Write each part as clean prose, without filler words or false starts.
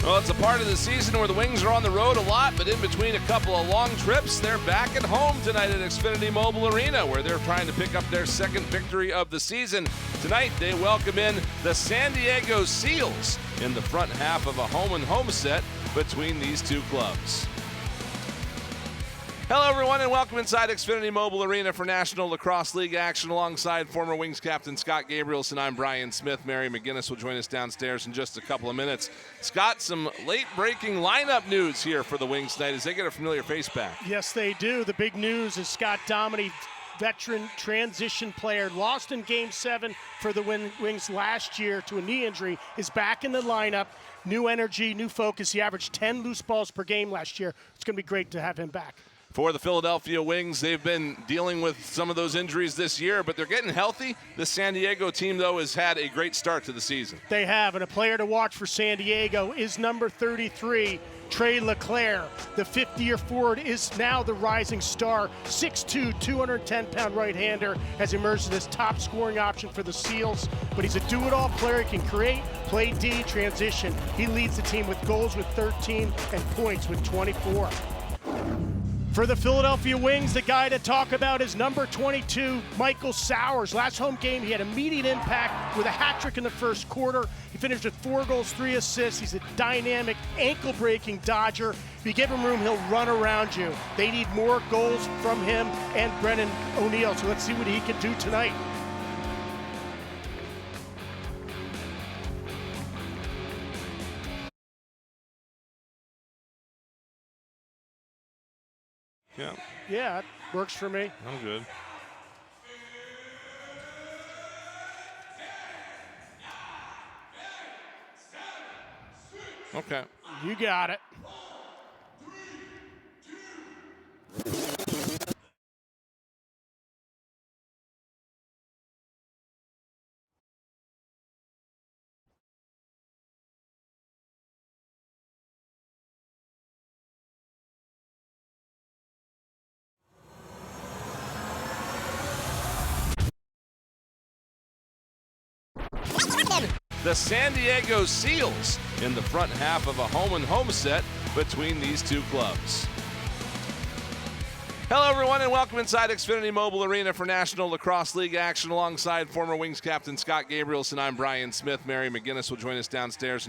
Well, it's a part of the season where the Wings are on the road a lot, but in between a couple of long trips, they're back at home tonight at Xfinity Mobile Arena, where they're trying to pick up their second victory of the season. Tonight, they welcome in the San Diego Seals in the front half of a home-and-home set between these two clubs. Hello, everyone, and welcome inside Xfinity Mobile Arena for National Lacrosse League action alongside former Wings captain Scott Gabrielson. I'm Brian Smith. Mary McGinnis will join us downstairs in just a couple of minutes. Scott, some late-breaking lineup news here for the Wings tonight as they get a familiar face back. Yes, they do. The big news is Scott Dominey, veteran transition player, lost in Game 7 for the Wings last year to a knee injury, is back in the lineup. New energy, new focus. He averaged 10 loose balls per game last year. It's going to be great to have him back. For the Philadelphia Wings, they've been dealing with some of those injuries this year, but they're getting healthy. The San Diego team, though, has had a great start to the season. They have, and a player to watch for San Diego is number 33, Trey Leclerc. The 50-year forward is now the rising star. 6'2", 210-pound right-hander has emerged as this top-scoring option for the Seals, but he's a do-it-all player. He can create, play D, transition. He leads the team with goals with 13 and points with 24. For the Philadelphia Wings, the guy to talk about is number 22, Michael Sowers. Last home game, he had immediate impact with a hat trick in the first quarter. He finished with 4 goals, 3 assists. He's a dynamic, ankle-breaking Dodger. If you give him room, he'll run around you. They need more goals from him and Brennan O'Neill, so let's see what he can do tonight. Yeah, it works for me. I'm good. Okay. You got it. The San Diego Seals in the front half of a home-and-home set between these two clubs. Hello, everyone, and welcome inside Xfinity Mobile Arena for National Lacrosse League action alongside former Wings captain Scott Gabrielson. I'm Brian Smith. Mary McGinnis will join us downstairs.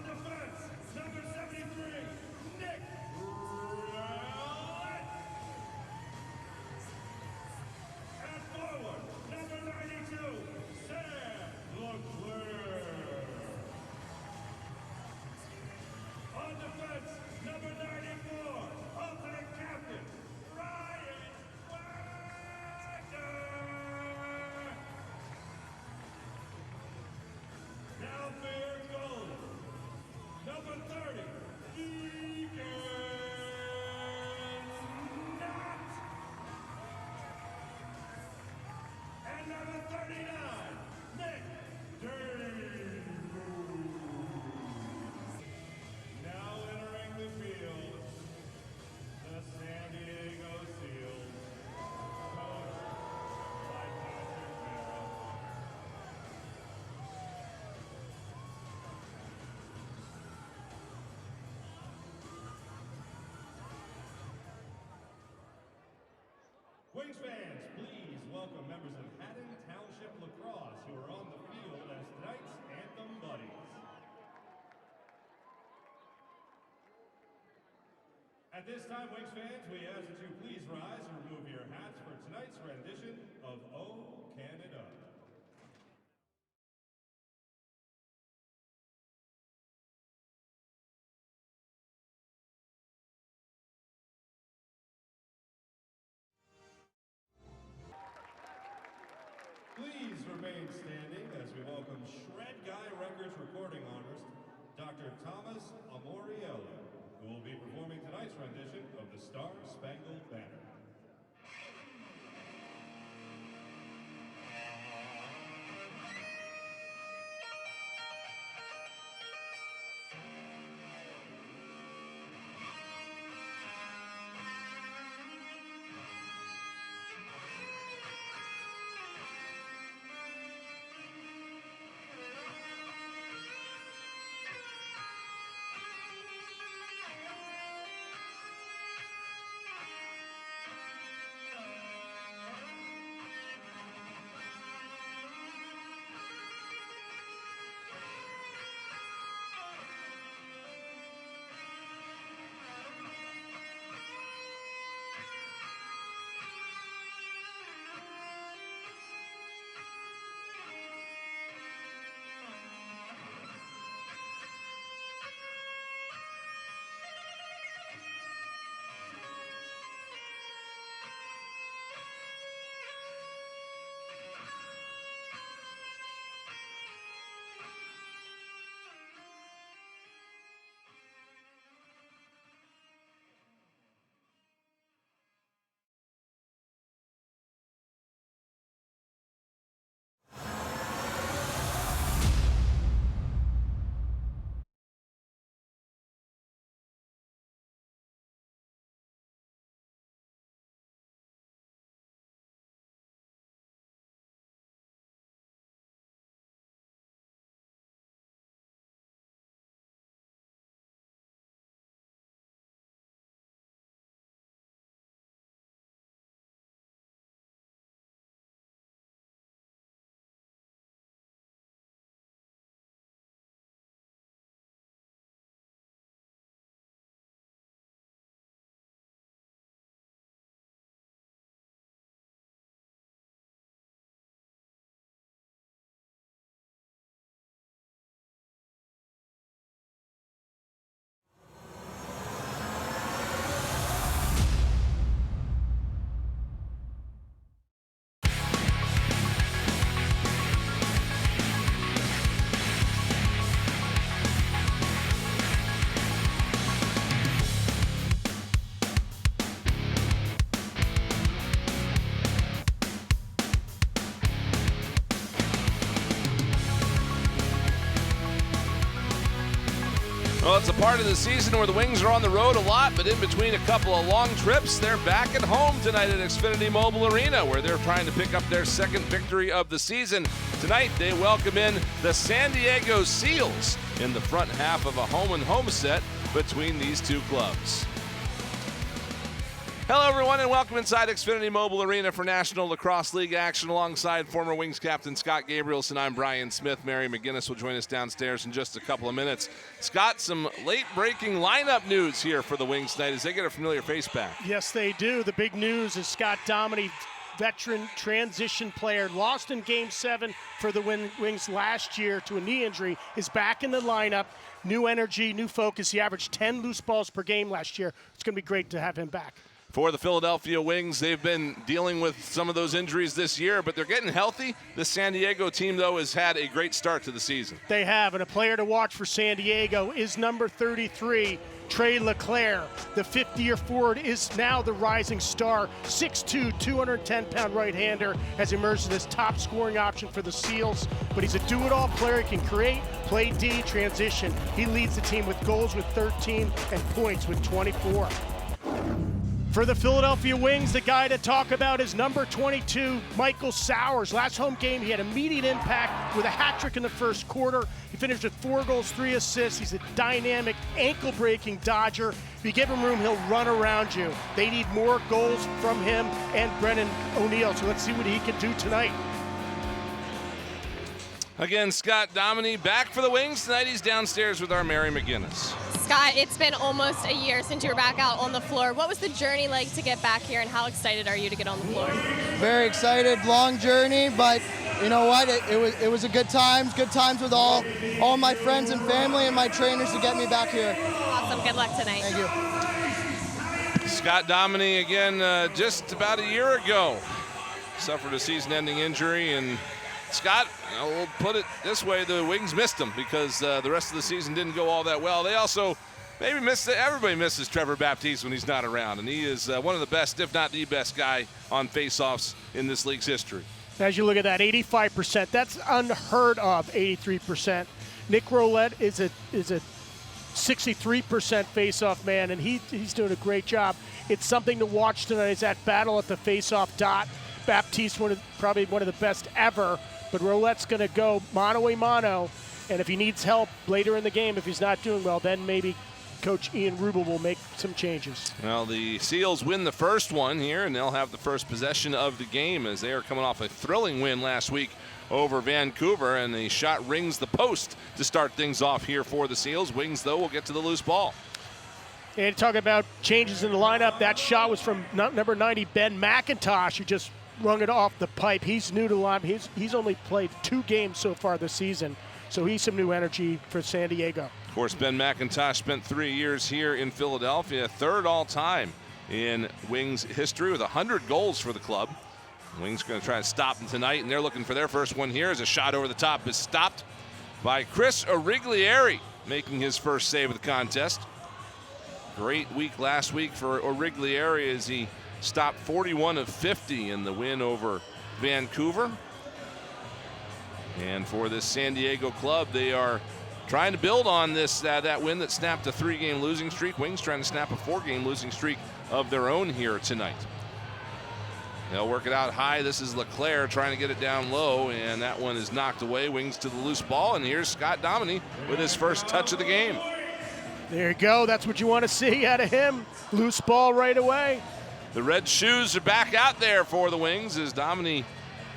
On defense, number 73, Nick Rowlett. And forward, number 92, Sam LeClaire. On defense, number 94, alternate captain, Ryan Wagner. Now fair goal, number 30, Deacon Knott. And number 39, Nick Dave. Now entering the field, the San Diego Seals, coached by Patrick Vera. Wings fans, please welcome members of Haddon Township Lacrosse who are on the field as tonight's Anthem Buddies. At this time, Wings fans, we ask that you please rise and remove your hats for tonight's rendition of O Canada. Please remain standing as we welcome Shred Guy Records recording artist, Dr. Thomas Amoriello, who will be performing tonight's rendition of the Star Spangled Banner. Well, it's a part of the season where the Wings are on the road a lot, but in between a couple of long trips, they're back at home tonight at Xfinity Mobile Arena, where they're trying to pick up their second victory of the season. Tonight, they welcome in the San Diego Seals in the front half of a home-and-home set between these two clubs. Hello, everyone, and welcome inside Xfinity Mobile Arena for National Lacrosse League action alongside former Wings captain Scott Gabrielson. I'm Brian Smith. Mary McGinnis will join us downstairs in just a couple of minutes. Scott, some late-breaking lineup news here for the Wings tonight as they get a familiar face back. Yes, they do. The big news is Scott Dominey, veteran transition player, lost in Game 7 for the Wings last year to a knee injury, is back in the lineup. New energy, new focus. He averaged 10 loose balls per game last year. It's going to be great to have him back. For the Philadelphia Wings, they've been dealing with some of those injuries this year, but they're getting healthy. The San Diego team, though, has had a great start to the season. They have, and a player to watch for San Diego is number 33, Trey LeClaire. The 50-year forward is now the rising star. 6'2", 210-pound right-hander has emerged as top scoring option for the Seals, but he's a do-it-all player. He can create, play D, transition. He leads the team with goals with 13 and points with 24. For the Philadelphia Wings, the guy to talk about is number 22, Michael Sowers. Last home game, he had immediate impact with a hat trick in the first quarter. He finished with 4 goals, 3 assists. He's a dynamic, ankle-breaking Dodger. If you give him room, he'll run around you. They need more goals from him and Brennan O'Neill, so let's see what he can do tonight. Again, Scott Dominey back for the Wings tonight. He's downstairs with our Mary McGinnis. Scott, it's been almost a year since you were back out on the floor. What was the journey like to get back here, and how excited are you to get on the floor? Very excited, long journey, but you know what? It was a good times with all my friends and family and my trainers to get me back here. Awesome. Good luck tonight. Thank you. Scott Dominey again, just about a year ago, suffered a season-ending injury, and Scott, we'll put it this way, the Wings missed him because the rest of the season didn't go all that well. They also maybe everybody misses Trevor Baptiste when he's not around, and he is one of the best, if not the best guy on faceoffs in this league's history. As you look at that, 85%, that's unheard of, 83%. Nick Roulette is a 63% faceoff man, and he's doing a great job. It's something to watch tonight. It's that battle at the faceoff dot. Baptiste, probably one of the best ever. But Roulette's going to go mano-a-mano, and if he needs help later in the game, if he's not doing well, then maybe Coach Ian Rubel will make some changes. Well, the Seals win the first one here, and they'll have the first possession of the game as they are coming off a thrilling win last week over Vancouver, and the shot rings the post to start things off here for the Seals. Wings, though, will get to the loose ball. And talking about changes in the lineup, that shot was from number 90, Ben McIntosh, who just rung it off the pipe. He's new to the line. He's only played 2 games so far this season, so he's some new energy for San Diego. Of course, Ben McIntosh spent 3 years here in Philadelphia, 3rd all-time in Wings history with 100 goals for the club. Wings going to try to stop them tonight, and they're looking for their first one here as a shot over the top is stopped by Chris Origlieri, making his first save of the contest. Great week last week for Origlieri as he stopped 41 of 50 in the win over Vancouver. And for this San Diego club, they are trying to build on this that win that snapped a 3-game losing streak. Wings trying to snap a 4-game losing streak of their own here tonight. They'll work it out high. This is LeClaire trying to get it down low, and that one is knocked away. Wings to the loose ball, and here's Scott Dominey with his first touch of the game. There you go. That's what you want to see out of him. Loose ball right away. The red shoes are back out there for the Wings as Dominey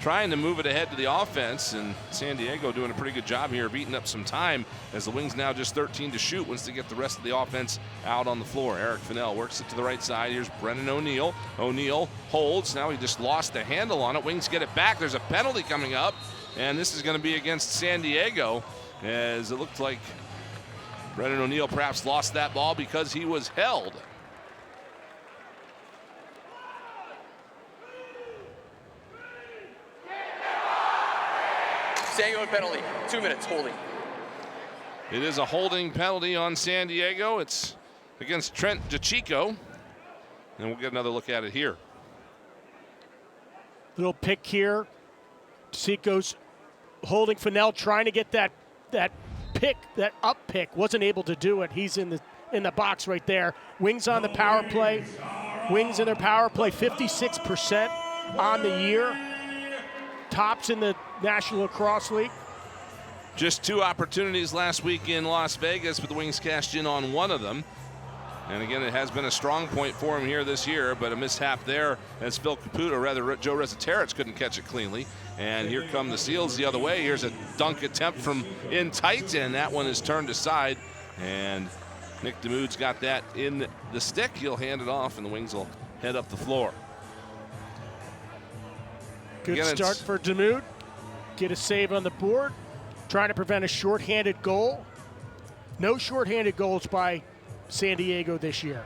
trying to move it ahead to the offense, and San Diego doing a pretty good job here of eating up some time as the Wings now just 13 to shoot once they get the rest of the offense out on the floor. Eric Fennell works it to the right side. Here's Brennan O'Neill. O'Neill holds. Now he just lost the handle on it. Wings get it back. There's a penalty coming up, and this is going to be against San Diego as it looked like Brennan O'Neill perhaps lost that ball because he was held. San Diego penalty, 2 minutes holding. It is a holding penalty on San Diego. It's against Trent DeChico, and we'll get another look at it here. Little pick here. DeChico's holding Fennell, trying to get that pick, that up pick. Wasn't able to do it. He's in the box right there. Wings on the power play. Wings in their power play, 56% on the year. Tops in the National Lacrosse League. Just 2 opportunities last week in Las Vegas, but the Wings cashed in on one of them. And again, it has been a strong point for him here this year, but a mishap there as Phil Caputo, or rather Joe Reziteritz, couldn't catch it cleanly. And here come the Seals the other way. Here's a dunk attempt from in tight, and that one is turned aside. And Nick DeMude's got that in the stick. He'll hand it off, and the Wings will head up the floor. Good Again, start for DeMude. Get a save on the board. Trying to prevent a shorthanded goal. No shorthanded goals by San Diego this year.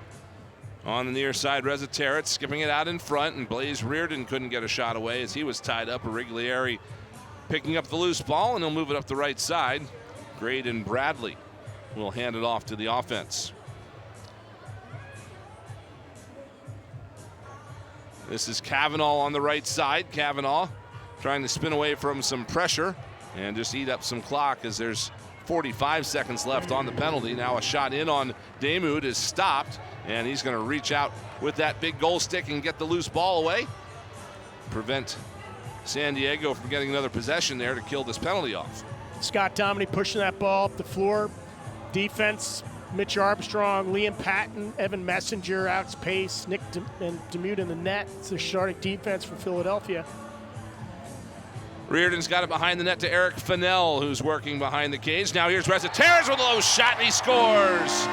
On the near side, Reziteritz skipping it out in front, and Blaze Reardon couldn't get a shot away as he was tied up. Origlieri picking up the loose ball, and he'll move it up the right side. Graydon Bradley will hand it off to the offense. This is Cavanaugh on the right side. Cavanaugh trying to spin away from some pressure and just eat up some clock as there's 45 seconds left on the penalty. Now a shot in on DeMude is stopped, and he's going to reach out with that big goal stick and get the loose ball away. Prevent San Diego from getting another possession there to kill this penalty off. Scott Dominy pushing that ball up the floor. Defense, Mitch Armstrong, Liam Patton, Evan Messenger, Alex Pace, Nick and DeMude in the net. It's the starting defense for Philadelphia. Reardon's got it behind the net to Eric Fennell, who's working behind the cage. Now here's Reziteritz with a low shot, and he scores.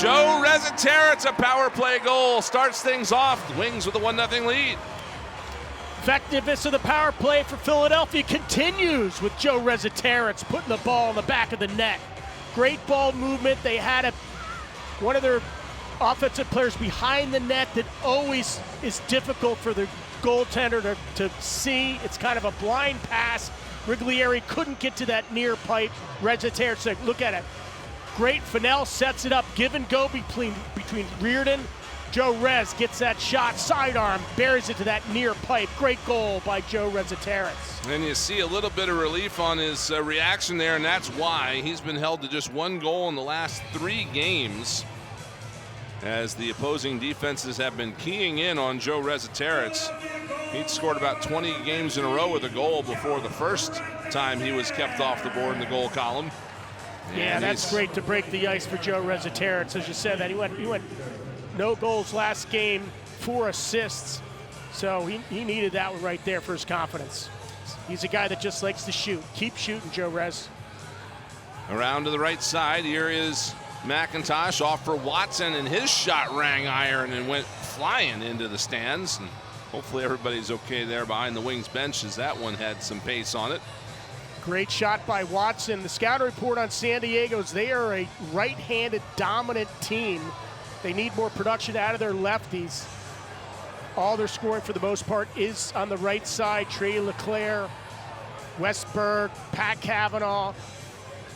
Joe Reziteritz, a power play goal, starts things off. The Wings with a 1-0 lead. Effectiveness of the power play for Philadelphia continues with Joe Reziteritz putting the ball in the back of the net. Great ball movement. They had one of their offensive players behind the net that always is difficult for the goaltender to see. It's kind of a blind pass. Riglieri couldn't get to that near pipe. Reziteritz said, look at it. Great. Fennell sets it up. Give and go between Reardon. Joe Rez gets that shot, sidearm, buries it to that near pipe. Great goal by Joe Reziteritz. And you see a little bit of relief on his reaction there, and that's why he's been held to just one goal in the last 3 games, as the opposing defenses have been keying in on Joe Reziteritz. He'd scored about 20 games in a row with a goal before the first time he was kept off the board in the goal column. Yeah, and that's great to break the ice for Joe Reziteritz. As you said, that he went no goals last game, 4 assists. So he needed that one right there for his confidence. He's a guy that just likes to shoot. Keep shooting, Joe Rez. Around to the right side, here is McIntosh off for Watson, and his shot rang iron and went flying into the stands. And hopefully everybody's okay there behind the Wings bench, as that one had some pace on it. Great shot by Watson. The scout report on San Diego is they are a right-handed dominant team. They need more production out of their lefties. All their scoring for the most part is on the right side. Trey Leclerc, Westberg, Pat Cavanaugh,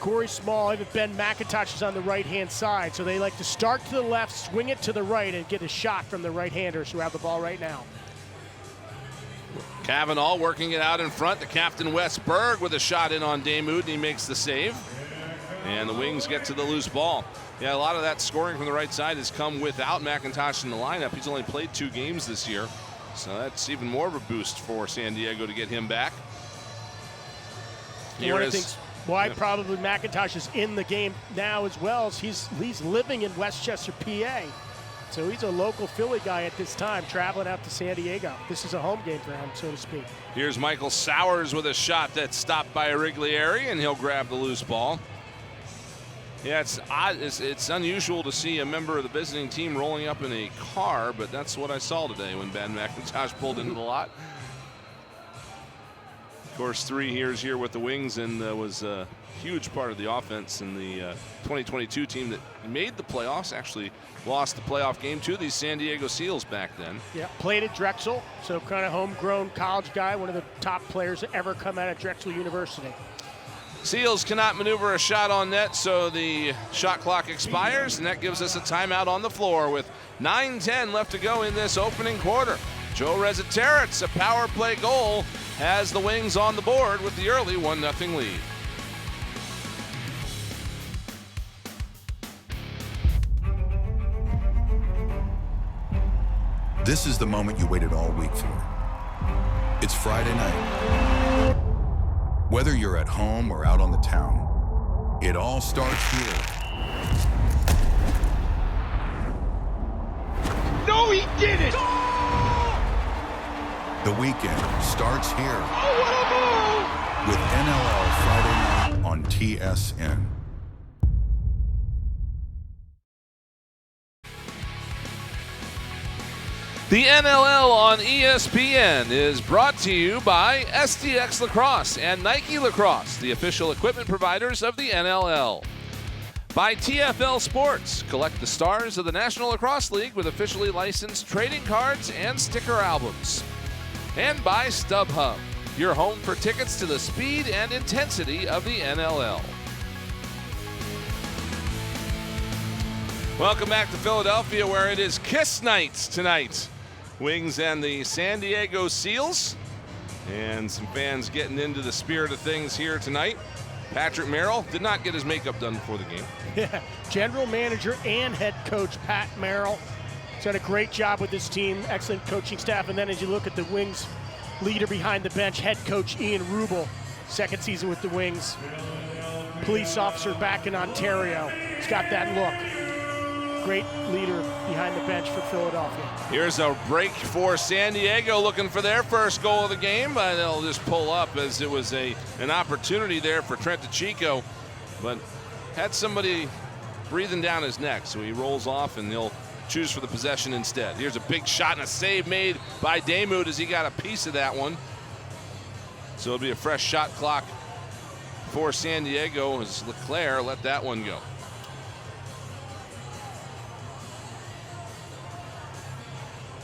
Corey Small, even Ben McIntosh is on the right-hand side. So they like to start to the left, swing it to the right, and get a shot from the right-handers who have the ball right now. Cavanaugh working it out in front to Captain Westberg with a shot in on DeMude, and he makes the save. And the Wings get to the loose ball. Yeah, a lot of that scoring from the right side has come without McIntosh in the lineup. He's only played 2 games this year, so that's even more of a boost for San Diego to get him back. One of the things why probably McIntosh is in the game now as well is he's living in Westchester, PA. So he's a local Philly guy at this time, traveling out to San Diego. This is a home game for him, so to speak. Here's Michael Sowers with a shot that's stopped by Origlieri, and he'll grab the loose ball. Yeah, it's odd. It's unusual to see a member of the visiting team rolling up in a car, but that's what I saw today when Ben McIntosh pulled into the lot. Of course, 3 years here with the Wings, and was a huge part of the offense in the 2022 team that made the playoffs. Actually lost the playoff game to these San Diego Seals back then. Yeah, played at Drexel, so kind of homegrown college guy, one of the top players to ever come out of Drexel University. Seals cannot maneuver a shot on net, so the shot clock expires, and that gives us a timeout on the floor with 9:10 left to go in this opening quarter. Joe Reziteritz, a power play goal, has the Wings on the board with the early 1-0 lead. This is the moment you waited all week for. It's Friday night. Whether you're at home or out on the town, it all starts here. starts here with NLL Friday night on TSN. The NLL on ESPN is brought to you by STX Lacrosse and Nike Lacrosse, the official equipment providers of the NLL. By TFL Sports, collect the stars of the National Lacrosse League with officially licensed trading cards and sticker albums. And by StubHub, your home for tickets to the speed and intensity of the NLL. Welcome back to Philadelphia, where it is Kiss Night tonight. Wings and the San Diego Seals, and some fans getting into the spirit of things here tonight. Patrick Merrill did not get his makeup done before the game. Yeah, general manager and head coach Pat Merrill has done a great job with this team, excellent coaching staff. And then as you look at the Wings leader behind the bench, head coach Ian Rubel, second season with the Wings, police officer back in Ontario. He's got that look. Great leader behind the bench for Philadelphia. Here's a break for San Diego, looking for their first goal of the game, but they'll just pull up as it was an opportunity there for Trent DeChico, but had somebody breathing down his neck, so he rolls off and they'll choose for the possession instead. Here's a big shot and a save made by Damoud as he got a piece of that one. So it'll be a fresh shot clock for San Diego as Leclerc let that one go.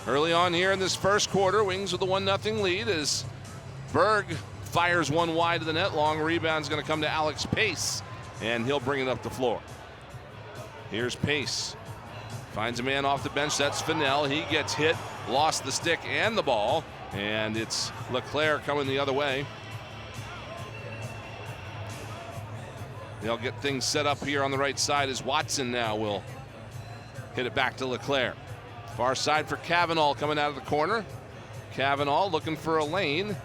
Early on here in this first quarter, Wings with a 1-0 lead as Berg fires one wide to the net. Long rebound's going to come to Alex Pace, and he'll bring it up the floor. Here's Pace. Finds a man off the bench. That's Fennell. He gets hit, lost the stick and the ball, and it's Leclerc coming the other way. They'll get things set up here on the right side as Watson now will hit it back to Leclerc. Far side for Cavanaugh coming out of the corner. Cavanaugh looking for a lane.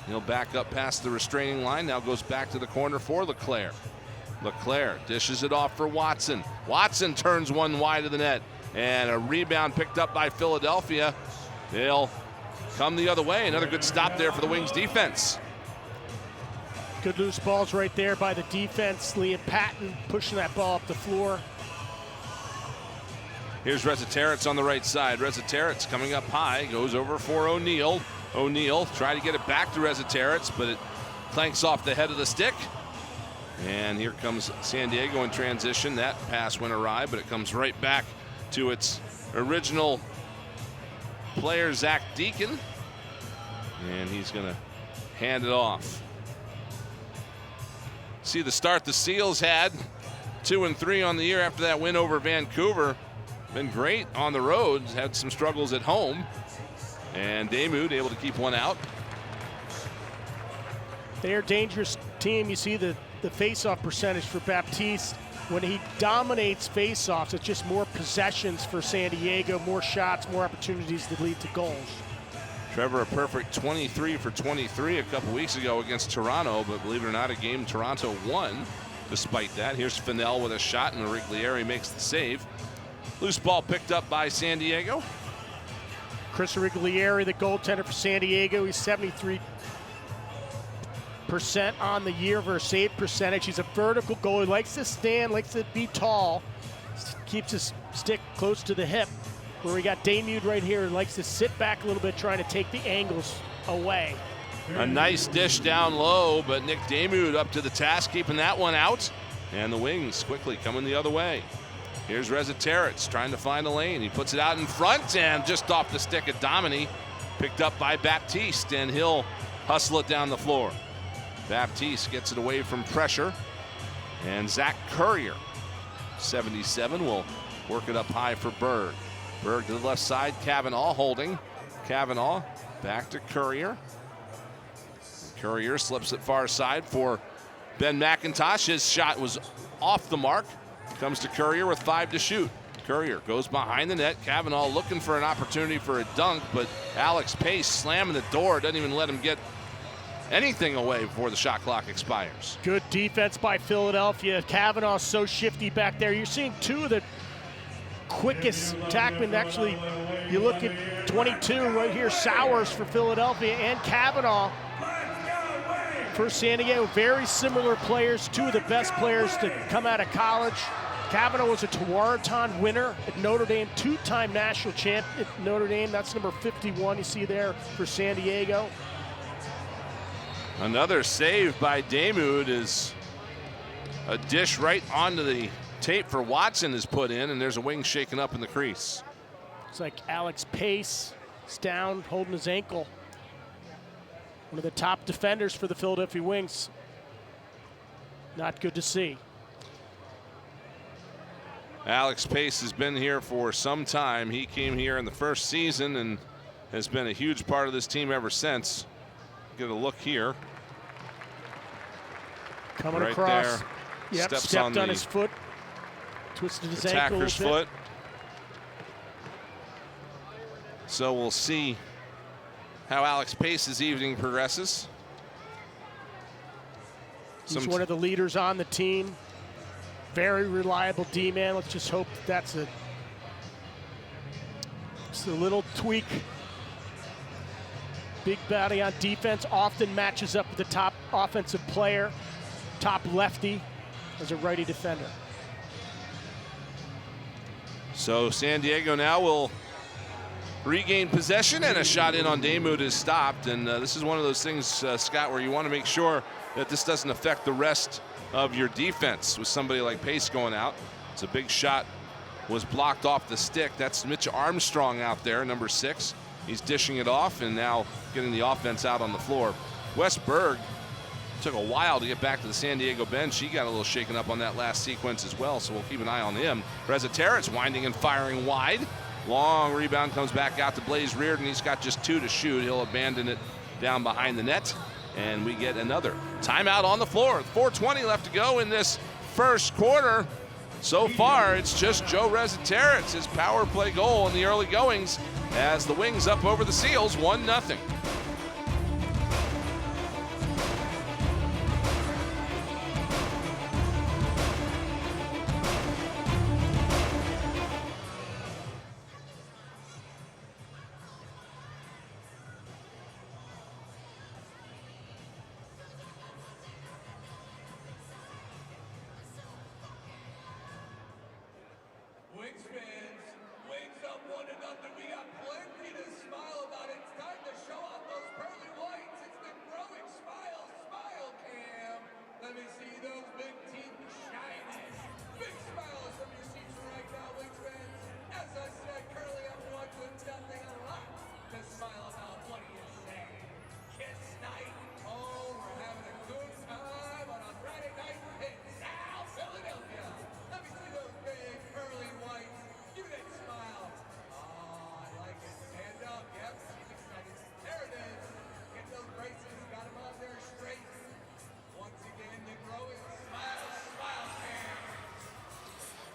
He'll back up past the restraining line. Now goes back to the corner for Leclerc. Leclerc dishes it off for Watson. Watson turns one wide of the net. And a rebound picked up by Philadelphia. They'll come the other way. Another good stop there for the Wings defense. Good loose balls right there by the defense. Liam Patton pushing that ball up the floor. Here's Rezateritz on the right side. Rezateritz coming up high, goes over for O'Neal. O'Neal trying to get it back to Rezateritz, but it clanks off the head of the stick. And here comes San Diego in transition. That pass went awry, but it comes right back to its original player, Zach Deacon. And he's going to hand it off. See the start the Seals had, 2-3 on the year after that win over Vancouver. Been great on the road, had some struggles at home. And Damoud able to keep one out. They're a dangerous team. You see the face-off percentage for Baptiste. When he dominates face-offs, it's just more possessions for San Diego, more shots, more opportunities that lead to goals. Trevor, a perfect 23 for 23 a couple weeks ago against Toronto, but believe it or not, a game Toronto won despite that. Here's Fennell with a shot, and Riglieri makes the save. Loose ball picked up by San Diego. Chris Riglieri, the goaltender for San Diego, he's 73% on the year for a save percentage. He's a vertical goalie, likes to stand, likes to be tall, keeps his stick close to the hip. Where we got Damoud right here, and likes to sit back a little bit, trying to take the angles away. A nice dish down low, but Nick Damoud up to the task, keeping that one out. And the Wings quickly coming the other way. Here's Rezateritz trying to find a lane. He puts it out in front and just off the stick of Domini. Picked up by Baptiste, and he'll hustle it down the floor. Baptiste gets it away from pressure. And Zach Currier, 77, will work it up high for Berg. Berg to the left side, Cavanaugh holding. Cavanaugh back to Currier. Currier slips it far side for Ben McIntosh. His shot was off the mark. Comes to Currier with 5 to shoot. Currier goes behind the net. Cavanaugh looking for an opportunity for a dunk, but Alex Pace slamming the door, doesn't even let him get anything away before the shot clock expires. Good defense by Philadelphia. Cavanaugh's so shifty back there. You're seeing two of the quickest attackman. Actually, you look at 22 right here, Sowers for Philadelphia and Kavanaugh for San Diego. Very similar players, two of the best players to come out of college. Kavanaugh was a Tewaaraton winner at Notre Dame, two-time national champ at Notre Dame. That's number 51 you see there for San Diego. Another save by Damoud is a dish right onto the tape for Watson is put in, and there's a wing shaken up in the crease. It's like Alex Pace is down, holding his ankle. One of the top defenders for the Philadelphia Wings. Not good to see. Alex Pace has been here for some time. He came here in the first season and has been a huge part of this team ever since. Get a look here. Coming right across. there. Yep, stepped on his foot. Twisted his ankle a attacker's little bit. foot. So we'll see how Alex Pace's evening progresses. He's one of the leaders on the team. Very reliable D-man. Let's just hope that's just a little tweak. Big body on defense, often matches up with the top offensive player, top lefty as a righty defender. So San Diego now will regain possession, and a shot in on Damoud is stopped. And this is one of those things, Scott, where you want to make sure that this doesn't affect the rest of your defense with somebody like Pace going out. It's a big shot, was blocked off the stick. That's Mitch Armstrong out there, number 6. He's dishing it off and now getting the offense out on the floor. Wes Berg took a while to get back to the San Diego bench. He got a little shaken up on that last sequence as well, so we'll keep an eye on him. Rezaterit's winding and firing wide. Long rebound comes back out to Blaze Reardon. He's got just 2 to shoot. He'll abandon it down behind the net. And we get another timeout on the floor. 4:20 left to go in this first quarter. So far, it's just Joe Rezaterit's his power play goal in the early goings as the Wings up over the Seals 1-0.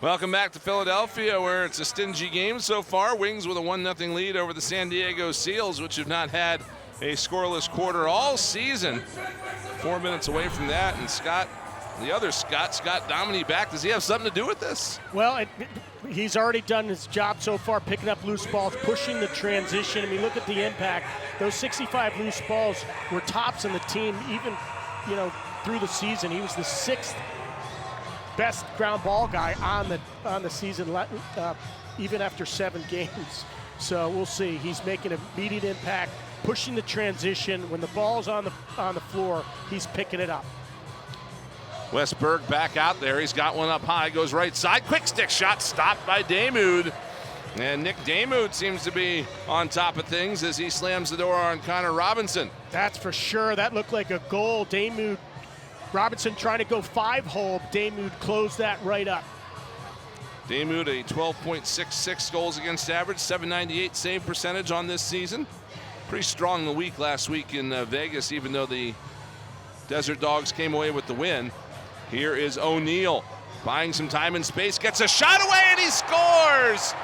Welcome back to Philadelphia, where it's a stingy game so far. Wings with a 1-0 lead over the San Diego Seals, which have not had a scoreless quarter all season. 4 minutes away from that, and Scott, the other Scott Dominy back. Does he have something to do with this? Well, he's already done his job so far, picking up loose balls, pushing the transition. I mean, look at the impact. Those 65 loose balls were tops in the team, even, through the season. He was the 6th best ground ball guy on the season, even after 7 games. So we'll see. He's making an immediate impact, pushing the transition. When the ball's on the floor, he's picking it up. Wes Berg back out there. He's got one up high, goes right side. Quick stick shot stopped by Damoud. And Nick Damoud seems to be on top of things as he slams the door on Connor Robinson. That's for sure. That looked like a goal. Robinson trying to go 5-hole. Damoud closed that right up. Damoud, a 12.66 goals against average, 798 save percentage on this season. Pretty strong the week last week in Vegas, even though the Desert Dogs came away with the win. Here is O'Neal buying some time and space, gets a shot away, and he scores!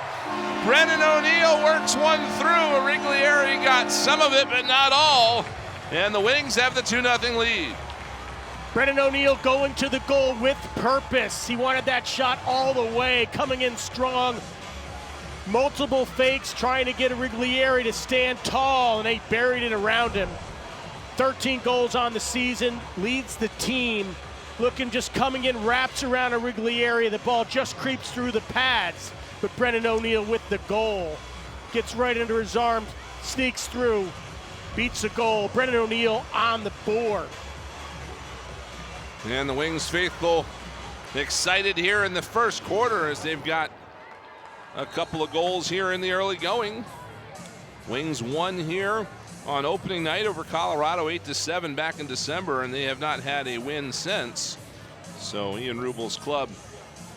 Brennan O'Neal works one through. Origlieri got some of it, but not all. And the Wings have the 2-0 lead. Brennan O'Neal going to the goal with purpose. He wanted that shot all the way, coming in strong Multiple fakes trying to get Riglieri to stand tall, and they buried it around him. 13 goals on the season, leads the team. Looking just coming in, wraps around a Riglieri. The ball just creeps through the pads, but Brennan O'Neill with the goal. Gets right under his arm, sneaks through, beats the goal. Brennan O'Neill on the board. And the Wings faithful excited here in the first quarter as they've got a couple of goals here in the early going. Wings won here on opening night over Colorado 8-7 back in December, and they have not had a win since. So Ian Rubel's club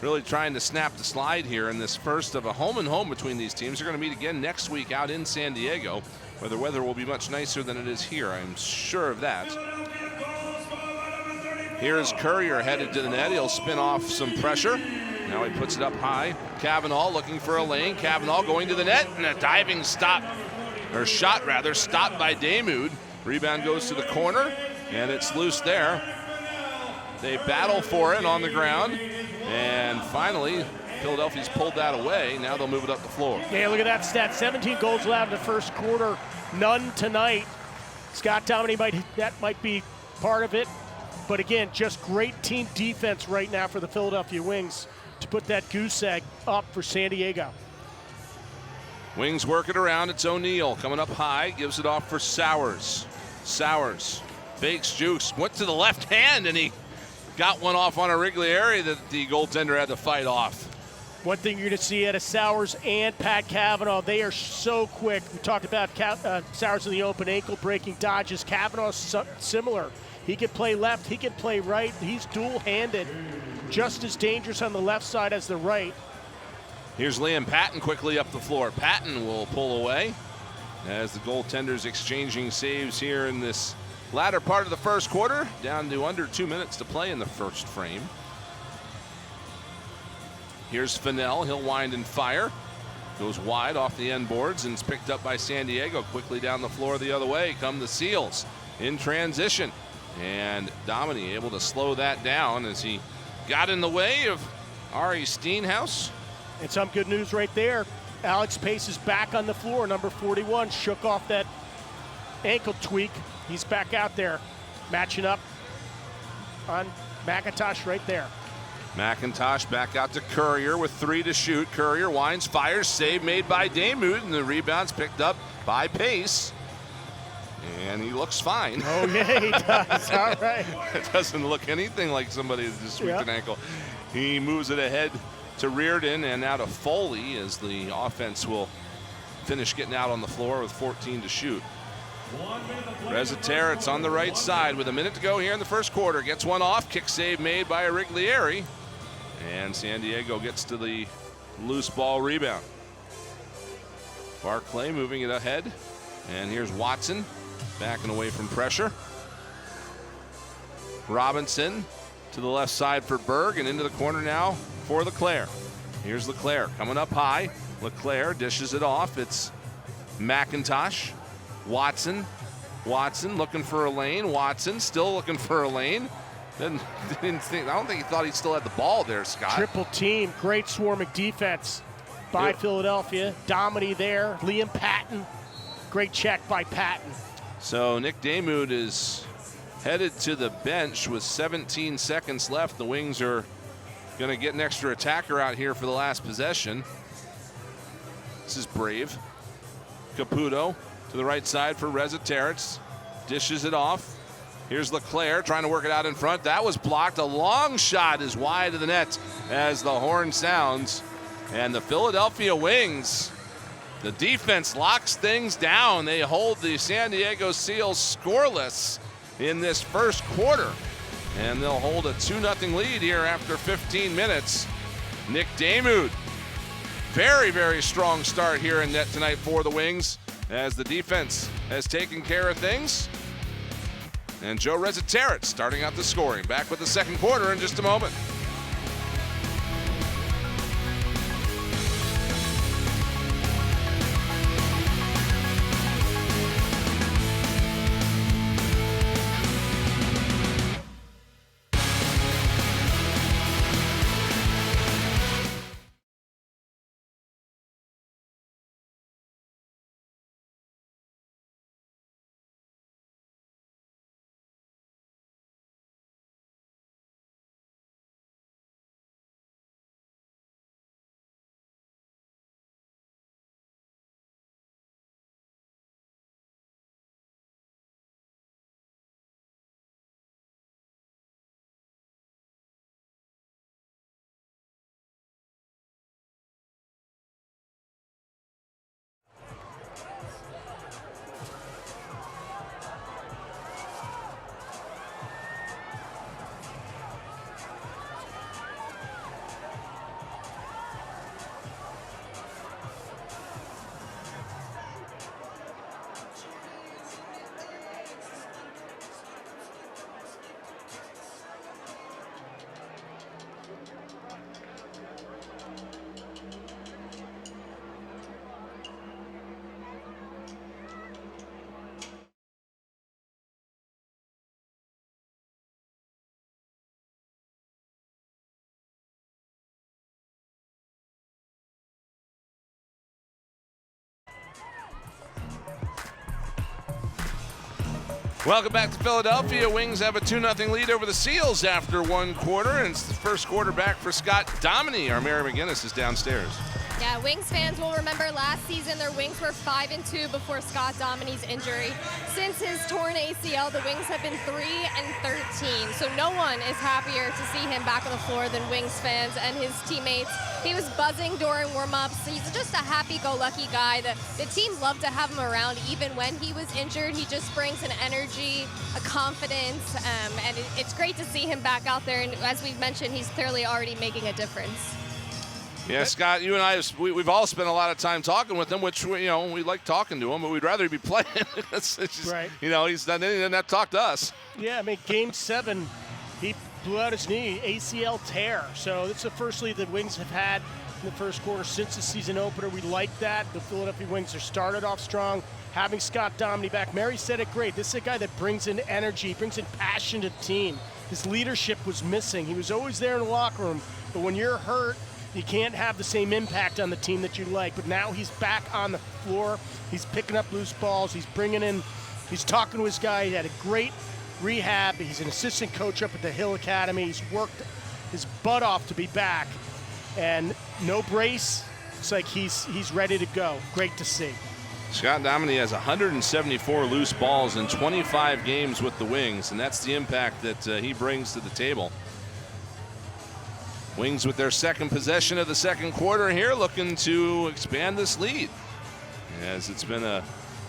really trying to snap the slide here in this first of a home and home between these teams. They're going to meet again next week out in San Diego, where the weather will be much nicer than it is here. I'm sure of that. Here's Courier headed to the net. He'll spin off some pressure. Now he puts it up high. Cavanaugh looking for a lane. Cavanaugh going to the net, and a diving stop, or shot rather, stopped by Damoud. Rebound goes to the corner, and it's loose there. They battle for it on the ground, and finally, Philadelphia's pulled that away. Now they'll move it up the floor. Yeah, look at that stat. 17 goals allowed in the first quarter, none tonight. Scott Dominey might be part of it. But again, just great team defense right now for the Philadelphia Wings to put that goose egg up for San Diego. Wings work it around. It's O'Neill coming up high, gives it off for Sowers. Sowers fakes juice, went to the left hand, and he got one off on a Riglieri that the goaltender had to fight off. One thing you're going to see out of Sowers and Pat Cavanaugh, they are so quick. We talked about Sowers in the open, ankle breaking dodges. Cavanaugh's similar. He can play left, he can play right. He's dual-handed, just as dangerous on the left side as the right. Here's Liam Patton quickly up the floor. Patton will pull away as the goaltenders exchanging saves here in this latter part of the first quarter, down to under 2 minutes to play in the first frame. Here's Fennell, he'll wind and fire. Goes wide off the end boards and it's picked up by San Diego. Quickly down the floor the other way come the Seals in transition. And Dominey able to slow that down as he got in the way of Ari Steenhouse. And some good news right there. Alex Pace is back on the floor. Number 41 shook off that ankle tweak. He's back out there matching up on McIntosh right there. McIntosh back out to Courier with 3 to shoot. Courier winds, fires, save made by Damoud, and the rebound's picked up by Pace. And he looks fine. Oh, yeah, he does. All right. It doesn't look anything like somebody that just tweaked an ankle. He moves it ahead to Reardon and now to Foley as the offense will finish getting out on the floor with 14 to shoot. Rezateritz on the right side with a minute to go here in the first quarter. Gets one off. Kick save made by Riglieri. And San Diego gets to the loose ball rebound. Barclay moving it ahead. And here's Watson backing away from pressure. Robinson to the left side for Berg and into the corner now for Leclerc. Here's Leclerc coming up high. Leclerc dishes it off. It's McIntosh. Watson looking for a lane. Watson still looking for a lane. I don't think he thought he still had the ball there, Scott. Triple team, great swarming defense by Philadelphia. Dominey there, Liam Patton. Great check by Patton. So Nick Damoud is headed to the bench with 17 seconds left. The Wings are going to get an extra attacker out here for the last possession. This is brave. Caputo to the right side for Rezateritz. Dishes it off. Here's Leclerc trying to work it out in front. That was blocked. A long shot is wide of the net as the horn sounds. And the Philadelphia Wings, the defense locks things down. They hold the San Diego Seals scoreless in this first quarter. And they'll hold a 2-0 lead here after 15 minutes. Nick Damoud, very, very strong start here in net tonight for the Wings as the defense has taken care of things. And Joe Rezateritz starting out the scoring. Back with the second quarter in just a moment. Welcome back to Philadelphia. Wings have a 2-0 lead over the Seals after one quarter, and it's the first quarter back for Scott Dominy. Our Mary McGinnis is downstairs. Yeah, Wings fans will remember last season their Wings were 5-2 before Scott Dominy's injury. Since his torn ACL, the Wings have been 3-13. So no one is happier to see him back on the floor than Wings fans and his teammates. He was buzzing during warm-ups. He's just a happy-go-lucky guy. The team loved to have him around even when he was injured. He just brings an energy, a confidence, and it's great to see him back out there. And as we've mentioned, he's clearly already making a difference. Yeah, Scott, you and I, we've all spent a lot of time talking with him, which, we like talking to him, but we'd rather he be playing. It's just, right. He's done anything than that talk to us. Yeah, I mean, Game 7, he blew out his knee, ACL tear. So it's the first lead the Wings have had in the first quarter since the season opener. We like that. The Philadelphia Wings are started off strong. Having Scott Dominy back, Mary said it great. This is a guy that brings in energy, brings in passion to the team. His leadership was missing. He was always there in the locker room, but when you're hurt, you can't have the same impact on the team that you like. But now he's back on the floor. He's picking up loose balls. He's bringing in, he's talking to his guy. He had a great rehab. He's an assistant coach up at the Hill Academy. He's worked his butt off to be back. And no brace. It's like he's ready to go. Great to see. Scott Dominy has 174 loose balls in 25 games with the Wings, and that's the impact that he brings to the table. Wings with their second possession of the second quarter here, looking to expand this lead, as it's been a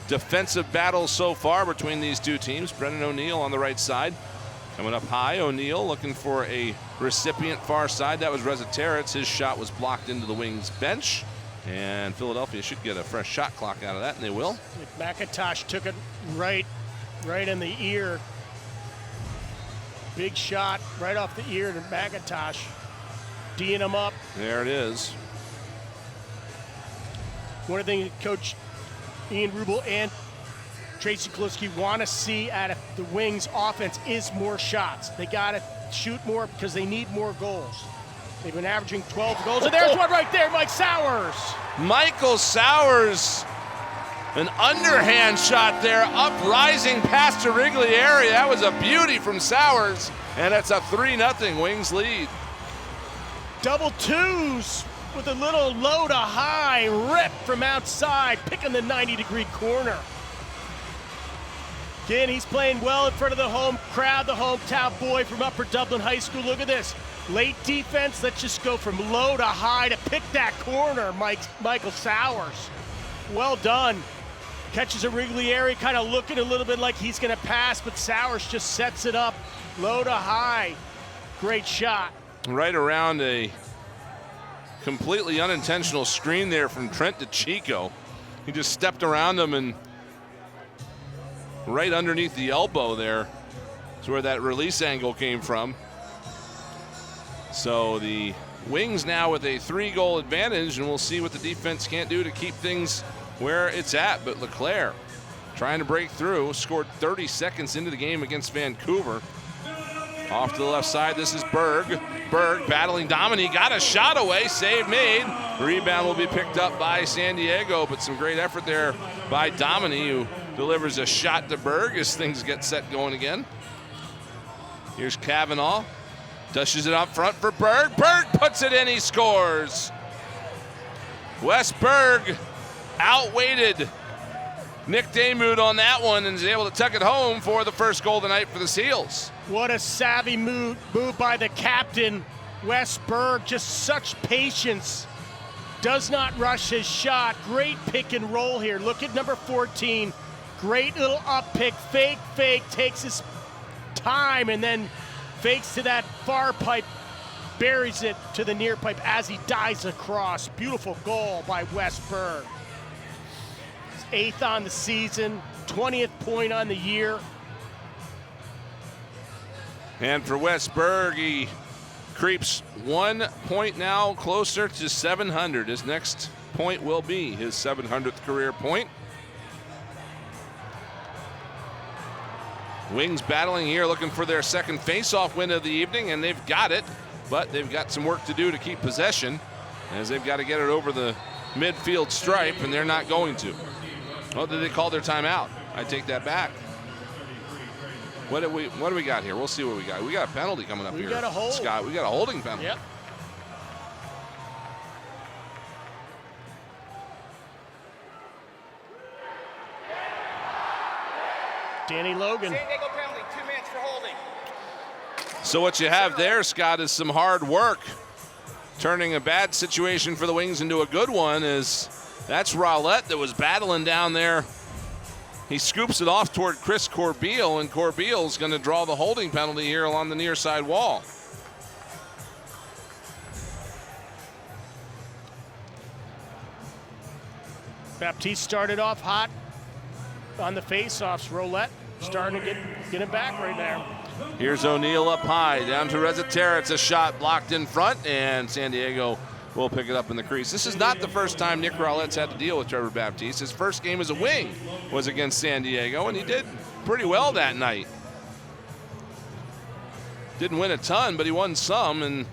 defensive battle so far between these two teams. Brennan O'Neill on the right side coming up high. O'Neill looking for a recipient far side. That was Reza Terrence. His shot was blocked into the Wings bench, and Philadelphia should get a fresh shot clock out of that, and they will. McIntosh took it right in the ear. Big shot right off the ear to McIntosh. D'ing him up. There it is. One of the things Coach Ian Rubel and Tracy Kluski want to see out of the Wings offense is more shots. They got to shoot more because they need more goals. They've been averaging 12 goals, and there's one right there, Mike Sowers. Michael Sowers, an underhand shot there, uprising past the Wrigley area. That was a beauty from Sowers, and it's a 3-0 Wings lead. Double twos with a little low to high rip from outside, picking the 90-degree corner. Again, he's playing well in front of the home crowd, the hometown boy from Upper Dublin High School. Look at this. Late defense, let's just go from low to high to pick that corner, Michael Sowers. Well done. Catches a Wrigley area, kind of looking a little bit like he's going to pass, but Sowers just sets it up low to high. Great shot. Right around a completely unintentional screen there from Trent DeChico. He just stepped around him, and right underneath the elbow there is where that release angle came from. So the Wings now with a 3-goal advantage, and we'll see what the defense can't do to keep things where it's at. But Leclerc trying to break through, scored 30 seconds into the game against Vancouver. Off to the left side, this is Berg. Berg battling Dominy, got a shot away, save made. Rebound will be picked up by San Diego, but some great effort there by Dominy, who delivers a shot to Berg as things get set going again. Here's Kavanaugh, dishes it up front for Berg. Berg puts it in, he scores. Wes Berg outweighted Nick Damude on that one and is able to tuck it home for the first goal tonight for the Seals. What a savvy move by the captain, Wes Berg. Just such patience. Does not rush his shot. Great pick and roll here. Look at number 14. Great little up pick, fake, takes his time and then fakes to that far pipe, buries it to the near pipe as he dives across. Beautiful goal by Wes Berg. 8th on the season, 20th point on the year. And for Wes Berg, he creeps 1 point now closer to 700. His next point will be his 700th career point. Wings battling here, looking for their second face-off win of the evening, and they've got it, but they've got some work to do to keep possession, as they've got to get it over the midfield stripe, and they're not going to. Oh, did they call their timeout? I take that back. What do we got here? We'll see what we got. We got a penalty coming up here. We got a hold. Scott, we got a holding penalty. Yep. Danny Logan. San Diego penalty, 2 minutes for holding. So what you have there, Scott, is some hard work. Turning a bad situation for the Wings into a good one is that's Rowlett that was battling down there. He scoops it off toward Chris Corbeil, and Corbeil's going to draw the holding penalty here along the near side wall. Baptiste started off hot on the face-offs. Rowlett starting to get him back right now. Here's O'Neal up high, down to Resetera. It's a shot blocked in front, and San Diego will pick it up in the crease. This is not the first time Nick Rowlett's had to deal with Trevor Baptiste. His first game as a wing was against San Diego, and he did pretty well that night. Didn't win a ton, but he won some, and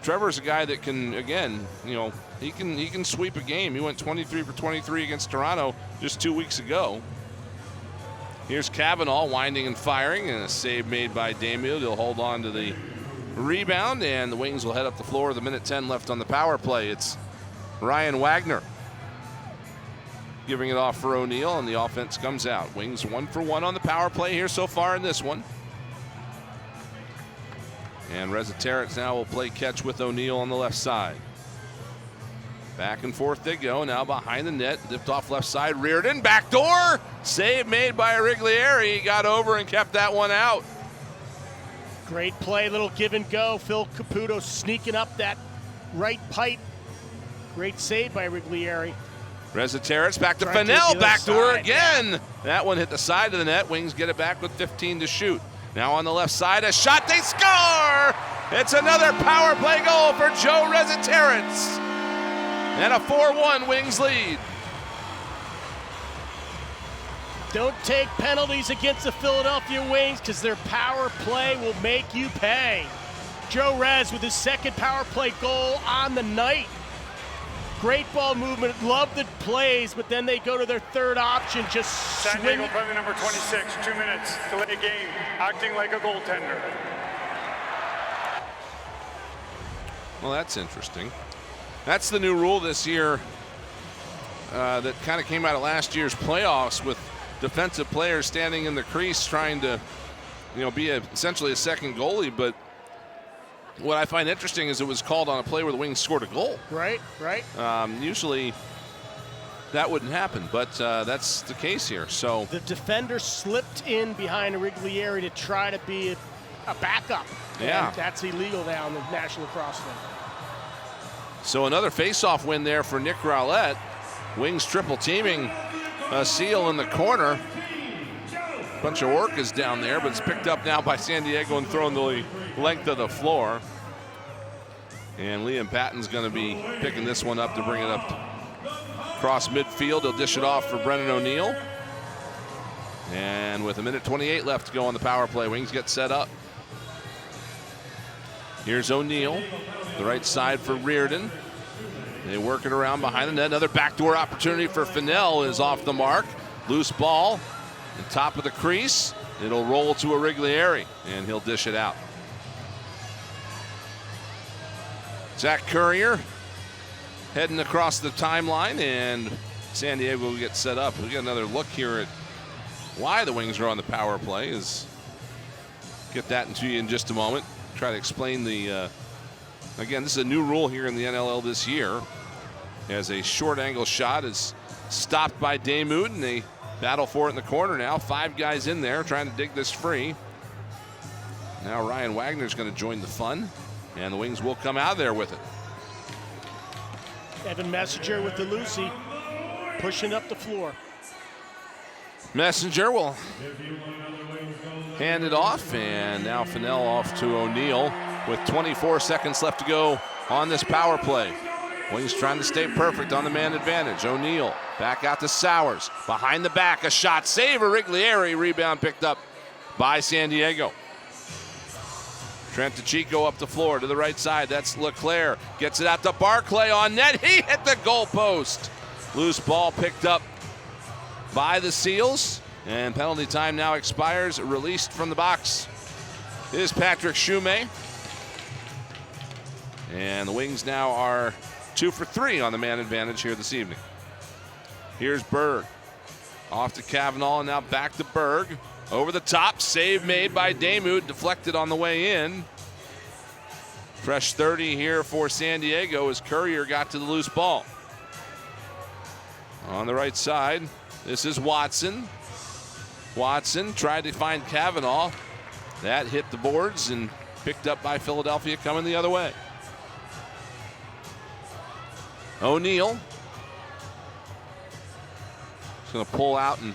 Trevor's a guy that can, again, he can sweep a game. He went 23 for 23 against Toronto just 2 weeks ago. Here's Cavanaugh winding and firing, and a save made by Damian. He'll hold on to the rebound, and the Wings will head up the floor with 1:10 left on the power play. It's Ryan Wagner giving it off for O'Neal, and the offense comes out. Wings 1 for 1 on the power play here so far in this one. And Resetera now will play catch with O'Neal on the left side. Back and forth they go, now behind the net, dipped off left side, Reardon, backdoor, save made by Riglieri. He got over and kept that one out. Great play, little give and go. Phil Caputo sneaking up that right pipe. Great save by Riglieri. Resetera back to Fennell, backdoor again. Yeah. That one hit the side of the net. Wings get it back with 15 to shoot. Now on the left side, a shot, they score! It's another power play goal for Joe Resetera. And a 4-1 Wings lead. Don't take penalties against the Philadelphia Wings because their power play will make you pay. Joe Rez with his second power play goal on the night. Great ball movement, love the plays, but then they go to their third option, just San Diego penalty number 26, 2 minutes, delay game, acting like a goaltender. Well, that's interesting. That's the new rule this year that kind of came out of last year's playoffs with defensive players standing in the crease trying to, be essentially a second goalie. But what I find interesting is it was called on a play where the Wings scored a goal. Right. Usually that wouldn't happen, but that's the case here. So the defender slipped in behind Riglieri to try to be a backup. Yeah. And that's illegal now in the National Lacrosse League. So another face-off win there for Nick Rowlett. Wings triple teaming a seal in the corner. Bunch of work is down there, but it's picked up now by San Diego and thrown the length of the floor. And Liam Patton's going to be picking this one up to bring it up across midfield. He'll dish it off for Brennan O'Neal. And with 1:28 left to go on the power play, Wings get set up. Here's O'Neal, the right side for Reardon. They work it around behind the net. Another backdoor opportunity for Fennell is off the mark. Loose ball, the top of the crease. It'll roll to a Riglieri, and he'll dish it out. Zach Currier heading across the timeline, and San Diego will get set up. We get another look here at why the Wings are on the power play. Get that into you in just a moment. Try to explain the, again, this is a new rule here in the NLL this year. As a short angle shot is stopped by Damoud, and they battle for it in the corner now. 5 guys in there trying to dig this free. Now Ryan Wagner's going to join the fun, and the Wings will come out of there with it. Evan Messenger with the Lucy, pushing up the floor. Messenger will hand it off, and now Fennell off to O'Neal with 24 seconds left to go on this power play. Wings trying to stay perfect on the man advantage. O'Neal back out to Sowers. Behind the back, a shot save. Riglieri, rebound picked up by San Diego. Trent DeChico up the floor to the right side. That's Leclerc. Gets it out to Barclay on net. He hit the goal post. Loose ball picked up by the Seals. And penalty time now expires. Released from the box is Patrick Shumay. And the Wings now are 2 for 3 on the man advantage here this evening. Here's Berg. Off to Kavanaugh, and now back to Berg. Over the top, save made by Damude, deflected on the way in. Fresh 30 here for San Diego as Courier got to the loose ball. On the right side, this is Watson. Watson tried to find Kavanaugh. That hit the boards and picked up by Philadelphia coming the other way. O'Neal is going to pull out and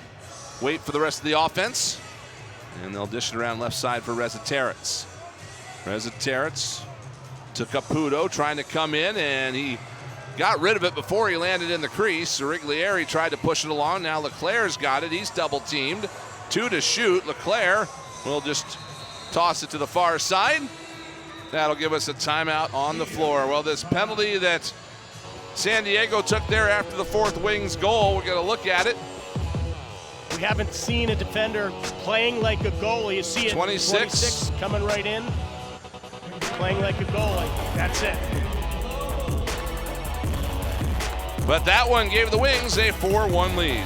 wait for the rest of the offense. And they'll dish it around left side for Rezateritz. Rezateritz took up Pudo, trying to come in, and he got rid of it before he landed in the crease. Riglieri tried to push it along. Now Leclerc's got it. He's double teamed. 2 to shoot. Leclerc will just toss it to the far side. That'll give us a timeout on the floor. Well, this penalty that San Diego took there after the fourth Wings goal, we're going to look at it. We haven't seen a defender playing like a goalie. You see it, 26 coming right in, playing like a goalie. That's it. But that one gave the Wings a 4-1 lead.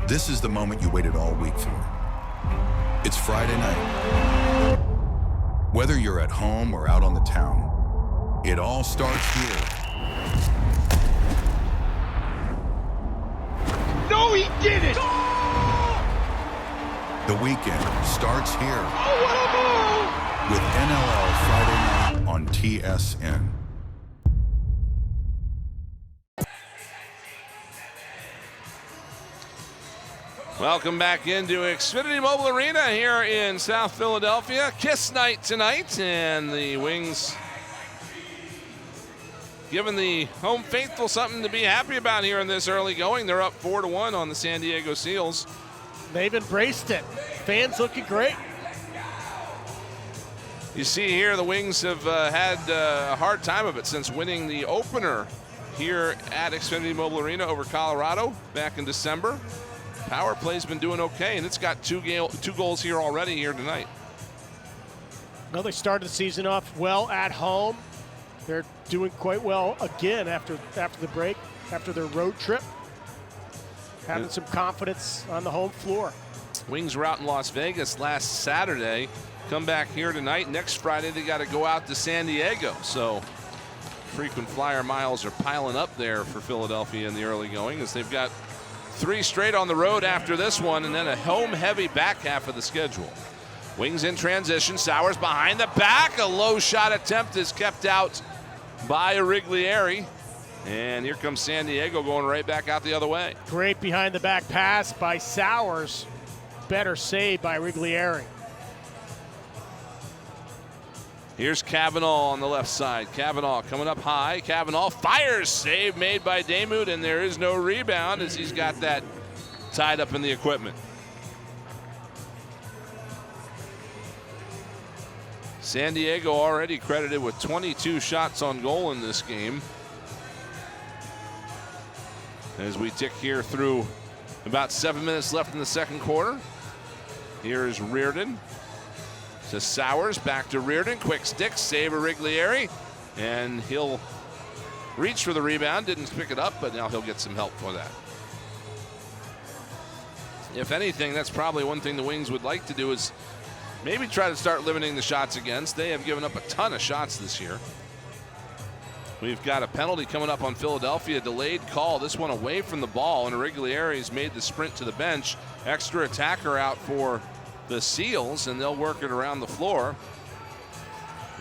This is the moment you waited all week for. It's Friday night. Whether you're at home or out on the town, it all starts here. No, he didn't! The weekend starts here. Oh, what a move! With NLL Friday night on TSN. Welcome back into Xfinity Mobile Arena here in South Philadelphia. Kiss night tonight, and the Wings giving the home faithful something to be happy about here in this early going. They're up 4-1 on the San Diego Seals. They've embraced it. Fans looking great. You see here the Wings have had a hard time of it since winning the opener here at Xfinity Mobile Arena over Colorado back in December. Power play's been doing okay, and it's got two goals here already here tonight. Well, they started the season off well at home. They're doing quite well again after the break, after their road trip. Having some confidence on the home floor. Wings were out in Las Vegas last Saturday. Come back here tonight. Next Friday, they got to go out to San Diego. So frequent flyer miles are piling up there for Philadelphia in the early going, as they've got 3 straight on the road after this one, and then a home-heavy back half of the schedule. Wings in transition. Sowers behind the back. A low shot attempt is kept out by Riglieri. And here comes San Diego going right back out the other way. Great behind-the-back pass by Sowers. Better save by Riglieri. Here's Kavanaugh on the left side. Kavanaugh coming up high. Kavanaugh fires. Save made by Damude, and there is no rebound as he's got that tied up in the equipment. San Diego already credited with 22 shots on goal in this game. As we tick here through about 7 minutes left in the second quarter. Here is Reardon. To Sowers, back to Reardon, quick stick, save a Riglieri, and he'll reach for the rebound, didn't pick it up, but now he'll get some help for that. If anything, that's probably one thing the Wings would like to do, is maybe try to start limiting the shots against. They have given up a ton of shots this year. We've got a penalty coming up on Philadelphia, delayed call, this one away from the ball, and Riglieri's made the sprint to the bench. Extra attacker out for the Seals, and they'll work it around the floor.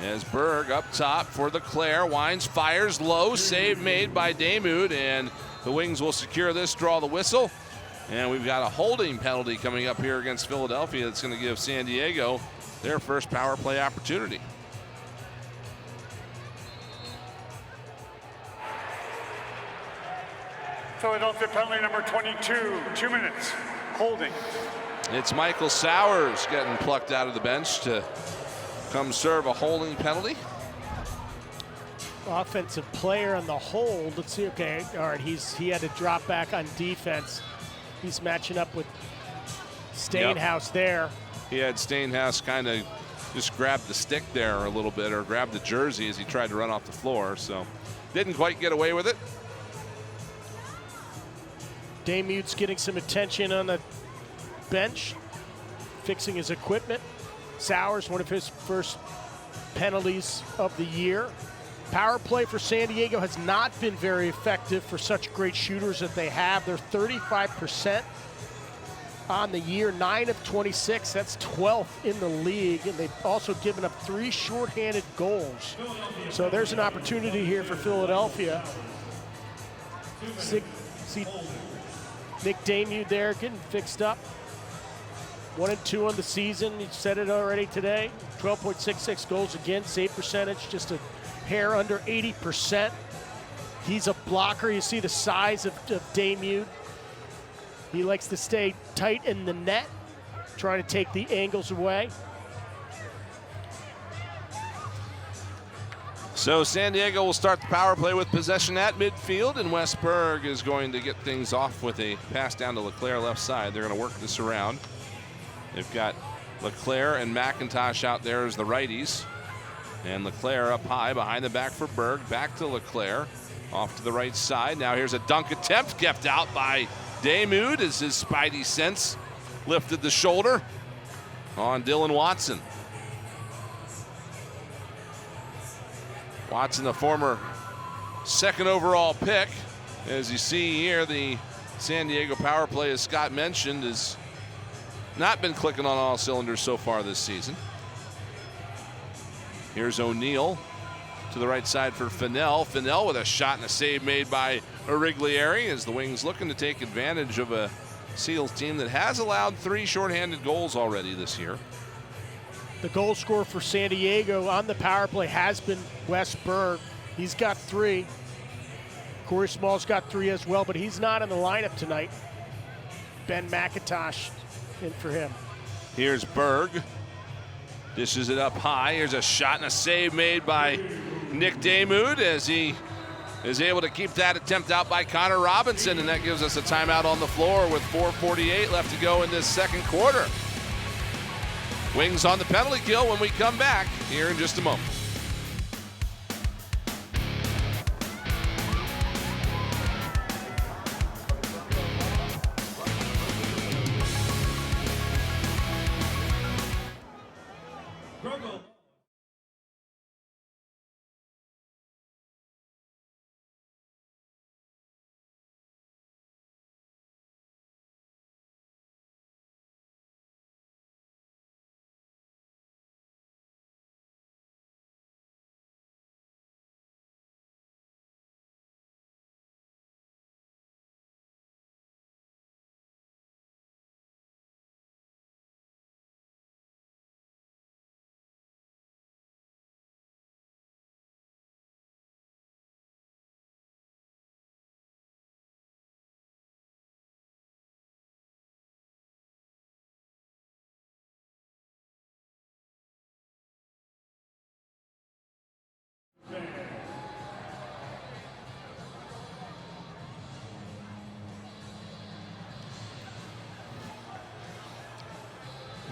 As Berg up top for Leclerc, winds, fires low, save made by Damude, and the Wings will secure this, draw the whistle. And we've got a holding penalty coming up here against Philadelphia that's going to give San Diego their first power play opportunity. Philadelphia penalty number 22, 2 minutes, holding. It's Michael Sowers getting plucked out of the bench to come serve a holding penalty. Offensive player on the hold. Let's see. Okay, all right. He had to drop back on defense. He's matching up with Stainhouse there. He had Stainhouse kind of just grab the stick there a little bit, or grab the jersey as he tried to run off the floor. So didn't quite get away with it. Damude's getting some attention on the bench, fixing his equipment. Sowers, one of his first penalties of the year. Power play for San Diego has not been very effective for such great shooters that they have. They're 35% on the year, 9 of 26. That's 12th in the league, and they've also given up 3 shorthanded goals. So there's an opportunity here for Philadelphia. See Nick Damude there getting fixed up. 1 and 2 on the season. You said it already today. 12.66 goals against. Save percentage just a hair under 80%. He's a blocker. You see the size of Damude. He likes to stay tight in the net, trying to take the angles away. So San Diego will start the power play with possession at midfield, and Westberg is going to get things off with a pass down to LeClaire left side. They're going to work this around. They've got LeClaire and McIntosh out there as the righties. And LeClaire up high behind the back for Berg. Back to LeClaire. Off to the right side. Now here's a dunk attempt kept out by Damude as his spidey sense lifted the shoulder on Dylan Watson. Watson, the former 2nd overall pick. As you see here, the San Diego power play, as Scott mentioned, has not been clicking on all cylinders so far this season. Here's O'Neal to the right side for Fennell. Fennell with a shot and a save made by Origlieri as the Wings looking to take advantage of a Seals team that has allowed 3 shorthanded goals already this year. The goal scorer for San Diego on the power play has been Wes Berg. He's got 3. Corey Small's got 3 as well, but he's not in the lineup tonight. Ben McIntosh in for him. Here's Berg. Dishes it up high. Here's a shot and a save made by Nick Damude as he is able to keep that attempt out by Connor Robinson, and that gives us a timeout on the floor with 4:48 left to go in this second quarter. Wings on the penalty kill when we come back here in just a moment.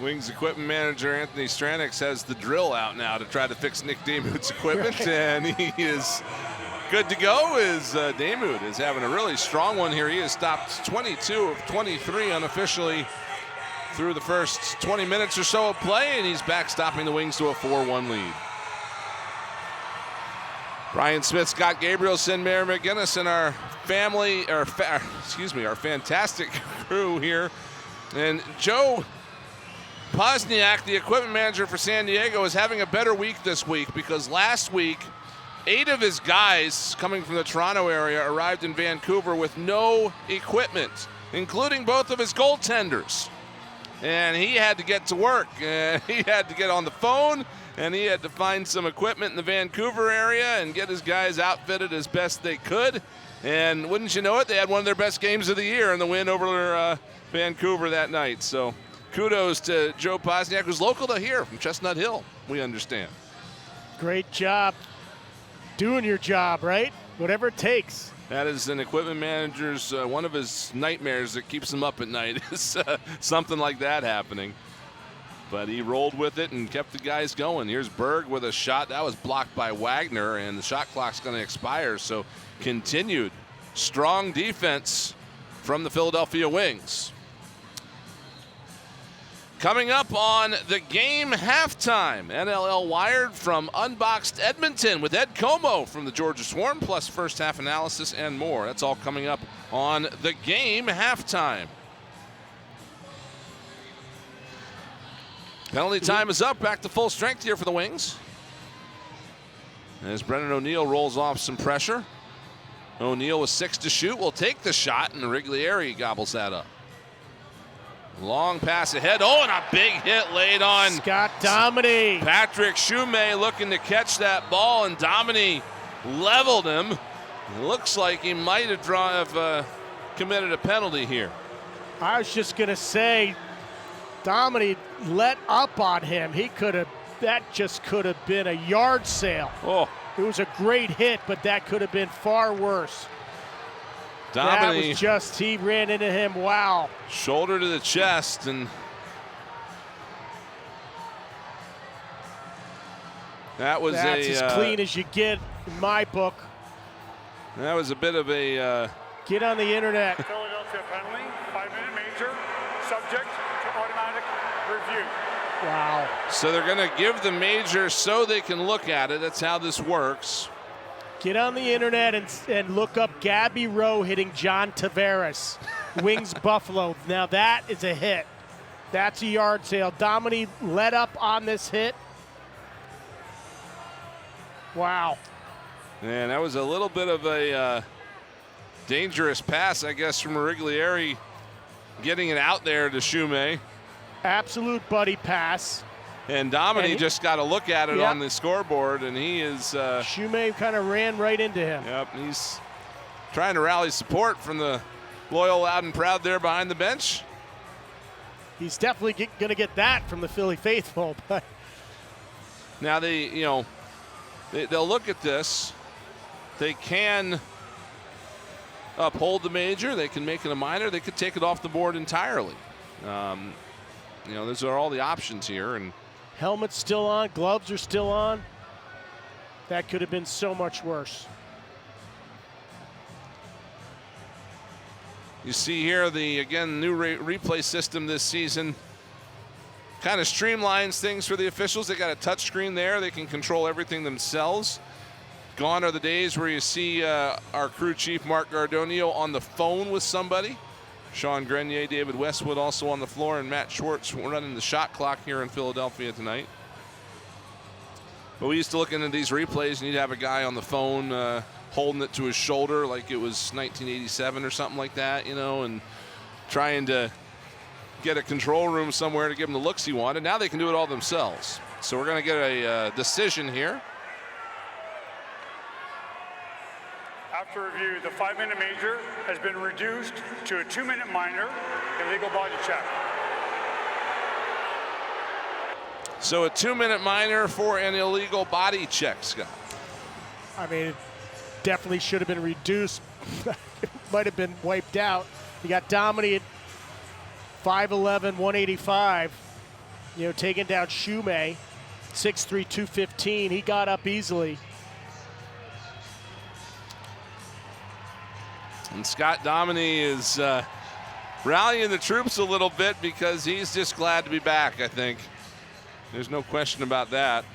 Wings equipment manager Anthony Stranix has the drill out now to try to fix Nick Damude's equipment, and he is good to go. As Damude is having a really strong one here. He has stopped 22 of 23 unofficially through the first 20 minutes or so of play, and he's backstopping the Wings to a 4-1 lead. Brian Smith, Scott Gabrielson, Mayor McGinnis, and our family, our fantastic crew here. And Joe Pozniak, the equipment manager for San Diego, is having a better week this week because last week, 8 of his guys coming from the Toronto area arrived in Vancouver with no equipment, including both of his goaltenders. And he had to get to work. He had to get on the phone, and he had to find some equipment in the Vancouver area and get his guys outfitted as best they could. And wouldn't you know it, they had one of their best games of the year in the win over Vancouver that night. So kudos to Joe Posniak, who's local to here from Chestnut Hill, we understand. Great job doing your job, right? Whatever it takes. That is an equipment manager's, one of his nightmares that keeps him up at night is something like that happening. But he rolled with it and kept the guys going. Here's Berg with a shot. That was blocked by Wagner, and the shot clock's going to expire. So continued strong defense from the Philadelphia Wings. Coming up on the game halftime, NLL Wired from Unboxed Edmonton with Ed Como from the Georgia Swarm, plus first half analysis and more. That's all coming up on the game halftime. Penalty time is up. Back to full strength here for the Wings. As Brennan O'Neill rolls off some pressure. O'Neill with 6 to shoot will take the shot, and Riglieri gobbles that up. Long pass ahead. Oh, and a big hit laid on Scott Dominy. Patrick Shumay looking to catch that ball, and Dominy leveled him. It looks like he might have committed a penalty here. I was just going to say, Dominy let up on him. That just could have been a yard sale. Oh. It was a great hit, but that could have been far worse. Dominy, that was just, he ran into him, wow. Shoulder to the chest, and that's as clean as you get in my book. That was a bit of a... Get on the internet. Philadelphia penalty, 5-minute major, subject to automatic review. Wow. So they're going to give the major so they can look at it. That's how this works. Get on the internet and look up Gabby Rowe hitting John Tavares. Wings Buffalo. Now that is a hit. That's a yard sale. Dominy let up on this hit. Wow. Man, that was a little bit of a dangerous pass, I guess, from Riglieri getting it out there to Shumay. Absolute buddy pass. And Dominy just got to look at it on the scoreboard, and he is... Shumay kind of ran right into him. Yep, he's trying to rally support from the loyal, loud, and proud there behind the bench. He's definitely going to get that from the Philly faithful. But now they'll look at this. They can uphold the major. They can make it a minor. They could take it off the board entirely. Those are all the options here. And helmet's still on. Gloves are still on. That could have been so much worse. You see here the new replay system this season kind of streamlines things for the officials. They got a touch screen there. They can control everything themselves. Gone are the days where you see our crew chief, Mark Gardonio, on the phone with somebody. Sean Grenier, David Westwood also on the floor, and Matt Schwartz running the shot clock here in Philadelphia tonight. But we used to look into these replays, and you'd have a guy on the phone holding it to his shoulder like it was 1987 or something like that, and trying to get a control room somewhere to give him the looks he wanted. Now they can do it all themselves. So we're going to get a decision here. After review, the 5-minute major has been reduced to a 2-minute minor, illegal body check. So a 2-minute minor for an illegal body check, Scott. I mean, it definitely should have been reduced. It might have been wiped out. You got Dominy at 5'11", 185, taking down Shumay, 6'3", 215. He got up easily. And Scott Dominy is rallying the troops a little bit because he's just glad to be back, I think. There's no question about that.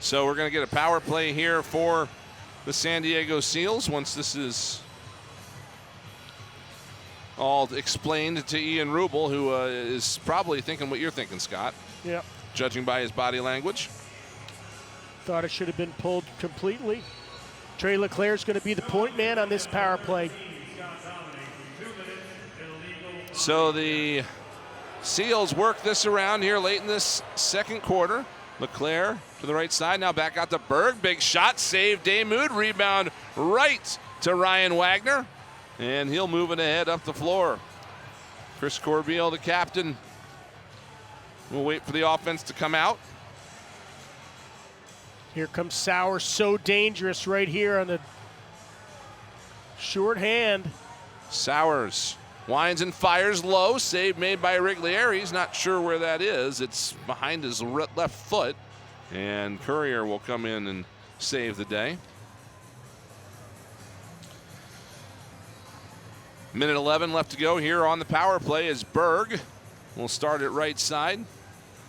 So we're going to get a power play here for the San Diego Seals once this is all explained to Ian Rubel, who is probably thinking what you're thinking, Scott. Yep. Judging by his body language. Thought it should have been pulled completely. Trey LeClair's going to be the point man on this power play. So the Seals work this around here late in this second quarter. LeClair to the right side, now back out to Berg. Big shot, save Daymud, rebound right to Ryan Wagner. and he'll move it ahead up the floor. Chris Corbeil, the captain, will wait for the offense to come out. Here comes Sauer, so dangerous right here on the short hand. Sowers winds and fires low. Save made by Riglieri. He's not sure where that is. It's behind his left foot. And Courier will come in and save the day. Minute 11 left to go here on the power play as Berg will start at right side.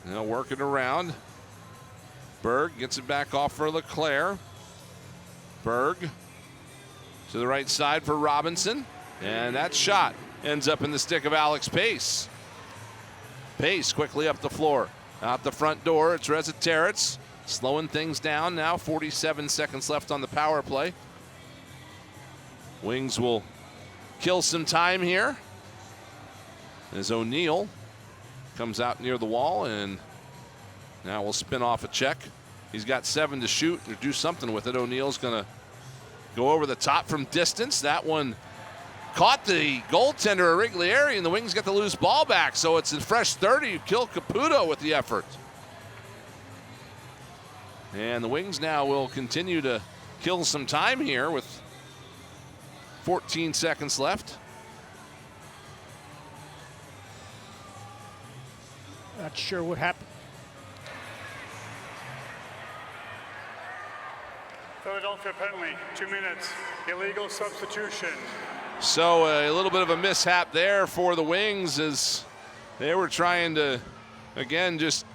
They'll work it around. Berg gets it back off for LeClaire. Berg to the right side for Robinson. And that shot ends up in the stick of Alex Pace. Pace quickly up the floor. Out the front door, it's Reza Territz. Slowing things down now. 47 seconds left on the power play. Wings will kill some time here as O'Neal comes out near the wall, and now we'll spin off a check. He's got 7 to shoot or do something with it. O'Neal's going to go over the top from distance. That one caught the goaltender Riglieri, and the Wings get the loose ball back. So it's a fresh 30. Kill Caputo with the effort. And the Wings now will continue to kill some time here with 14 seconds left. Not sure what happened. Philadelphia penalty, 2 minutes, illegal substitution. So a little bit of a mishap there for the Wings as they were trying to, again, just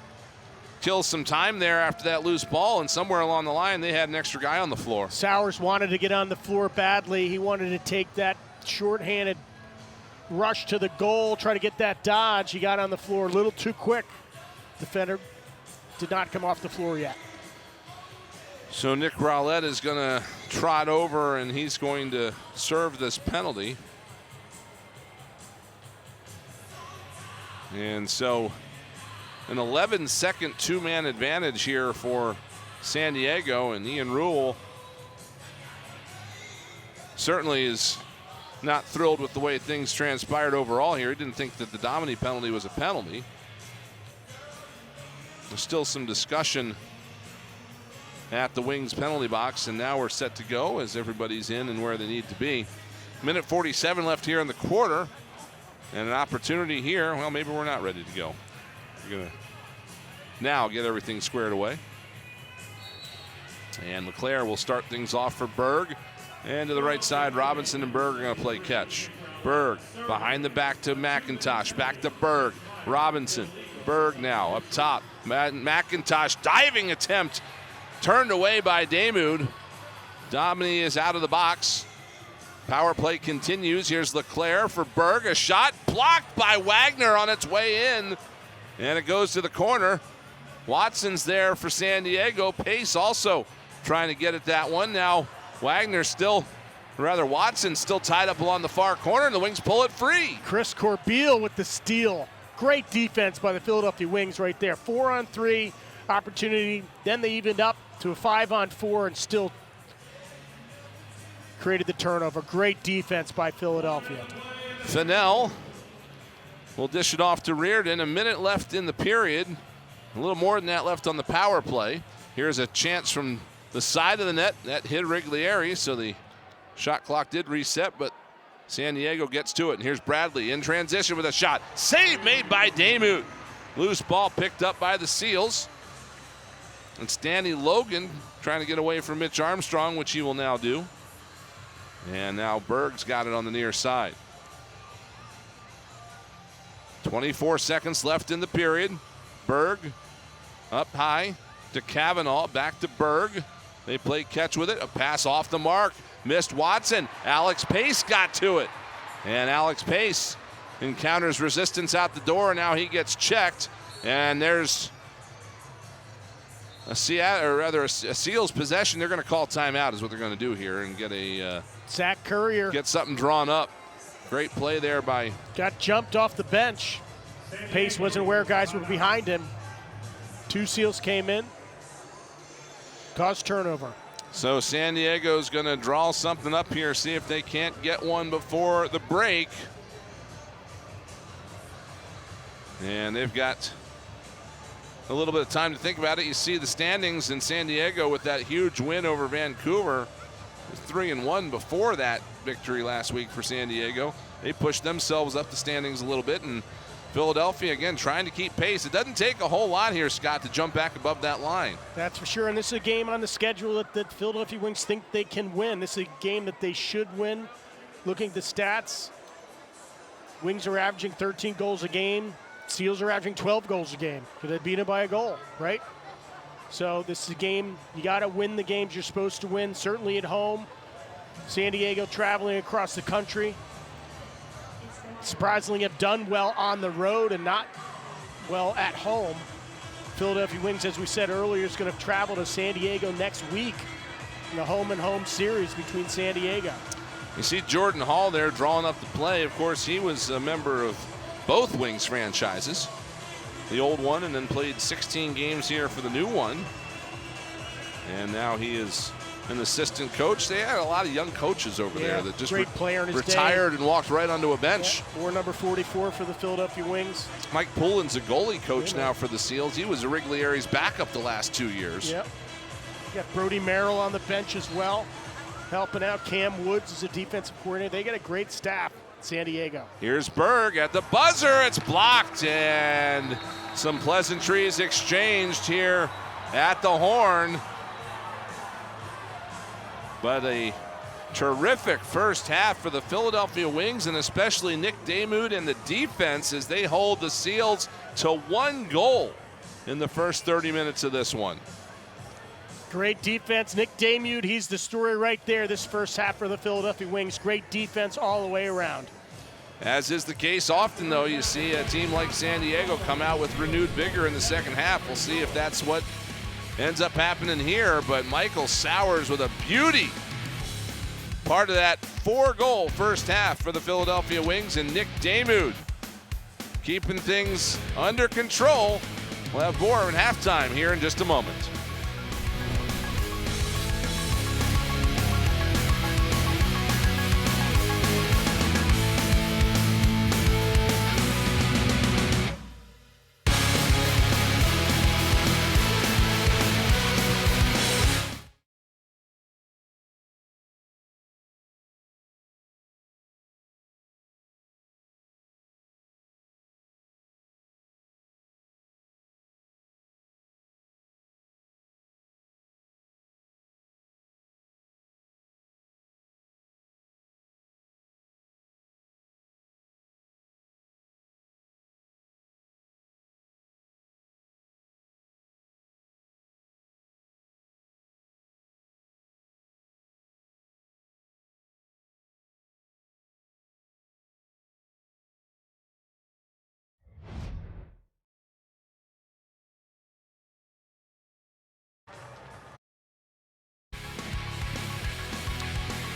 kill some time there after that loose ball, and somewhere along the line they had an extra guy on the floor. Sowers wanted to get on the floor badly. He wanted to take that shorthanded rush to the goal, try to get that dodge. He got on the floor a little too quick. Defender did not come off the floor yet. So Nick Rowlett is going to trot over, and he's going to serve this penalty. And so an 11-second two-man advantage here for San Diego, and Ian Rule certainly is not thrilled with the way things transpired overall here. He didn't think that the Domini penalty was a penalty. There's still some discussion at the Wings penalty box, and now we're set to go as everybody's in and where they need to be. Minute 47 left here in the quarter, and an opportunity here. Well, maybe we're not ready to go. We're going to now get everything squared away. And LeClaire will start things off for Berg. And to the right side, Robinson and Berg are going to play catch. Berg behind the back to McIntosh. Back to Berg. Robinson. Berg now up top. McIntosh diving attempt. Turned away by Damoud. Domini is out of the box. Power play continues. Here's LeClaire for Berg. A shot blocked by Wagner on its way in. And it goes to the corner. Watson's there for San Diego. Pace also trying to get at that one. Now Watson still tied up along the far corner, and the Wings pull it free. Chris Corbeil with the steal. Great defense by the Philadelphia Wings right there. 4-on-3 opportunity. Then they evened up to a 5-on-4 and still created the turnover. Great defense by Philadelphia. Fennell will dish it off to Reardon. A minute left in the period. A little more than that left on the power play. Here's a chance from the side of the net. That hit Riglieri, so the shot clock did reset, but San Diego gets to it. And here's Bradley in transition with a shot. Save made by Damoud. Loose ball picked up by the Seals. And Stanley Logan trying to get away from Mitch Armstrong, which he will now do. And now Berg's got it on the near side. 24 seconds left in the period. Berg up high to Cavanaugh, back to Berg. They play catch with it. A pass off the mark. Missed Watson. Alex Pace got to it. And Alex Pace encounters resistance out the door. Now he gets checked. And there's a Seals possession. They're going to call timeout is what they're going to do here and get a Zach Courier. Get something drawn up. Great play there by. Got jumped off the bench. Pace wasn't aware guys were behind him. 2 Seals came in. Caused turnover. So San Diego's going to draw something up here, see if they can't get one before the break. And they've got a little bit of time to think about it. You see the standings in San Diego with that huge win over Vancouver. 3-1 before that victory last week for San Diego. They pushed themselves up the standings a little bit, and Philadelphia, again, trying to keep pace. It doesn't take a whole lot here, Scott, to jump back above that line. That's for sure, and this is a game on the schedule that Philadelphia Wings think they can win. This is a game that they should win. Looking at the stats, Wings are averaging 13 goals a game. Seals are averaging 12 goals a game. Could they beat them by a goal, right? So this is a game, you got to win the games you're supposed to win, certainly at home. San Diego traveling across the country. Surprisingly have done well on the road and not well at home. Philadelphia Wings, as we said earlier, is going to travel to San Diego next week in the home-and-home series between San Diego. You see Jordan Hall there drawing up the play. Of course, he was a member of both Wings franchises, the old one, and then played 16 games here for the new one. And now he is an assistant coach. They had a lot of young coaches over there that just great player in his retired day. And walked right onto a bench. Yeah, or number 44 for the Philadelphia Wings. Mike Poulin's a goalie coach now for the Seals. He was Wrigley's backup the last 2 years. Yep. You got Brody Merrill on the bench as well, helping out. Cam Woods is a defensive coordinator. They got a great staff. San Diego. Here's Berg at the buzzer. It's blocked, and some pleasantries exchanged here at the horn. But a terrific first half for the Philadelphia Wings, and especially Nick Damude and the defense as they hold the Seals to 1 goal in the first 30 minutes of this one. Great defense. Nick Damude, he's the story right there this first half for the Philadelphia Wings. Great defense all the way around. As is the case often, though, you see a team like San Diego come out with renewed vigor in the second half. We'll see if that's what ends up happening here, but Michael Sowers with a beauty. Part of that 4-goal first half for the Philadelphia Wings, and Nick Damude keeping things under control. We'll have more at halftime here in just a moment.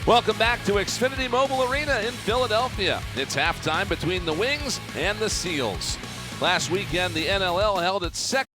Welcome back to Xfinity Mobile Arena in Philadelphia. It's halftime between the Wings and the Seals. Last weekend, the NLL held its second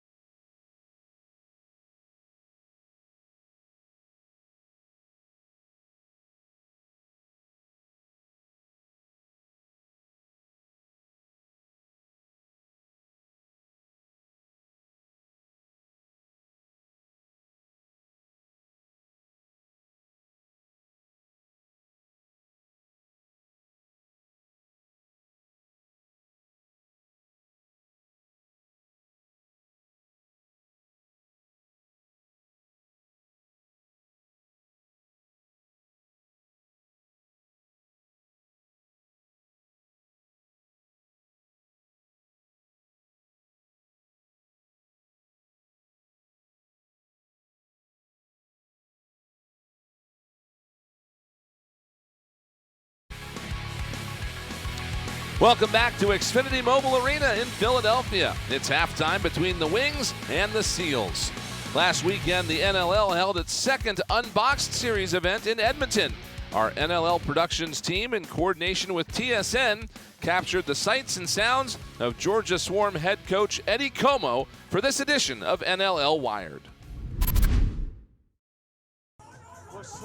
Welcome back to Xfinity Mobile Arena in Philadelphia. It's halftime between the Wings and the Seals. Last weekend, the NLL held its second Unboxed Series event in Edmonton. Our NLL Productions team, in coordination with TSN, captured the sights and sounds of Georgia Swarm head coach Eddie Como for this edition of NLL Wired.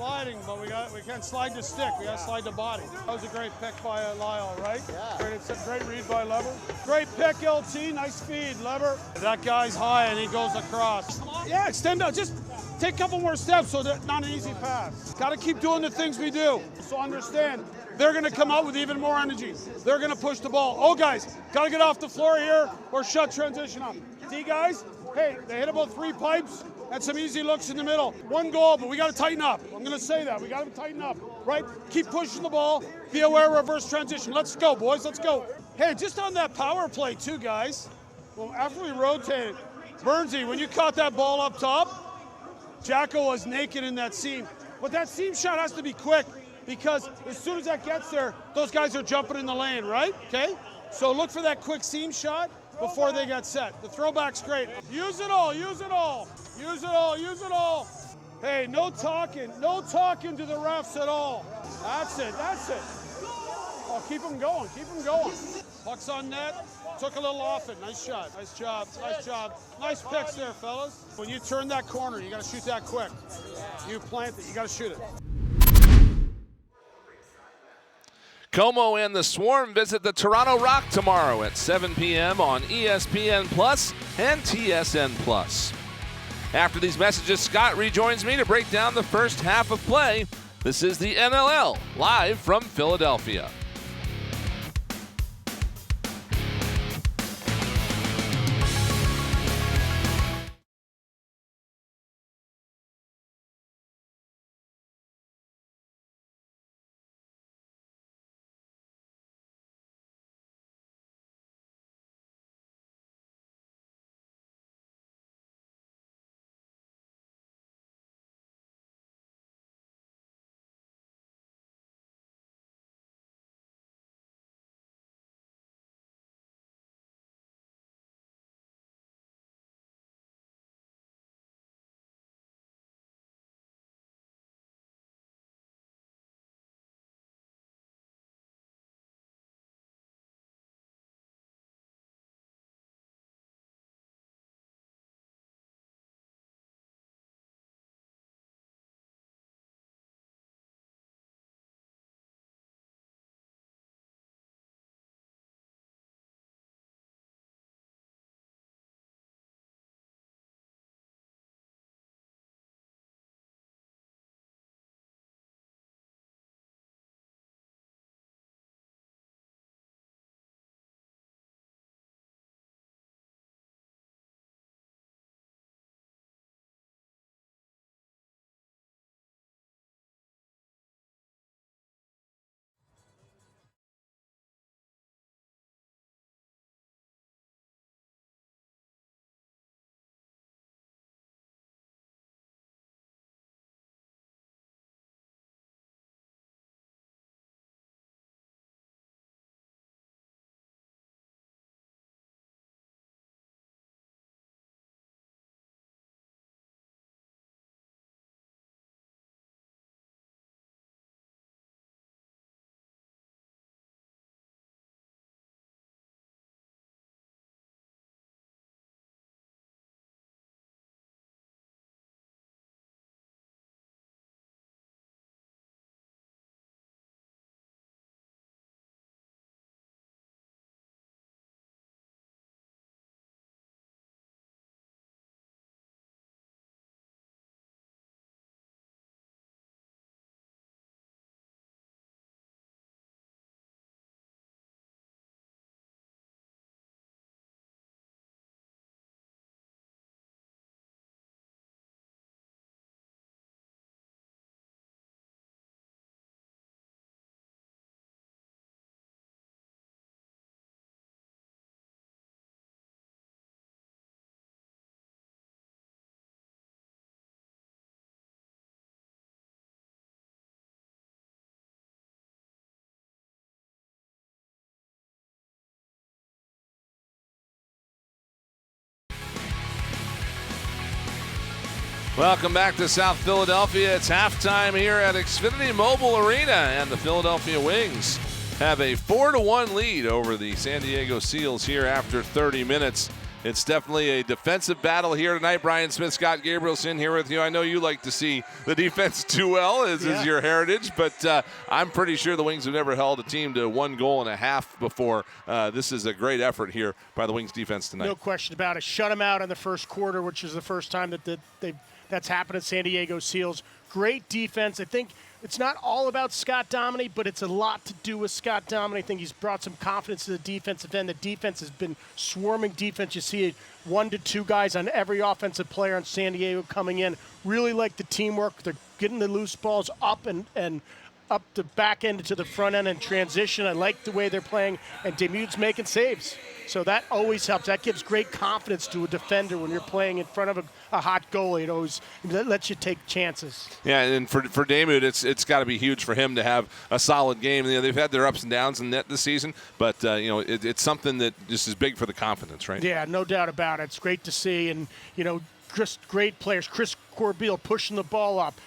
sliding, but we can't slide the stick. We got to slide the body. That was a great pick by Lyle, right? Yeah. Great read by Lever. Great pick, LT. Nice feed, Lever. That guy's high and he goes across. Yeah, extend out. Just take a couple more steps so that's not an easy pass. Got to keep doing the things we do. So understand, they're going to come out with even more energy. They're going to push the ball. Oh, guys, got to get off the floor here or shut transition up. D guys, hey, they hit about 3 pipes. And some easy looks in the middle. 1 goal, but we got to tighten up. I'm going to say that. We got to tighten up, right? Keep pushing the ball. Be aware of reverse transition. Let's go, boys. Let's go. Hey, just on that power play, too, guys. Well, after we rotated, Burnsy, when you caught that ball up top, Jacko was naked in that seam. But that seam shot has to be quick because as soon as that gets there, those guys are jumping in the lane, right? Okay? So look for that quick seam shot before they get set. The throwback's great. Use it all. Use it all. Use it all, use it all. Hey, no talking to the refs at all. That's it. Oh, keep them going, Puck's on net, took a little off it. Nice shot, nice job. Nice picks there, fellas. When you turn that corner, you gotta shoot that quick. You plant it, you gotta shoot it. Como and the Swarm visit the Toronto Rock tomorrow at 7 p.m. on ESPN Plus and TSN Plus. After these messages, Scott rejoins me to break down the first half of play. This is the NLL, live from Philadelphia. Welcome back to South Philadelphia. It's halftime here at Xfinity Mobile Arena, and the Philadelphia Wings have a 4-1 lead over the San Diego Seals here after 30 minutes. It's definitely a defensive battle here tonight. Brian Smith, Scott Gabrielson here with you. I know you like to see the defense do well, as is your heritage, but I'm pretty sure the Wings have never held a team to 1 goal and a half before. This is a great effort here by the Wings defense tonight. No question about it. Shut them out in the first quarter, which is the first time that's happened at San Diego Seals. Great defense. I think it's not all about Scott Dominy, but it's a lot to do with Scott Dominy. I think he's brought some confidence to the defensive end. The defense has been swarming defense. You see 1 to 2 guys on every offensive player in San Diego coming in. Really like the teamwork. They're getting the loose balls up and up the back end to the front end and transition. I like the way they're playing, and Demuth's making saves. So that always helps. That gives great confidence to a defender when you're playing in front of a hot goalie. It always lets you take chances. Yeah, and for Demuth, it's got to be huge for him to have a solid game. You know, they've had their ups and downs in net this season, but it's something that just is big for the confidence, right? Yeah, no doubt about it. It's great to see, and just great players. Chris Corbeil pushing the ball up.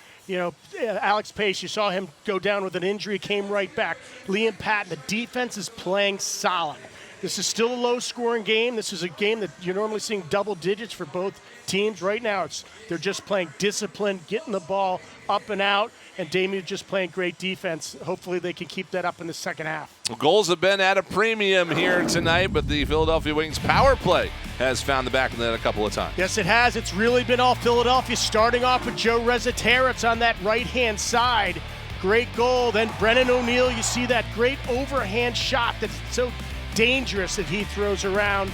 Alex Pace, you saw him go down with an injury, came right back. Liam Patton, the defense is playing solid. This is still a low-scoring game. This is a game that you're normally seeing double digits for both teams. Right now, they're just playing disciplined, getting the ball up and out, and Demuth just playing great defense. Hopefully they can keep that up in the second half. Well, goals have been at a premium here tonight, but the Philadelphia Wings power play has found the back of the net a couple of times. Yes, it has. It's really been all Philadelphia, starting off with Joe Rezzaterra on that right-hand side. Great goal. Then Brennan O'Neill, you see that great overhand shot that's so dangerous that he throws around.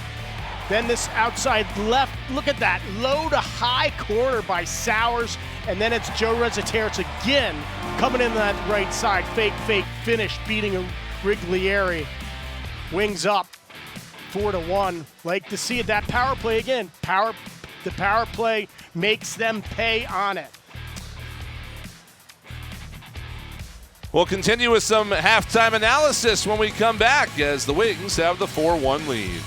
Then this outside left, look at that, low to high corner by Sowers, and then it's Joe Rezzaterra again coming in that right side, fake finish, beating a Riglieri. Wings up 4-1. Like to see it. That power play again. The power play makes them pay on it. We'll continue with some halftime analysis when we come back as the Wings have the 4-1 lead.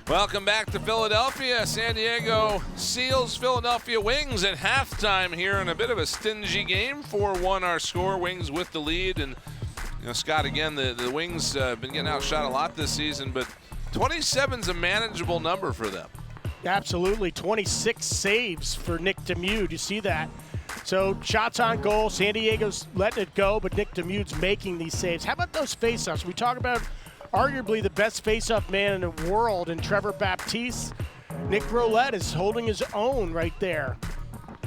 Welcome back to Philadelphia. San Diego Seals, Philadelphia Wings at halftime here in a bit of a stingy game. 4-1 our score. Wings with the lead. And, you know, Scott, again, the Wings been getting outshot a lot this season, but 27's a manageable number for them. Absolutely. 26 saves for Nick Demude. You see that? So shots on goal. San Diego's letting it go, but Nick Demude's making these saves. How about those faceoffs? We talk about arguably the best face-off man in the world in Trevor Baptiste. Nick Roulette is holding his own right there,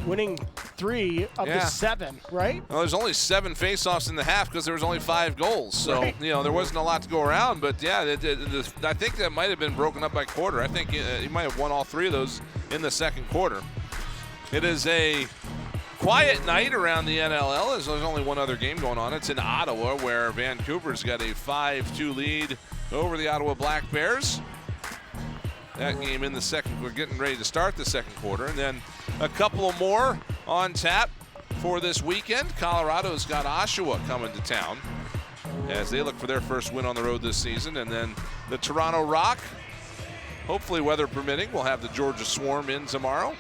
winning 3 of the 7, right? Well, there's only 7 face-offs in the half because there was only 5 goals. So, you know, there wasn't a lot to go around. But, yeah, I think that might have been broken up by quarter. I think he might have won all 3 of those in the second quarter. It is a quiet night around the NLL as there's only one other game going on. It's in Ottawa, where Vancouver's got a 5-2 lead over the Ottawa Black Bears. That game in the second, we're getting ready to start the second quarter. And then a couple of more on tap for this weekend. Colorado's got Oshawa coming to town as they look for their first win on the road this season. And then the Toronto Rock, hopefully weather permitting, will have the Georgia Swarm in tomorrow.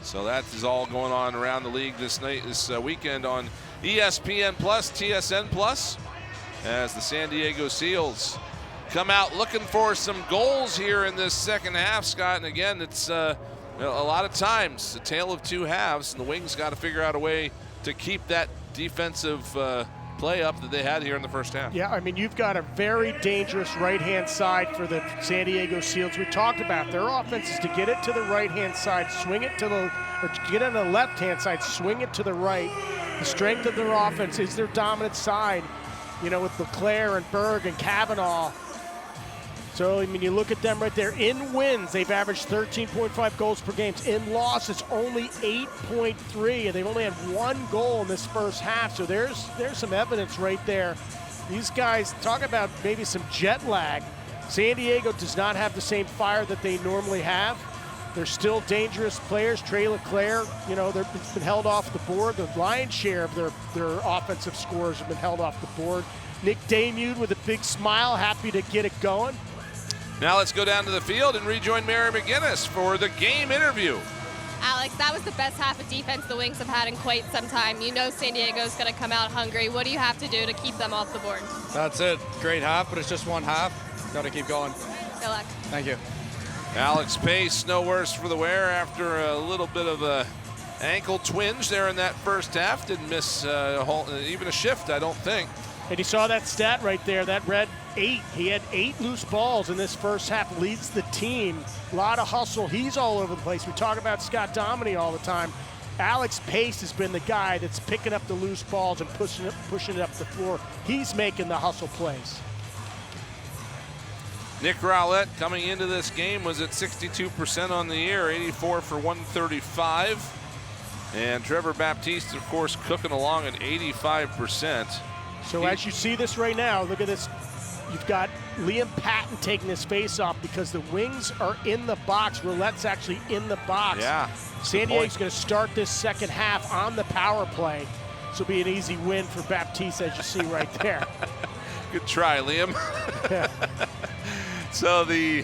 So that is all going on around the league this weekend on ESPN Plus, TSN Plus, as the San Diego Seals come out looking for some goals here in this second half, Scott. And again, it's a lot of times a tale of 2 halves, and the Wings got to figure out a way to keep that defensive play up that they had here in the first half. Yeah, I mean, you've got a very dangerous right-hand side for the San Diego Seals. We talked about their offense is to get it to the right-hand side, swing it to the, or get it on the left-hand side, swing it to the right. The strength of their offense is their dominant side, you know, with Leclerc and Berg and Kavanaugh. So, I mean, you look at them right there. In wins, they've averaged 13.5 goals per game. In losses, only 8.3, and they've only had 1 goal in this first half. So there's some evidence right there. These guys, talk about maybe some jet lag. San Diego does not have the same fire that they normally have. They're still dangerous players. Trey Leclerc, you know, it's been held off the board. The lion's share of their offensive scores have been held off the board. Nick Demude with a big smile, happy to get it going. Now let's go down to the field and rejoin Mary McGinnis for the game interview. Alex, that was the best half of defense the Wings have had in quite some time. You know San Diego's going to come out hungry. What do you have to do to keep them off the board? That's it. Great half, but it's just one half. Got to keep going. Good luck. Thank you. Alex Pace, no worse for the wear after a little bit of a ankle twinge there in that first half. Didn't miss even a shift, I don't think. And you saw that stat right there, that red 8. He had 8 loose balls in this first half, leads the team. A lot of hustle. He's all over the place. We talk about Scott Dominy all the time. Alex Pace has been the guy that's picking up the loose balls and pushing it up the floor. He's making the hustle plays. Nick Rowlett coming into this game was at 62% on the year, 84 for 135. And Trevor Baptiste, of course, cooking along at 85%. So as you see this right now, look at this. You've got Liam Patton taking this face off because the Wings are in the box. Roulette's actually in the box. Yeah. San Diego's going to start this second half on the power play. This will be an easy win for Baptiste, as you see right there. Good try, Liam. Yeah. So the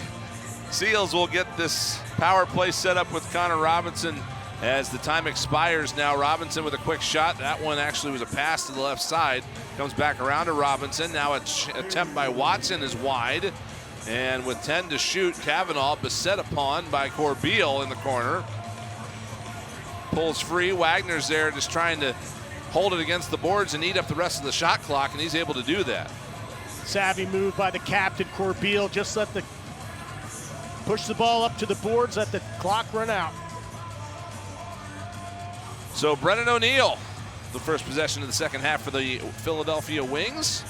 Seals will get this power play set up with Connor Robinson as the time expires now. Robinson with a quick shot. That one actually was a pass to the left side. Comes back around to Robinson. Now an attempt by Watson is wide. And with 10 to shoot, Kavanaugh beset upon by Corbeil in the corner. Pulls free. Wagner's there just trying to hold it against the boards and eat up the rest of the shot clock, and he's able to do that. Savvy move by the captain, Corbeil. Just push the ball up to the boards, let the clock run out. So Brennan O'Neill, the first possession of the second half for the Philadelphia Wings.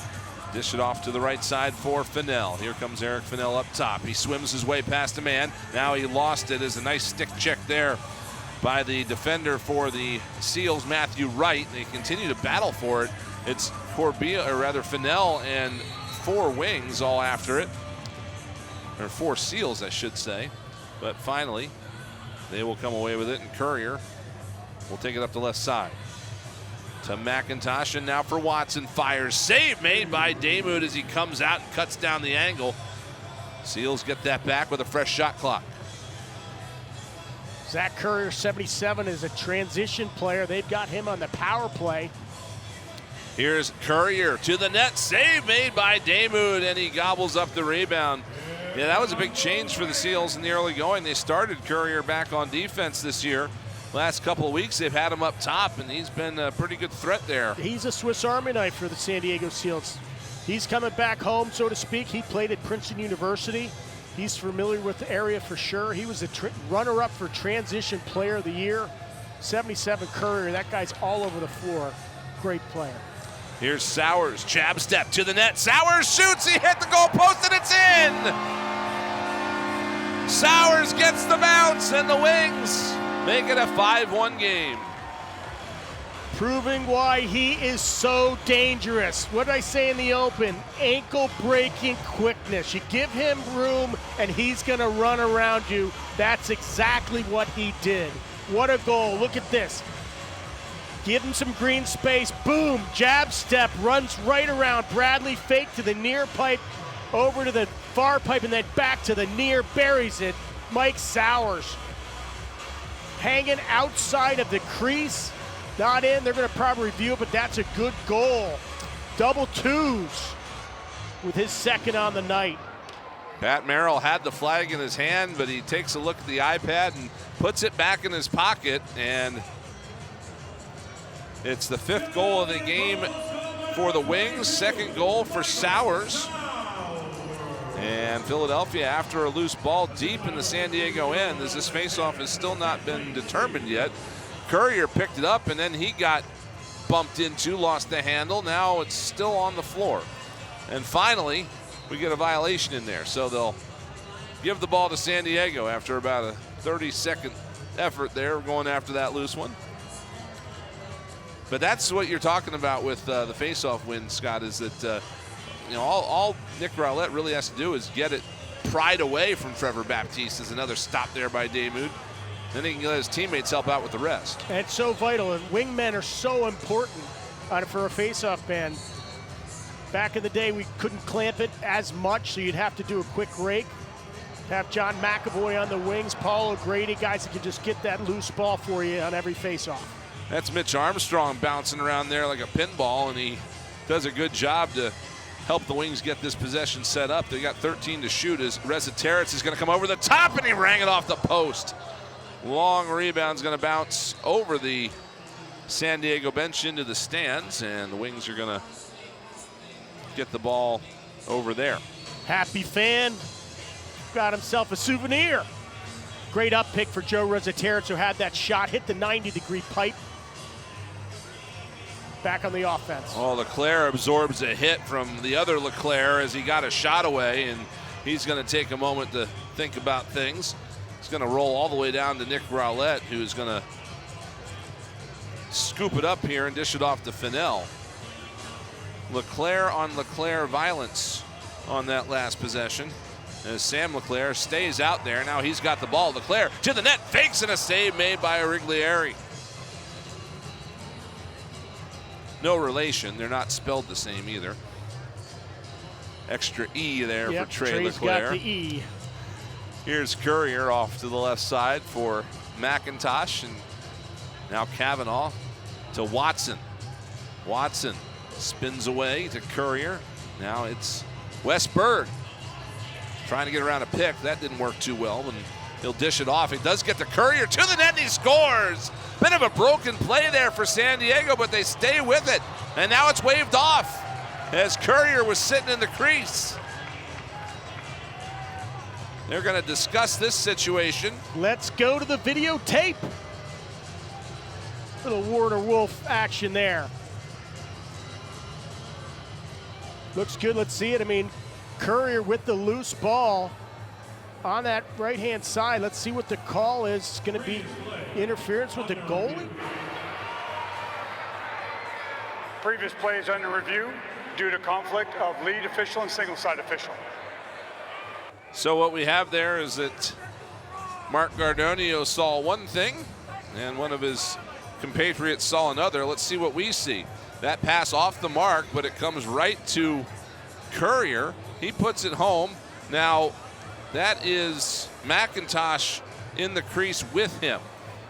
Dish it off to the right side for Fennell. Here comes Eric Fennell up top. He swims his way past a man. Now he lost it as a nice stick check there by the defender for the Seals, Matthew Wright. They continue to battle for it. It's Corbeil, or rather Fennell, and 4 Wings all after it. Or 4 Seals, I should say. But finally, they will come away with it, and Courier will take it up the left side to McIntosh, and now for Watson. Fires. Save made by Demude as he comes out and cuts down the angle. Seals get that back with a fresh shot clock. Zach Currier, 77, is a transition player. They've got him on the power play. Here's Currier to the net. Save made by Damoud, and he gobbles up the rebound. Yeah, that was a big change for the Seals in the early going. They started Currier back on defense this year. Last couple of weeks, they've had him up top, and he's been a pretty good threat there. He's a Swiss Army knife for the San Diego Seals. He's coming back home, so to speak. He played at Princeton University. He's familiar with the area for sure. He was a runner-up for Transition Player of the Year. 77 Currier, that guy's all over the floor. Great player. Here's Sowers, jab step to the net. Sowers shoots, he hit the goal post, and it's in! Sowers gets the bounce, and the Wings make it a 5-1 game. Proving why he is so dangerous. What did I say in the open? Ankle-breaking quickness. You give him room, and he's going to run around you. That's exactly what he did. What a goal. Look at this. Give him some green space. Boom. Jab step. Runs right around. Bradley fake to the near pipe. Over to the far pipe, and then back to the near. Buries it. Mike Sowers. Hanging outside of the crease. Not in, they're going to probably review it, but that's a good goal. Double twos with his second on the night. Pat Merrill had the flag in his hand, but he takes a look at the iPad and puts it back in his pocket, and it's the 5th goal of the game for the Wings, 2nd goal for Sowers. And Philadelphia, after a loose ball deep in the San Diego end, as this faceoff has still not been determined yet. Currier picked it up, and then he got bumped into, lost the handle. Now it's still on the floor. And finally, we get a violation in there. So they'll give the ball to San Diego after about a 30-second effort there, going after that loose one. But that's what you're talking about with the faceoff win, Scott, is that all Nick Rowlett really has to do is get it pried away from Trevor Baptiste. Is another stop there by Damoud. Then he can let his teammates help out with the rest. And it's so vital, and wingmen are so important for a faceoff man. Back in the day, we couldn't clamp it as much, so you'd have to do a quick rake. Have John McAvoy on the wings, Paul O'Grady, guys that can just get that loose ball for you on every faceoff. That's Mitch Armstrong bouncing around there like a pinball, and he does a good job to help the Wings get this possession set up. They got 13 to shoot as Reza Terrence is going to come over the top, and he rang it off the post. Long rebound's going to bounce over the San Diego bench into the stands, and the Wings are going to get the ball over there. Happy fan got himself a souvenir. Great up pick for Joe Rezaterrits, who had that shot, hit the 90-degree pipe. Back on the offense. Oh, Leclerc absorbs a hit from the other Leclerc as he got a shot away, and he's going to take a moment to think about things. He's going to roll all the way down to Nick Rowlett, who's going to scoop it up here and dish it off to Fennell. Leclerc on Leclerc violence on that last possession. As Sam Leclerc stays out there. Now he's got the ball. Leclerc to the net, fakes, and a save made by Origlieri. No relation. They're not spelled the same either. Extra E there for Trey Leclerc. Got the E. Here's Currier off to the left side for McIntosh, and now Cavanaugh to Watson. Watson spins away to Currier. Now it's Westberg trying to get around a pick. That didn't work too well, and he'll dish it off. He does get to Currier to the net, and he scores. Bit of a broken play there for San Diego, but they stay with it. And now it's waved off as Currier was sitting in the crease. They're going to discuss this situation. Let's go to the videotape. Little Warner Wolf action there. Looks good. Let's see it. I mean, Currier with the loose ball on that right-hand side. Let's see what the call is. It's going to be interference with the goalie. Previous play is under review due to conflict of lead official and single-side official. So what we have there is that Mark Gardonio saw one thing and one of his compatriots saw another. Let's see what we see. That pass off the mark, but it comes right to Currier. He puts it home. Now, That is McIntosh in the crease with him.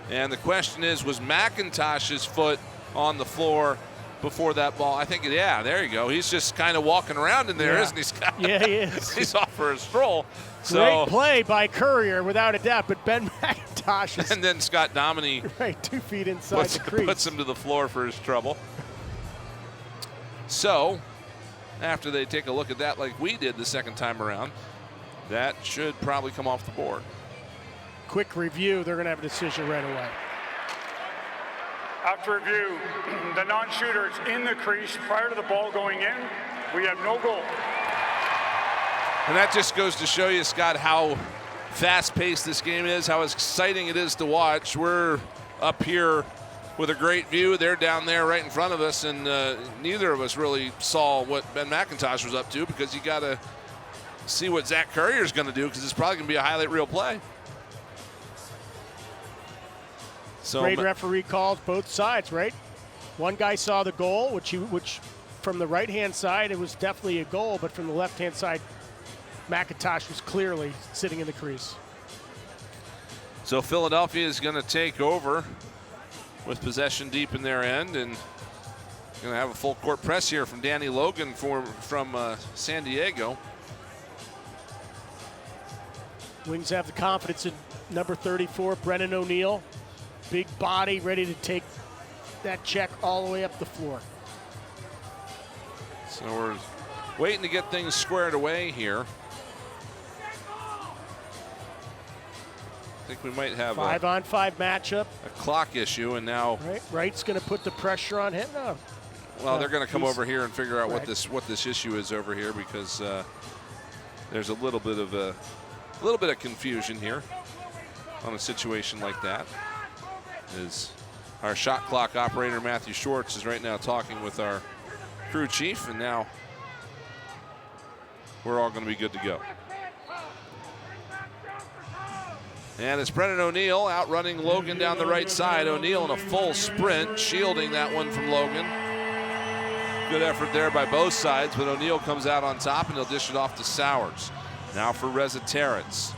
And the question is, was McIntosh's foot on the floor before that ball? I think, yeah, there you go. He's just kind of walking around in there, isn't he, Scott? Yeah, he is. He's off for a stroll. Great play by Courier, without a doubt, but Ben McIntosh is... And then Scott Dominy right, 2 feet inside the crease. Puts him to the floor for his trouble. So, after they take a look at that like we did the second time around, that should probably come off the board. Quick review, they're going to have a decision right away. After review, the non-shooter is in the crease prior to the ball going in. We have no goal. And that just goes to show you, Scott, how fast-paced this game is, how exciting it is to watch. We're up here with a great view. They're down there right in front of us, and neither of us really saw what Ben McIntosh was up to, because you got to see what Zach Courier's going to do, because it's probably going to be a highlight reel play. So great referee calls both sides, right? One guy saw the goal, which from the right-hand side, it was definitely a goal, but from the left-hand side, McIntosh was clearly sitting in the crease. So Philadelphia is going to take over with possession deep in their end, and going to have a full court press here from Danny Logan from San Diego. Wings have the confidence in number 34, Brennan O'Neill. Big body, ready to take that check all the way up the floor. So we're waiting to get things squared away here. I think we might have 5-on-5 matchup. A clock issue, and now Wright's going to put the pressure on him. No. Well, they're going to come over here and figure out what this issue is over here, because there's a little bit of confusion here on a situation like that. Is our shot clock operator Matthew Schwartz is right now talking with our crew chief, and now we're all going to be good to go. And it's Brennan O'Neill outrunning Logan down the right side. O'Neill in a full sprint, shielding that one from Logan. Good effort there by both sides, but O'Neill comes out on top, and he'll dish it off to Sowers. Now for Reza Terrence.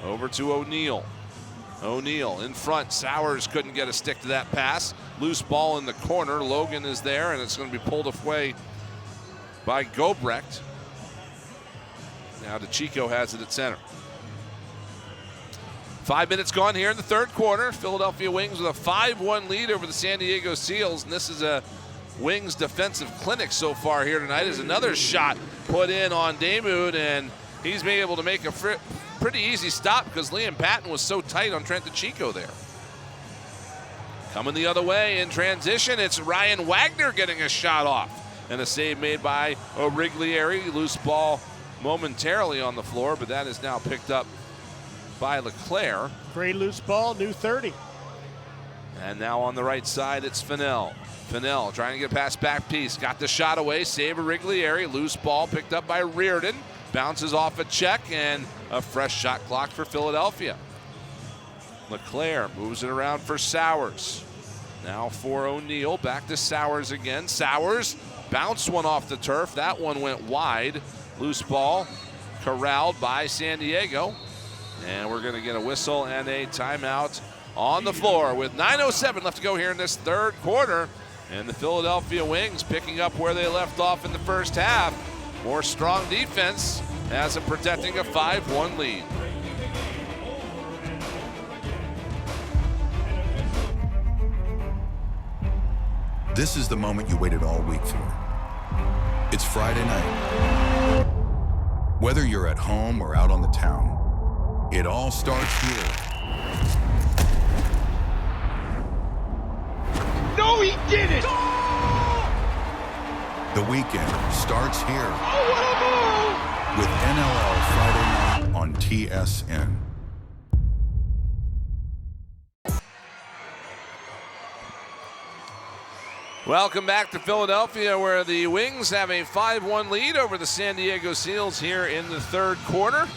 Over to O'Neill. O'Neill in front. Sowers couldn't get a stick to that pass. Loose ball in the corner. Logan is there, and it's going to be pulled away by Gobrecht. Now DeChico has it at center. 5 minutes gone here in the third quarter. Philadelphia Wings with a 5-1 lead over the San Diego Seals, and this is a Wings defensive clinic so far here tonight. As another shot put in on Damoud, and he's been able to make a pretty easy stop because Liam Patton was so tight on Trent DeChico there. Coming the other way in transition, it's Ryan Wagner getting a shot off, and a save made by Origlieri. Loose ball momentarily on the floor, but that is now picked up by LeClaire. Great loose ball, new 30. And now on the right side, it's Fennell. Fennell trying to get past back piece. Got the shot away, save Origlieri. Loose ball picked up by Reardon. Bounces off a check, and a fresh shot clock for Philadelphia. LeClaire moves it around for Sowers. Now for O'Neill, back to Sowers again. Sowers bounced one off the turf. That one went wide. Loose ball corralled by San Diego. And we're going to get a whistle and a timeout on the floor with 9:07 left to go here in this third quarter. And the Philadelphia Wings picking up where they left off in the first half. More strong defense as of protecting a 5-1 lead. This is the moment you waited all week for. It's Friday night. Whether you're at home or out on the town, it all starts here. No, he didn't! The weekend starts here. Oh, what a move! With NLL Friday night on TSN. Welcome back to Philadelphia, where the Wings have a 5-1 lead over the San Diego Seals here in the third quarter.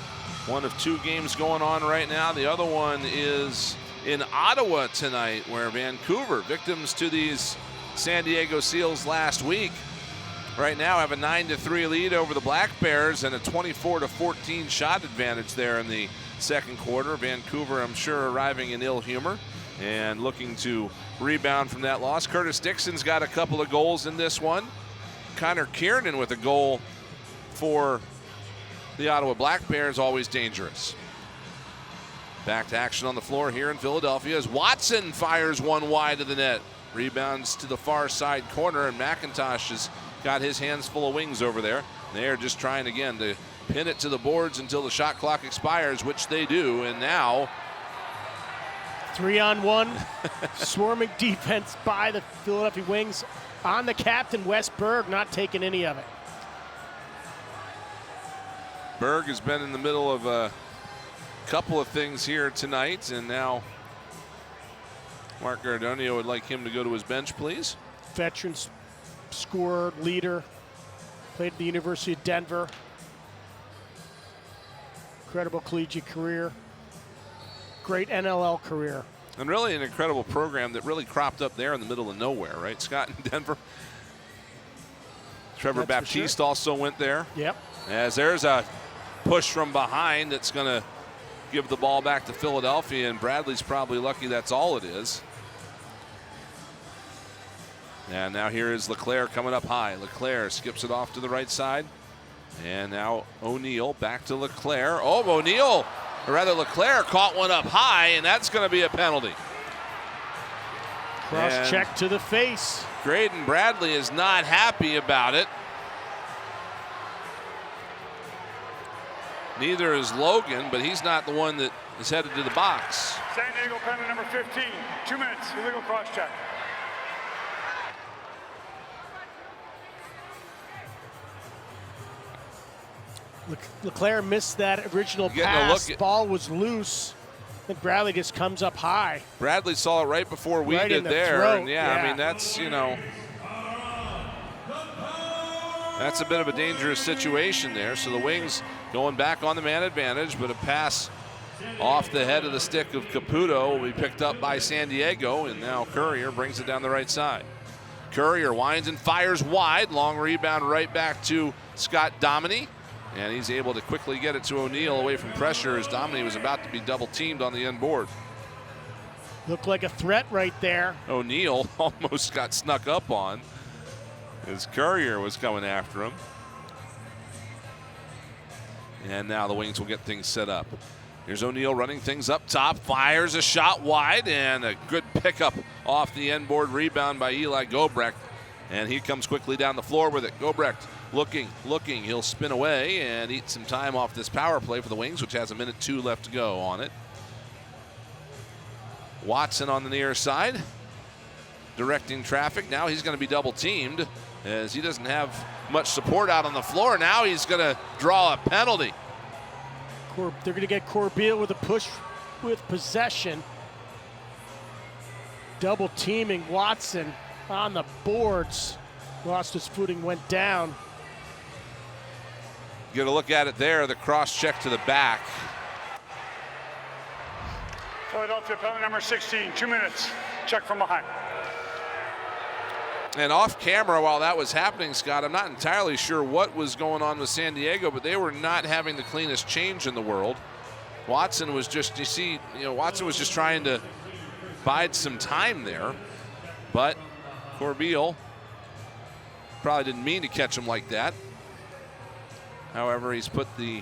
One of two games going on right now. The other one is in Ottawa tonight, where Vancouver, victims to these San Diego Seals last week, right now have a 9-3 lead over the Black Bears and a 24-14 shot advantage there in the second quarter. Vancouver, I'm sure, arriving in ill humor and looking to rebound from that loss. Curtis Dixon's got a couple of goals in this one. Connor Kiernan with a goal for the Ottawa Black Bears, always dangerous. Back to action on the floor here in Philadelphia as Watson fires one wide of the net. Rebounds to the far side corner, and McIntosh has got his hands full of wings over there. They're just trying again to pin it to the boards until the shot clock expires, which they do, and now 3-on-1 swarming defense by the Philadelphia Wings on the captain, Wes Berg, not taking any of it. Berg has been in the middle of a couple of things here tonight, and now Mark Gardonio would like him to go to his bench, please. Veteran scorer, leader, played at the University of Denver. Incredible collegiate career. Great NLL career. And really an incredible program that really cropped up there in the middle of nowhere, right? Scott in Denver. Trevor Baptiste also went there. Yep. As there's a push from behind that's going to give the ball back to Philadelphia, and Bradley's probably lucky that's all it is. And now here is Leclerc coming up high. Leclerc skips it off to the right side. And now O'Neal back to Leclerc. Oh, O'Neal, or rather Leclerc, caught one up high, and that's going to be a penalty. Cross check to the face. Graydon Bradley is not happy about it. Neither is Logan, but he's not the one that is headed to the box. San Diego penalty number 15, 2 minutes, illegal cross check. Leclerc missed that original pass. Ball was loose. I think Bradley just comes up high. Bradley saw it right before we did there. And yeah, I mean, that's, you know, that's a bit of a dangerous situation there. So the Wings going back on the man advantage, but a pass off the head of the stick of Caputo will be picked up by San Diego, and now Courier brings it down the right side. Courier winds and fires wide. Long rebound right back to Scott Dominy. And he's able to quickly get it to O'Neal away from pressure as Dominy was about to be double teamed on the end board. Looked like a threat right there. O'Neal almost got snuck up on as Courier was coming after him. And now the Wings will get things set up. Here's O'Neal running things up top, fires a shot wide, and a good pickup off the end board rebound by Eli Gobrecht. And he comes quickly down the floor with it. Gobrecht looking. He'll spin away and eat some time off this power play for the Wings, which has 1:02 left to go on it. Watson on the near side, directing traffic. Now he's going to be double teamed as he doesn't have much support out on the floor. Now he's going to draw a penalty. They're going to get Corbeil with a push with possession. Double teaming Watson on the boards. Lost his footing, went down. Get a look at it there, the cross check to the back. Philadelphia penalty number 16, 2 minutes, check from behind. And off camera while that was happening, Scott, I'm not entirely sure what was going on with San Diego, but they were not having the cleanest change in the world. Watson was just, Watson was just trying to bide some time there, but Corbeil probably didn't mean to catch him like that. However, he's put the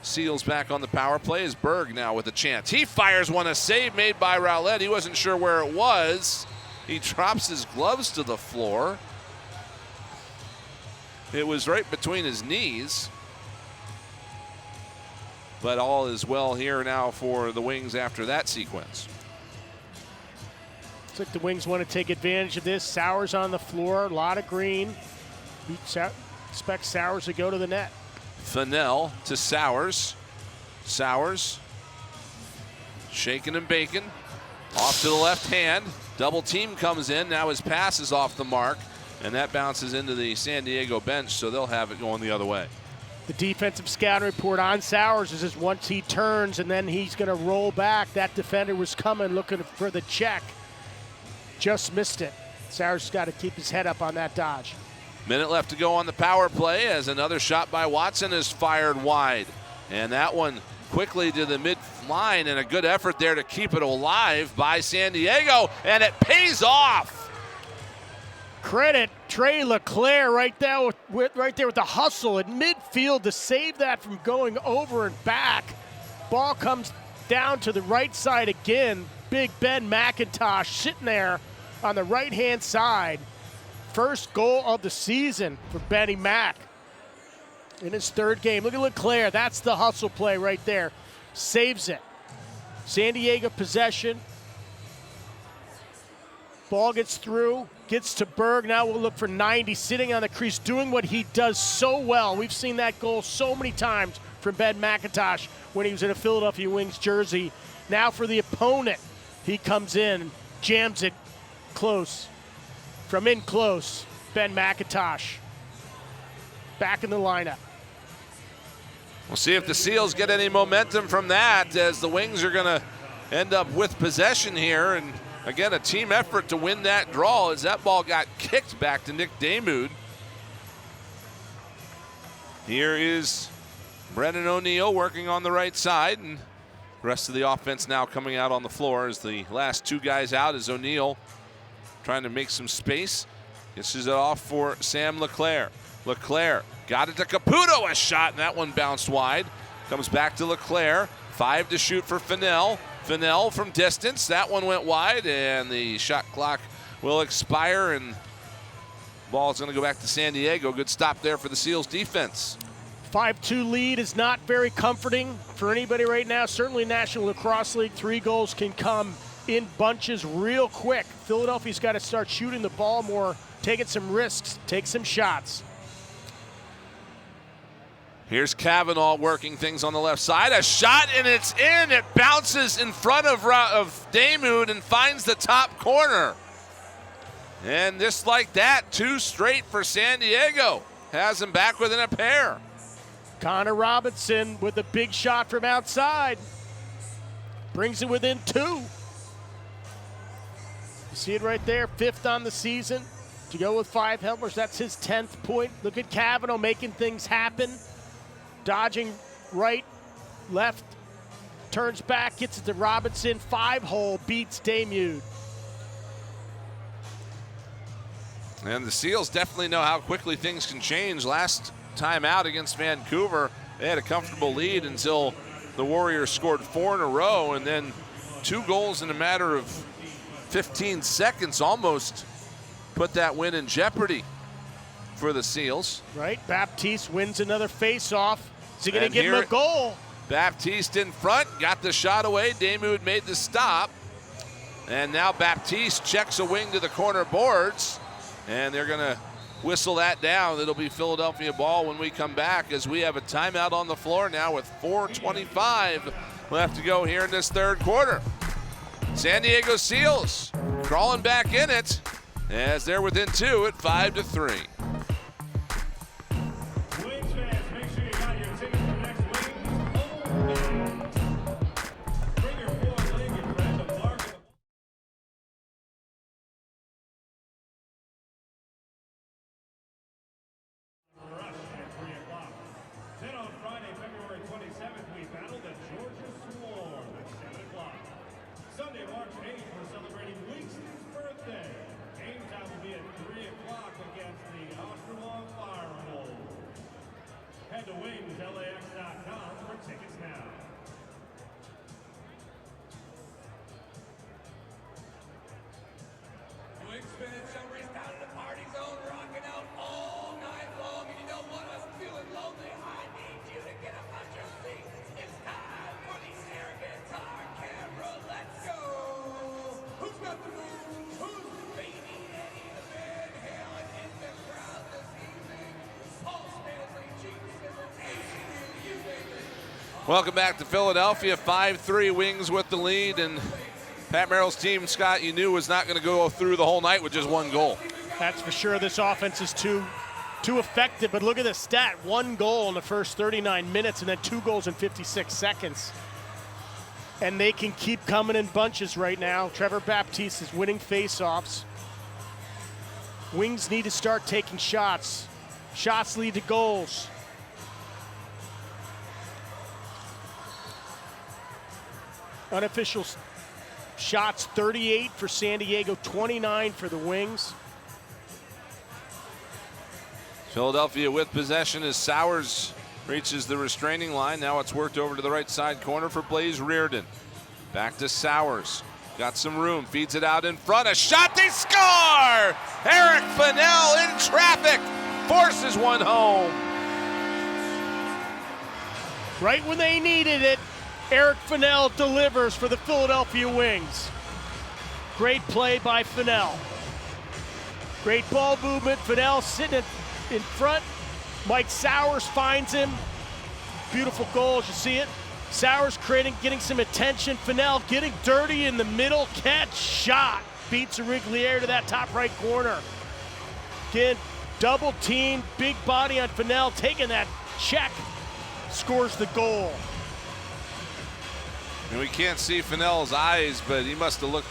Seals back on the power play as Berg now with a chance. He fires one, a save made by Rowlett. He wasn't sure where it was. He drops his gloves to the floor. It was right between his knees. But all is well here now for the Wings after that sequence. Looks like the Wings want to take advantage of this. Sowers on the floor, a lot of green. Expect Sowers to go to the net. Fennell to Sowers. Sowers shaking and baking. Off to the left hand. Double team comes in. Now his pass is off the mark. And that bounces into the San Diego bench, so they'll have it going the other way. The defensive scouting report on Sowers is just once he turns and then he's going to roll back. That defender was coming looking for the check. Just missed it. Sowers got to keep his head up on that dodge. Minute left to go on the power play as another shot by Watson is fired wide. And that one quickly to the mid line, and a good effort there to keep it alive by San Diego, and it pays off. Credit Trey LeClaire right there with the hustle at midfield to save that from going over and back. Ball comes down to the right side again. Big Ben McIntosh sitting there on the right-hand side. First goal of the season for Benny Mac in his third game. Look at LeClaire. That's the hustle play right there. Saves it. San Diego possession. Ball gets through, gets to Berg. Now we'll look for 90 sitting on the crease, doing what he does so well. We've seen that goal so many times from Ben McIntosh when he was in a Philadelphia Wings jersey. Now for the opponent, he comes in, jams it close. From in close, Ben McIntosh back in the lineup. We'll see if the Seals get any momentum from that, as the Wings are going to end up with possession here. And again, a team effort to win that draw as that ball got kicked back to Nick Damude. Here is Brennan O'Neill working on the right side, and the rest of the offense now coming out on the floor as the last two guys out is O'Neill trying to make some space. This is it off for Sam LeClaire. LeClaire got it to Caputo, a shot, and that one bounced wide. Comes back to LeClaire. 5 to shoot for Fennell. Fennell from distance. That one went wide, and the shot clock will expire, and ball's going to go back to San Diego. Good stop there for the Seals defense. 5-2 lead is not very comforting for anybody right now. Certainly National Lacrosse League, 3 goals can come in bunches real quick. Philadelphia's got to start shooting the ball more, taking some risks, take some shots. Here's Cavanaugh working things on the left side. A shot, and it's in. It bounces in front of Damude and finds the top corner. And just like that, 2 straight for San Diego. Has him back within a pair. Connor Robinson with a big shot from outside. Brings it within 2. You see it right there, 5th on the season. To go with 5 helpers, that's his 10th point. Look at Cavanaugh making things happen. Dodging right, left, turns back, gets it to Robinson. 5-hole, beats Damude. And the Seals definitely know how quickly things can change. Last time out against Vancouver, they had a comfortable lead until the Warriors scored 4 in a row, and then 2 goals in a matter of 15 seconds almost put that win in jeopardy for the Seals. Right, Baptiste wins another face-off. Is he going to give him a goal? Baptiste in front, got the shot away. Damude made the stop. And now Baptiste checks a wing to the corner boards, and they're going to whistle that down. It'll be Philadelphia ball when we come back, as we have a timeout on the floor now with 4:25 left to go here in this third quarter. San Diego Seals crawling back in it as they're within 2 at 5-3. Head to WingsLAX.com for tickets now. Wings fans shall race down to the party zone, rocking out all night long. And you don't want us feeling lonely. I need you to get up out your seat. It's time for the air guitar camera. Let's go. Who's got the moves? Who's baby Eddie the Van Halen in the crowd this evening? Paul Stanley, Gene Simmons, ACU, baby. Welcome back to Philadelphia. 5-3 Wings with the lead, and Pat Merrill's team, Scott, you knew was not going to go through the whole night with just 1 goal. That's for sure. This offense is too effective, but look at the stat. 1 goal in the first 39 minutes and then 2 goals in 56 seconds. And they can keep coming in bunches right now. Trevor Baptiste is winning faceoffs. Wings need to start taking shots. Shots lead to goals. Unofficial shots, 38 for San Diego, 29 for the Wings. Philadelphia with possession as Sowers reaches the restraining line. Now it's worked over to the right side corner for Blaze Reardon. Back to Sowers. Got some room, feeds it out in front. A shot, they score! Eric Fennell in traffic, forces one home. Right when they needed it, Eric Fennell delivers for the Philadelphia Wings. Great play by Fennell. Great ball movement. Fennell sitting in front. Mike Sowers finds him. Beautiful goal, as you see it. Sowers getting some attention. Fennell getting dirty in the middle. Catch, shot. Beats Rigliere to that top right corner. Again, double team, big body on Fennell, taking that check. Scores the goal. And we can't see Fennell's eyes, but he must have looked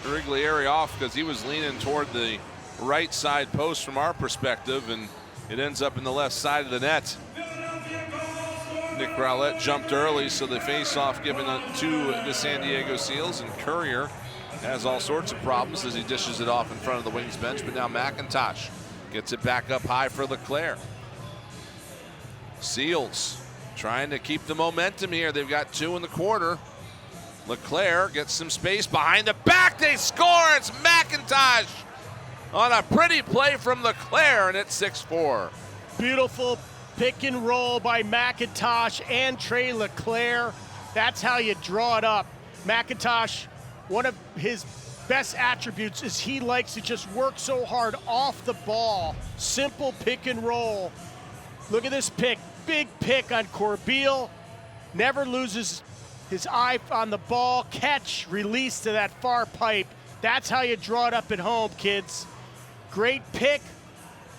Rigliere off because he was leaning toward the right side post from our perspective, and it ends up in the left side of the net. Nick Rowlett jumped early, so the face-off given to the San Diego Seals, and Courier has all sorts of problems as he dishes it off in front of the Wings bench, but now McIntosh gets it back up high for Leclerc. Seals trying to keep the momentum here. They've got 2 in the quarter. Leclerc gets some space behind the back. They score. It's McIntosh on a pretty play from Leclerc, and it's 6-4. Beautiful pick and roll by McIntosh and Trey Leclerc. That's how you draw it up. McIntosh, one of his best attributes is he likes to just work so hard off the ball. Simple pick and roll. Look at this pick. Big pick on Corbeil. Never loses his eye on the ball. Catch, release to that far pipe. That's how you draw it up at home, kids. Great pick.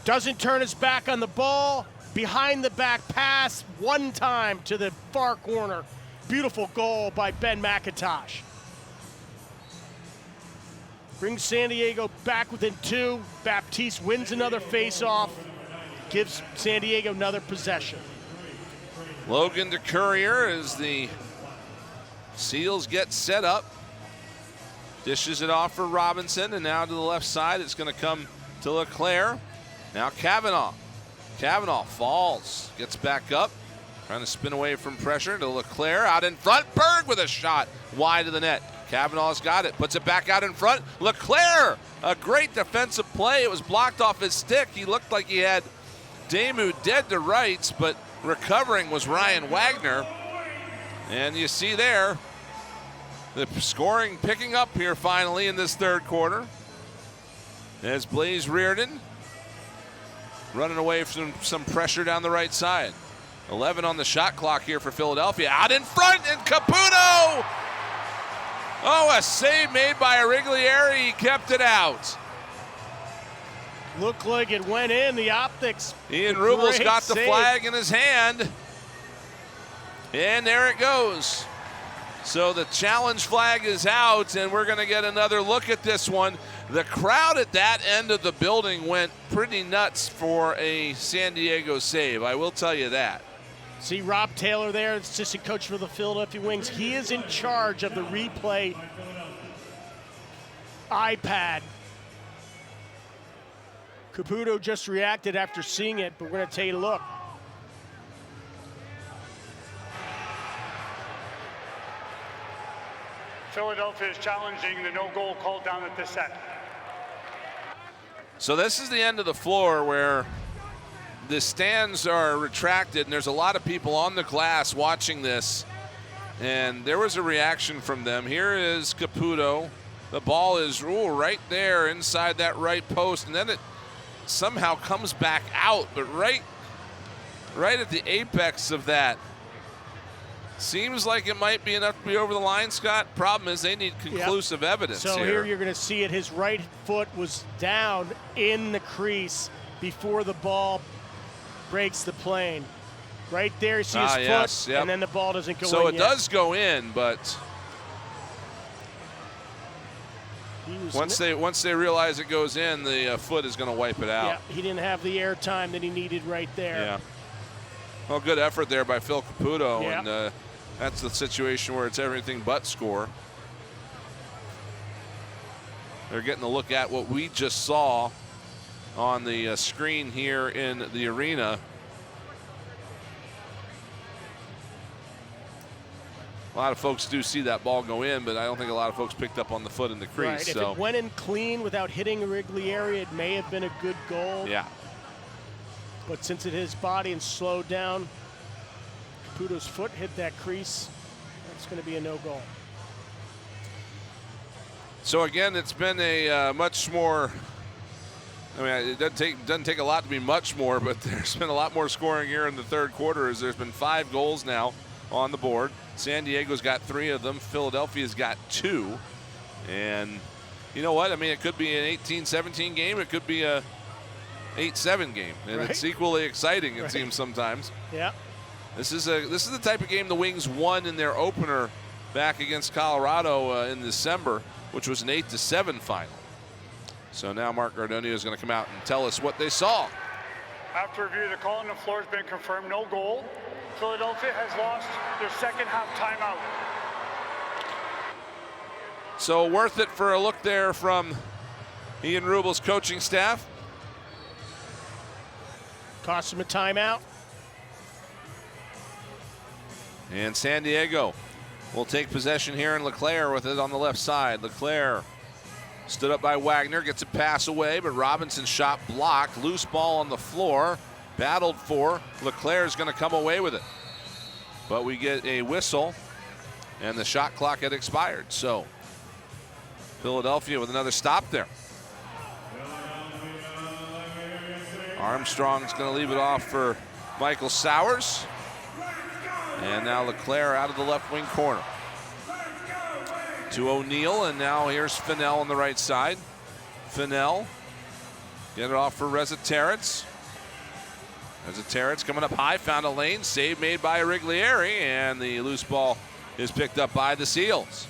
Doesn't turn his back on the ball. Behind the back pass, one time to the far corner. Beautiful goal by Ben McIntosh. Brings San Diego back within 2. Baptiste wins another face-off. Gives San Diego another possession. Logan to Courier as the Seals get set up. Dishes it off for Robinson, and now to the left side, it's going to come to Leclerc. Now Cavanaugh. Cavanaugh falls, gets back up, trying to spin away from pressure to Leclerc. Out in front, Berg with a shot wide of the net. Cavanaugh's got it, puts it back out in front. Leclerc, a great defensive play. It was blocked off his stick. He looked like he had Damu dead to rights, but recovering was Ryan Wagner. And you see there, the scoring picking up here finally in this third quarter. As Blaze Reardon running away from some pressure down the right side. 11 on the shot clock here for Philadelphia. Out in front, and Caputo! Oh, a save made by Rigliere. He kept it out. Looked like it went in, the optics. Ian Rubel's got the save. flag in his hand. And there it goes. So the challenge flag is out, and we're going to get another look at this one. The crowd at that end of the building went pretty nuts for a San Diego save, I will tell you that. See Rob Taylor there, assistant coach for the Philadelphia Wings. He is in charge of the replay iPad. Caputo just reacted after seeing it, but we're going to take a look. Philadelphia is challenging the no goal called down at this set. So this is the end of the floor where the stands are retracted, and there's a lot of people on the glass watching this, and there was a reaction from them. Here is Caputo. The ball is right there inside that right post, and then it somehow comes back out, but right at the apex of that. Seems like it might be enough to be over the line, Scott. Problem is they need conclusive evidence so here you're going to see it. His right foot was down in the crease before the ball breaks the plane. Right there, you see his foot, and then the ball doesn't go in. So it yet. does go in, but Once they realize it goes in, the foot is going to wipe it out. Yeah, he didn't have the air time that he needed right there. Yeah. Well, good effort there by Phil Caputo, Yeah. and that's the situation where it's everything but score. They're getting a look at what we just saw on the screen here in the arena. A lot of folks do see that ball go in, but I don't think a lot of folks picked up on the foot in the crease. Right. If it went in clean without hitting a Wrigley area, it may have been a good goal. Yeah. But since it hit his body and slowed down, Caputo's foot hit that crease. That's going to be a no goal. So again, it's been a much more. I mean, it doesn't take a lot to be much more, but there's been a lot more scoring here in the third quarter. As there's been 5 goals now on the board. San Diego's got 3 of them. Philadelphia's got 2. And you know what? I mean, it could be an 18-17 game. It could be a 8-7 game, and right. It's equally exciting. It seems sometimes. Yeah. This is the type of game the Wings won in their opener back against Colorado in December, which was an 8-7 final. So now Mark Gardonio is going to come out and tell us what they saw. After review, the call on the floor has been confirmed. No goal. Philadelphia has lost their second half timeout. So worth it for a look there from Ian Rubel's coaching staff. Cost him a timeout. And San Diego will take possession here, and LeClaire with it on the left side. LeClaire stood up by Wagner, gets a pass away, but Robinson's shot blocked. Loose ball on the floor, battled for. LeClaire's going to come away with it. But we get a whistle, and the shot clock had expired. So Philadelphia with another stop there. Armstrong's going to leave it off for Michael Sowers. And now LeClaire out of the left wing corner. To O'Neal, and now here's Fennell on the right side. Fennell, get it off for Reza Terrence. Reza Terrence coming up high, found a lane, save made by Riglieri, and the loose ball is picked up by the Seals.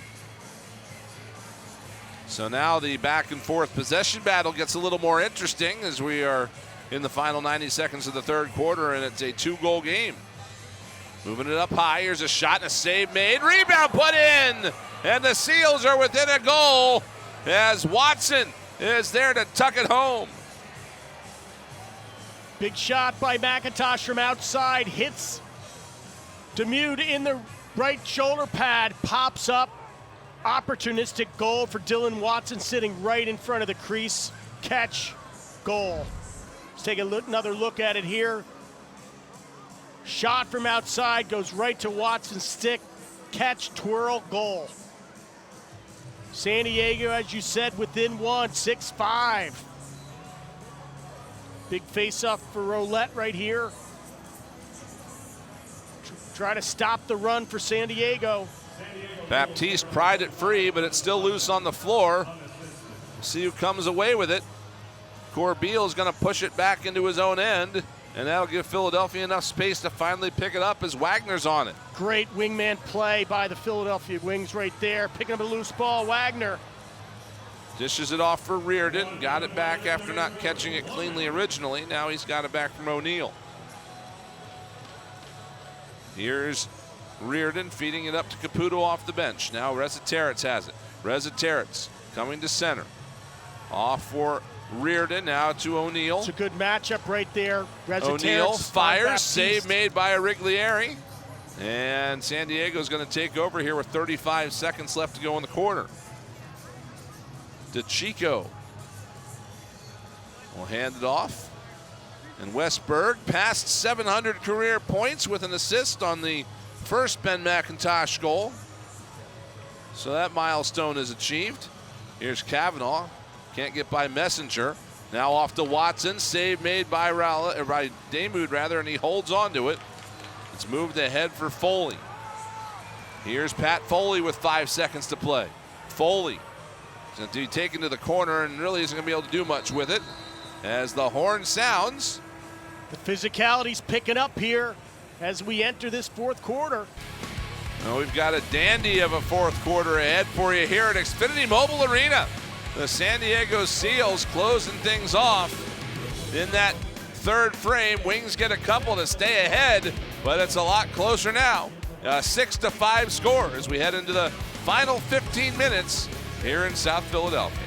So now the back and forth possession battle gets a little more interesting as we are in the final 90 seconds of the third quarter, and it's a 2-goal game. Moving it up high, here's a shot and a save made, rebound put in, and the Seals are within a goal as Watson is there to tuck it home. Big shot by McIntosh from outside, hits Demude in the right shoulder pad, pops up. Opportunistic goal for Dylan Watson sitting right in front of the crease. Catch, goal. Let's take another look at it here. Shot from outside, goes right to Watson's stick. Catch, twirl, goal. San Diego, as you said, within 1, 6-5. Big face-off for Roulette right here. Try to stop the run for San Diego. Baptiste pried it free, but it's still loose on the floor. See who comes away with it. Corbeil's going to push it back into his own end, and that'll give Philadelphia enough space to finally pick it up as Wagner's on it. Great wingman play by the Philadelphia Wings right there. Picking up a loose ball, Wagner. Dishes it off for Reardon. Got it back after not catching it cleanly originally. Now he's got it back from O'Neal. Here's Reardon feeding it up to Caputo off the bench. Now Reza Terrence has it. Reza Terrence coming to center. Off for Reardon, now to O'Neal. It's a good matchup right there. Reza O'Neal Terrence, fires, save made by Riglieri. And San Diego's going to take over here with 35 seconds left to go in the quarter. DeChico will hand it off. And Westberg passed 700 career points with an assist on the first Ben McIntosh goal. So that milestone is achieved. Here's Kavanaugh. Can't get by Messenger. Now off to Watson. Save made by Demude, rather, and he holds on to it. It's moved ahead for Foley. Here's Pat Foley with 5 seconds to play. Foley is going to be taken to the corner and really isn't going to be able to do much with it as the horn sounds. The physicality's picking up here as we enter this fourth quarter. Well, we've got a dandy of a fourth quarter ahead for you here at Xfinity Mobile Arena. The San Diego Seals closing things off in that third frame. Wings get a couple to stay ahead, but it's a lot closer now. 6-5 score as we head into the final 15 minutes here in South Philadelphia.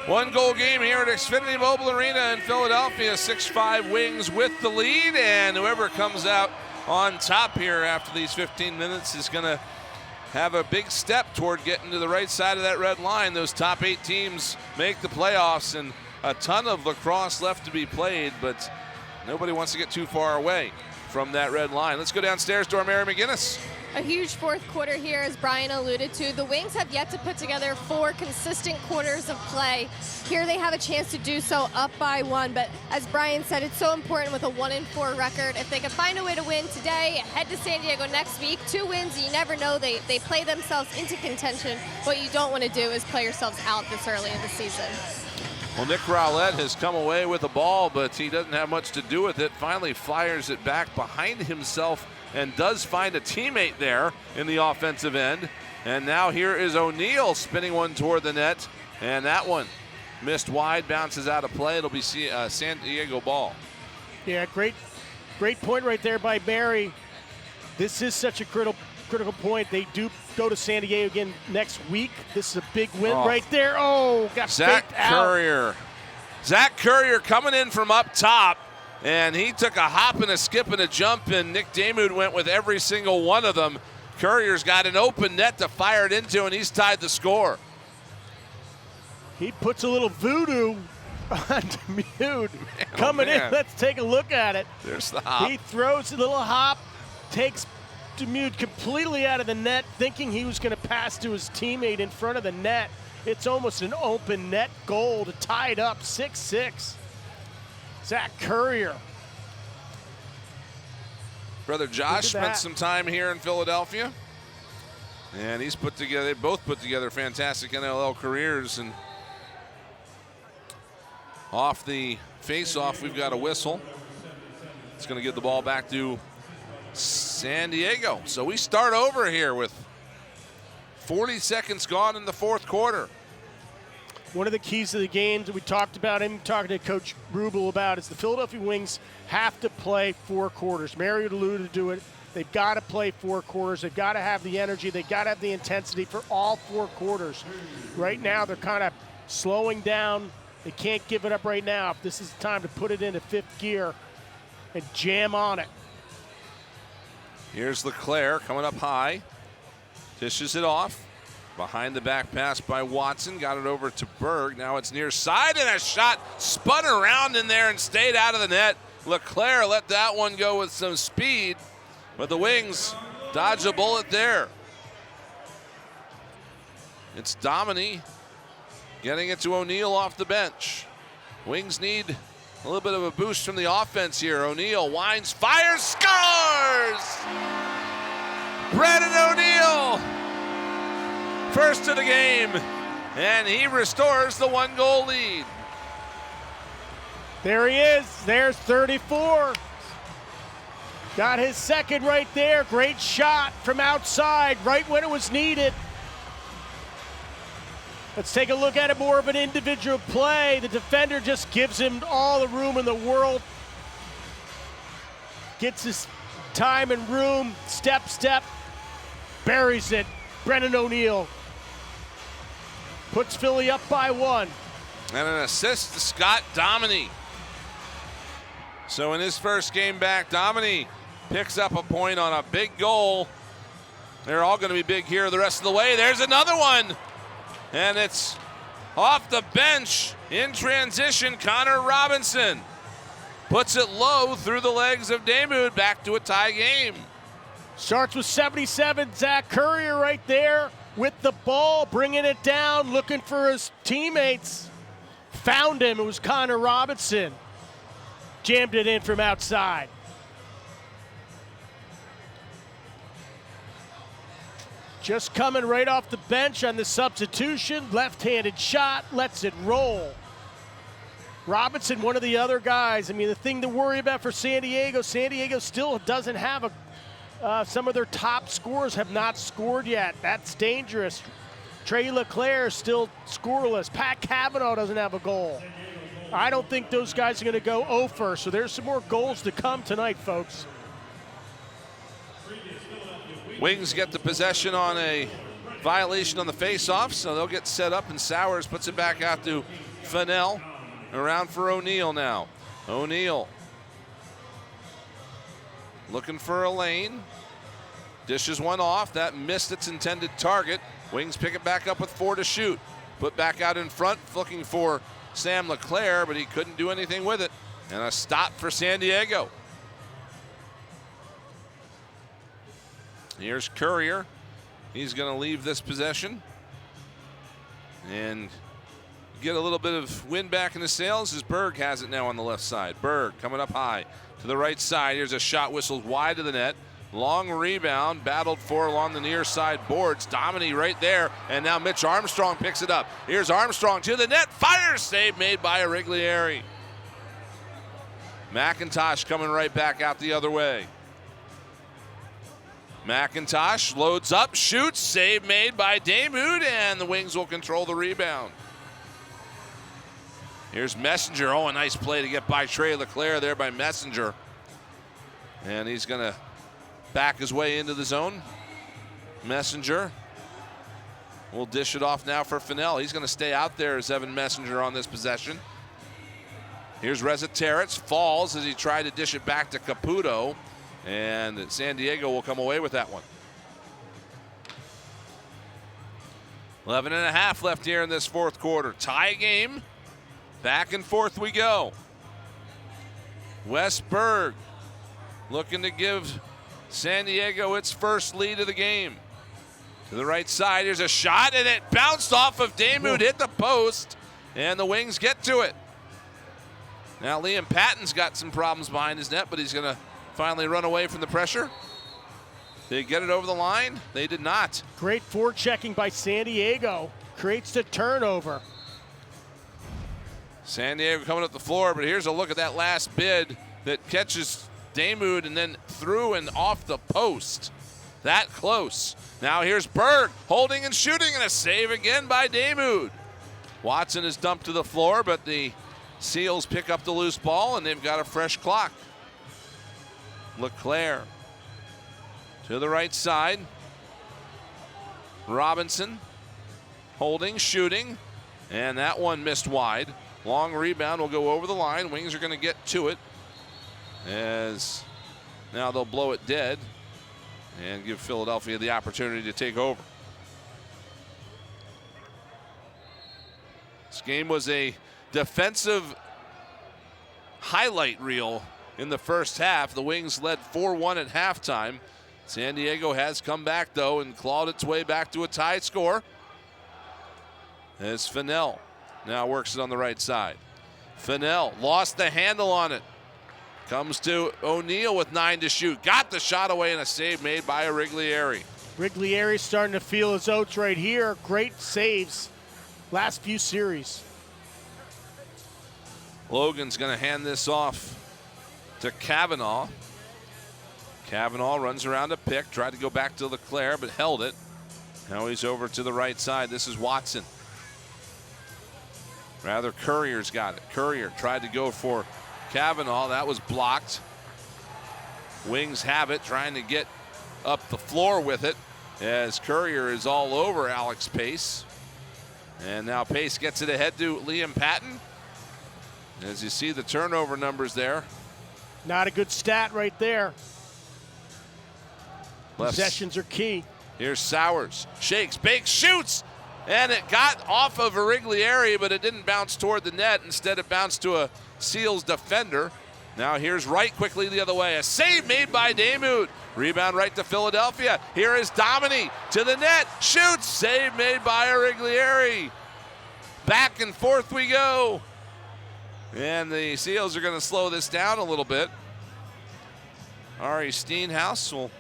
One goal game here at Xfinity Mobile Arena in Philadelphia. 6-5 Wings with the lead, and whoever comes out on top here after these 15 minutes is going to have a big step toward getting to the right side of that red line. Those top 8 teams make the playoffs, and a ton of lacrosse left to be played, but nobody wants to get too far away from that red line. Let's go downstairs to our Mary McGinnis. A huge fourth quarter here, as Brian alluded to. The Wings have yet to put together 4 consistent quarters of play. Here they have a chance to do so up by 1, but as Brian said, it's so important with a 1-4 record. If they can find a way to win today, head to San Diego next week, 2 wins, you never know, they play themselves into contention. What you don't want to do is play yourselves out this early in the season. Well, Nick Rowlett has come away with the ball, but he doesn't have much to do with it. Finally fires it back behind himself and does find a teammate there in the offensive end. And now here is O'Neill spinning one toward the net, and that one missed wide, bounces out of play. It'll be San Diego ball. Yeah, great point right there by Barry. This is such a critical point. They do go to San Diego again next week. This is a big win right there. Oh, got Zach Currier. Zach Currier coming in from up top, and he took a hop and a skip and a jump, and Nick Damoud went with every single one of them. Currier's got an open net to fire it into, and he's tied the score. He puts a little voodoo on Damoud. Coming in, let's take a look at it. There's the hop. He throws a little hop, takes Damoud completely out of the net, thinking he was going to pass to his teammate in front of the net. It's almost an open net goal to tie it up 6-6. Zach Currier. Brother Josh spent some time here in Philadelphia, and they both put together fantastic NLL careers. And off the face-off, we've got a whistle. It's going to give the ball back to San Diego. So we start over here with 40 seconds gone in the fourth quarter. One of the keys to the game that we talked about, him talking to Coach Rubel about, is the Philadelphia Wings have to play 4 quarters. Mary alluded to it. They've got to play 4 quarters. They've got to have the energy. They've got to have the intensity for all 4 quarters. Right now, they're kind of slowing down. They can't give it up right now. This is the time to put it into 5th gear and jam on it. Here's Leclerc coming up high. Dishes it off. Behind the back pass by Watson. Got it over to Berg. Now it's near side, and a shot spun around in there and stayed out of the net. Leclerc let that one go with some speed, but the Wings dodge a bullet there. It's Dominy getting it to O'Neill off the bench. Wings need A little bit of a boost from the offense here. O'Neal winds, fires, scores! Brennan O'Neal, first of the game, and he restores the 1-goal lead. There he is. There's 34. Got his second right there. Great shot from outside, right when it was needed. Let's take a look at it, more of an individual play. The defender just gives him all the room in the world. Gets his time and room, step, buries it. Brennan O'Neal puts Philly up by 1. And an assist to Scott Dominy. So in his first game back, Dominy picks up a point on a big goal. They're all going to be big here the rest of the way. There's another one. And it's off the bench in transition. Connor Robinson puts it low through the legs of Damoud, back to a tie game. Starts with 77. Zach Currier right there with the ball, bringing it down, looking for his teammates. Found him. It was Connor Robinson. Jammed it in from outside. Just coming right off the bench on the substitution. Left-handed shot, lets it roll. Robinson, one of the other guys. I mean, the thing to worry about for San Diego still doesn't have some of their top scorers have not scored yet. That's dangerous. Trey LeClaire still scoreless. Pat Cavanaugh doesn't have a goal. I don't think those guys are going to go 0 first, so there's some more goals to come tonight, folks. Wings get the possession on a violation on the face-off, so they'll get set up, and Sowers puts it back out to Fennell. Around for O'Neal now. O'Neal looking for a lane. Dishes one off. That missed its intended target. Wings pick it back up with 4 to shoot. Put back out in front, looking for Sam LeClaire, but he couldn't do anything with it. And a stop for San Diego. Here's Currier. He's going to leave this possession and get a little bit of wind back in the sails as Berg has it now on the left side. Berg coming up high to the right side. Here's a shot whistled wide of the net. Long rebound, battled for along the near side boards. Dominy right there, and now Mitch Armstrong picks it up. Here's Armstrong to the net. Fires, save made by Ariglieri. McIntosh coming right back out the other way. McIntosh loads up, shoots, save made by Damoud, and the Wings will control the rebound. Here's Messenger. Oh, a nice play to get by Trey LeClaire there by Messenger. And he's going to back his way into the zone. Messenger will dish it off now for Fennell. He's going to stay out there as Evan Messenger on this possession. Here's Reza Territz, falls as he tried to dish it back to Caputo. And San Diego will come away with that one. 11.5 left here in this fourth quarter. Tie game. Back and forth we go. Wes Berg looking to give San Diego its first lead of the game. To the right side, here's a shot, and it bounced off of Damoud, hit the post, and the Wings get to it. Now Liam Patton's got some problems behind his net, but he's going to finally run away from the pressure. They get it over the line? They did not. Great forechecking by San Diego. Creates the turnover. San Diego coming up the floor, but here's a look at that last bid that catches Damoud and then through and off the post. That close. Now here's Berg holding and shooting, and a save again by Damoud. Watson is dumped to the floor, but the Seals pick up the loose ball, and they've got a fresh clock. LeClaire to the right side. Robinson holding, shooting, and that one missed wide. Long rebound will go over the line. Wings are going to get to it as now they'll blow it dead and give Philadelphia the opportunity to take over. This game was a defensive highlight reel in the first half. The Wings led 4-1 at halftime. San Diego has come back, though, and clawed its way back to a tie score as Fennell now works it on the right side. Fennell lost the handle on it. Comes to O'Neal with 9 to shoot. Got the shot away and a save made by Riglieri. Riglieri's starting to feel his oats right here. Great saves last few series. Logan's going to hand this off to Kavanaugh. Kavanaugh runs around a pick, tried to go back to Leclerc, but held it. Now he's over to the right side. This is Watson. Rather, Courier's got it. Courier tried to go for Kavanaugh. That was blocked. Wings have it, trying to get up the floor with it as Courier is all over Alex Pace. And now Pace gets it ahead to Liam Patton. As you see the turnover numbers there. Not a good stat right there. Possessions are key. Here's Sowers. Shakes, bakes, shoots! And it got off of Riglieri, but it didn't bounce toward the net. Instead, it bounced to a Seals defender. Now here's Wright quickly the other way. A save made by Damude. Rebound right to Philadelphia. Here is Domini to the net. Shoots. Save made by Riglieri. Back and forth we go. And the Seals are going to slow this down a little bit. Ari Steenhouse will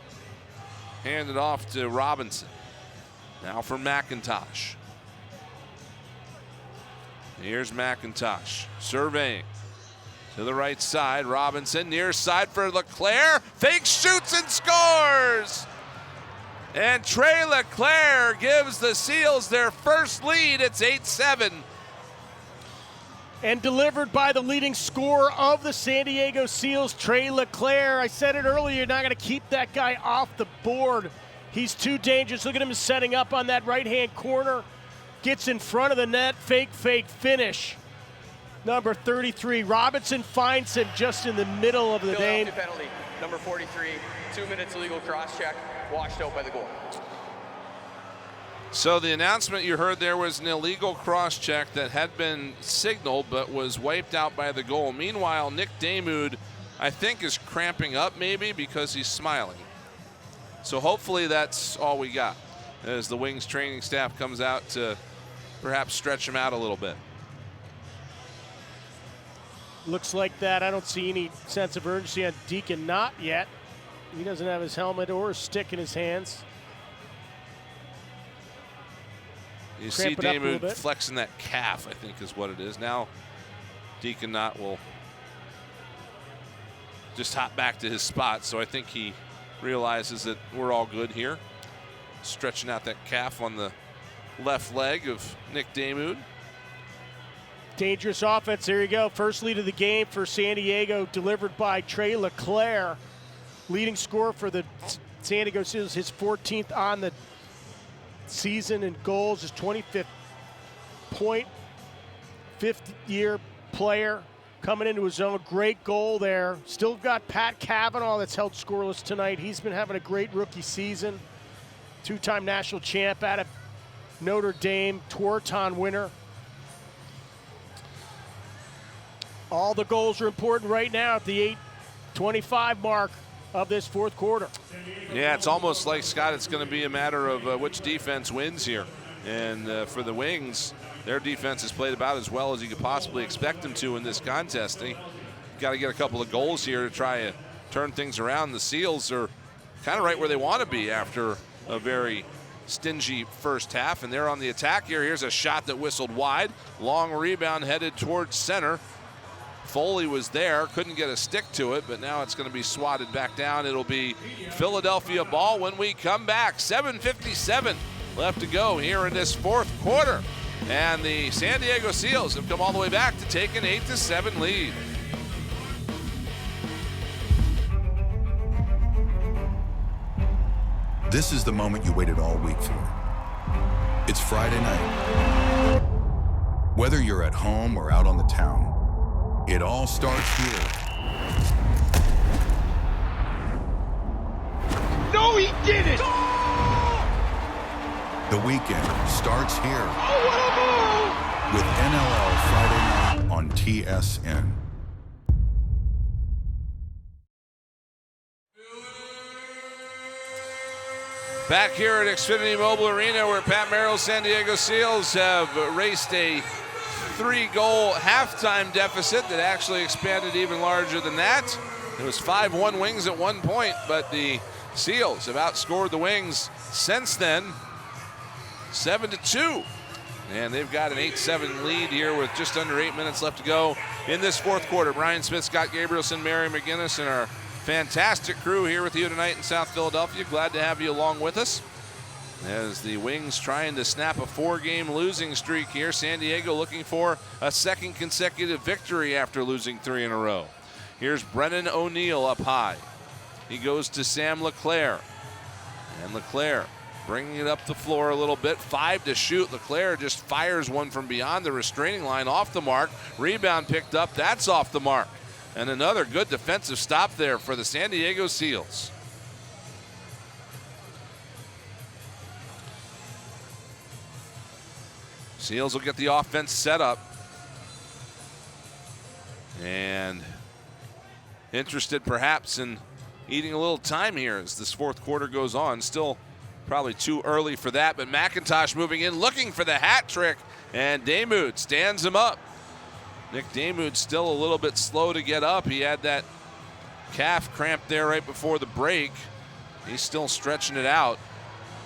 hand it off to Robinson. Now for McIntosh. Here's McIntosh surveying to the right side. Robinson near side for Leclerc. Fake shoots and scores. And Trey Leclerc gives the Seals their first lead. It's 8-7. And delivered by the leading scorer of the San Diego Seals, Trey Leclerc. I said it earlier, you're not going to keep that guy off the board. He's too dangerous. Look at him setting up on that right-hand corner. Gets in front of the net, fake finish. Number 33, Robinson finds him just in the middle of the game. Penalty, number 43, 2 minutes illegal cross-check, washed out by the goal. So the announcement you heard there was an illegal cross-check that had been signaled but was wiped out by the goal. Meanwhile, Nick Damude, I think, is cramping up maybe because he's smiling. So hopefully that's all we got as the Wings training staff comes out to perhaps stretch him out a little bit. Looks like that. I don't see any sense of urgency on Deacon, not yet. He doesn't have his helmet or his stick in his hands. You see Damude flexing that calf, I think is what it is. Now Deacon Knott will just hop back to his spot. So I think he realizes that we're all good here. Stretching out that calf on the left leg of Nick Damude. Dangerous offense. There you go. First lead of the game for San Diego, delivered by Trey Leclerc. Leading scorer for the San Diego Seals, his 14th on the season in goals, his 25th point, 5th-year player coming into his own. Great goal there. Still got Pat Kavanaugh that's held scoreless tonight. He's been having a great rookie season. Two-time national champ out of Notre Dame, Tewaaraton winner. All the goals are important right now at the 8:25 mark of this fourth quarter. Yeah, it's almost like, Scott, it's going to be a matter of which defense wins here. And for the Wings, their defense has played about as well as you could possibly expect them to in this contest. They got to get a couple of goals here to try to turn things around. The Seals are kind of right where they want to be after a very stingy first half, and they're on the attack here. Here's a shot that whistled wide. Long rebound headed towards center. Foley was there, couldn't get a stick to it, but now it's going to be swatted back down. It'll be Philadelphia ball when we come back. 7:57 left to go here in this fourth quarter. And the San Diego Seals have come all the way back to take an 8-7 lead. This is the moment you waited all week for. It's Friday night. Whether you're at home or out on the town, it all starts here. No, he didn't! The weekend starts here. Oh, what a move! With NLL Friday night on TSN. Back here at Xfinity Mobile Arena, where Pat Merrill's San Diego Seals have raced a 3-goal halftime deficit that actually expanded even larger than that. It was 5-1 Wings at one point, but the Seals have outscored the Wings since then, 7-2. And they've got an 8-7 lead here with just under 8 minutes left to go in this fourth quarter. Brian Smith, Scott Gabrielson, Mary McGinnis, and our fantastic crew here with you tonight in South Philadelphia. Glad to have you along with us as the Wings trying to snap a 4-game losing streak here. San Diego looking for a second consecutive victory after losing 3 in a row. Here's Brennan O'Neill up high. He goes to Sam LeClaire. And LeClaire bringing it up the floor a little bit. 5 to shoot. LeClaire just fires one from beyond the restraining line, off the mark. Rebound picked up. That's off the mark. And another good defensive stop there for the San Diego Seals. Seals will get the offense set up. And interested perhaps in eating a little time here as this fourth quarter goes on. Still probably too early for that, but McIntosh moving in, looking for the hat trick, and Damoud stands him up. Nick Damoud still a little bit slow to get up. He had that calf cramp there right before the break. He's still stretching it out,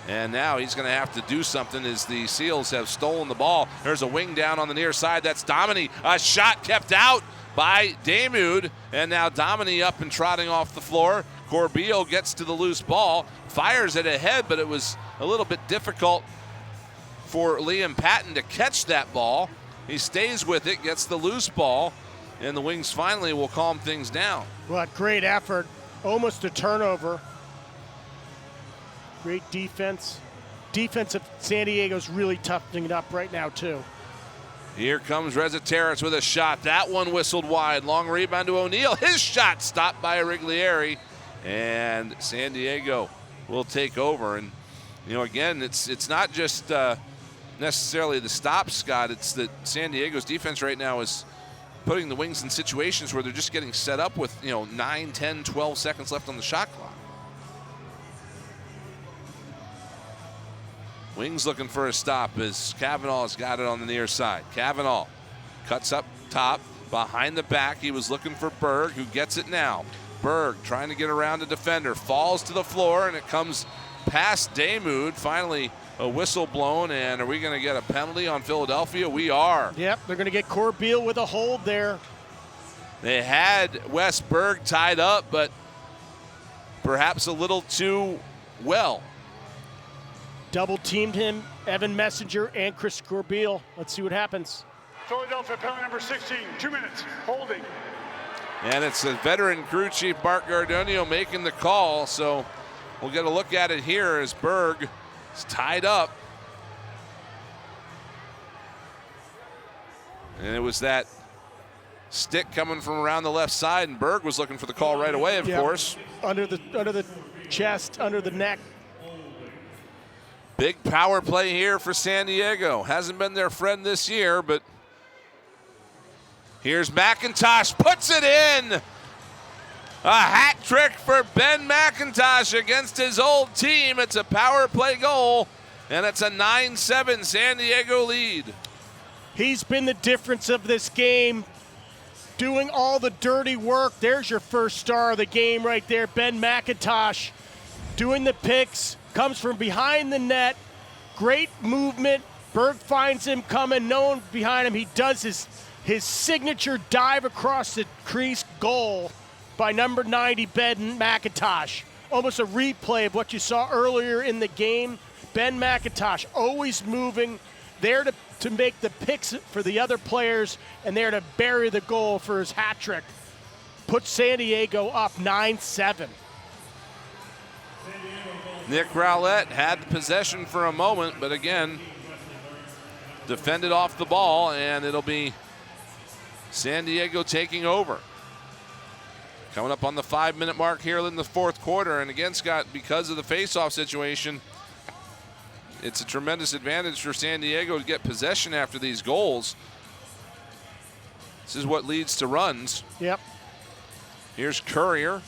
and now he's going to have to do something as the Seals have stolen the ball. There's a wing down on the near side. That's Domini. A shot kept out by Damoud, and now Domini up and trotting off the floor. Corbeil gets to the loose ball, fires it ahead, but it was a little bit difficult for Liam Patton to catch that ball. He stays with it, gets the loose ball, and the Wings finally will calm things down. What great effort, almost a turnover. Great defense. Defense of San Diego's really toughening it up right now too. Here comes Rezateris with a shot. That one whistled wide. Long rebound to O'Neill. His shot stopped by Riglieri. And San Diego will take over. And, you know, again, it's not just necessarily the stop, Scott. It's that San Diego's defense right now is putting the Wings in situations where they're just getting set up with, 9, 10, 12 seconds left on the shot clock. Wings looking for a stop as Cavanaugh's got it on the near side. Cavanaugh cuts up top, behind the back. He was looking for Berg, who gets it now. Berg trying to get around a defender, falls to the floor, and it comes past Damoud. Finally, a whistle blown, and are we going to get a penalty on Philadelphia? We are. Yep, they're going to get Corbeil with a hold there. They had Wes Berg tied up, but perhaps a little too well. Double teamed him, Evan Messenger and Chris Corbeil. Let's see what happens. Philadelphia penalty number 16, 2 minutes, holding. And it's a veteran crew chief, Mark Gardonio, making the call. So we'll get a look at it here as Berg is tied up. And it was that stick coming from around the left side, and Berg was looking for the call right away, of course. Under the chest, under the neck. Big power play here for San Diego. Hasn't been their friend this year, but here's McIntosh, puts it in. A hat trick for Ben McIntosh against his old team. It's a power play goal, and it's a 9-7 San Diego lead. He's been the difference of this game, doing all the dirty work. There's your first star of the game right there, Ben McIntosh, doing the picks. Comes from behind the net, great movement. Berg finds him coming, no one behind him. He does his signature dive across the crease, goal by number 90, Ben McIntosh. Almost a replay of what you saw earlier in the game. Ben McIntosh always moving, there to make the picks for the other players and there to bury the goal for his hat trick. Puts San Diego up 9-7. Nick Rowlett had the possession for a moment, but again, defended off the ball, and it'll be San Diego taking over. Coming up on the 5-minute mark here in the fourth quarter, and again, Scott, because of the face-off situation, it's a tremendous advantage for San Diego to get possession after these goals. This is what leads to runs. Yep. Here's Courier.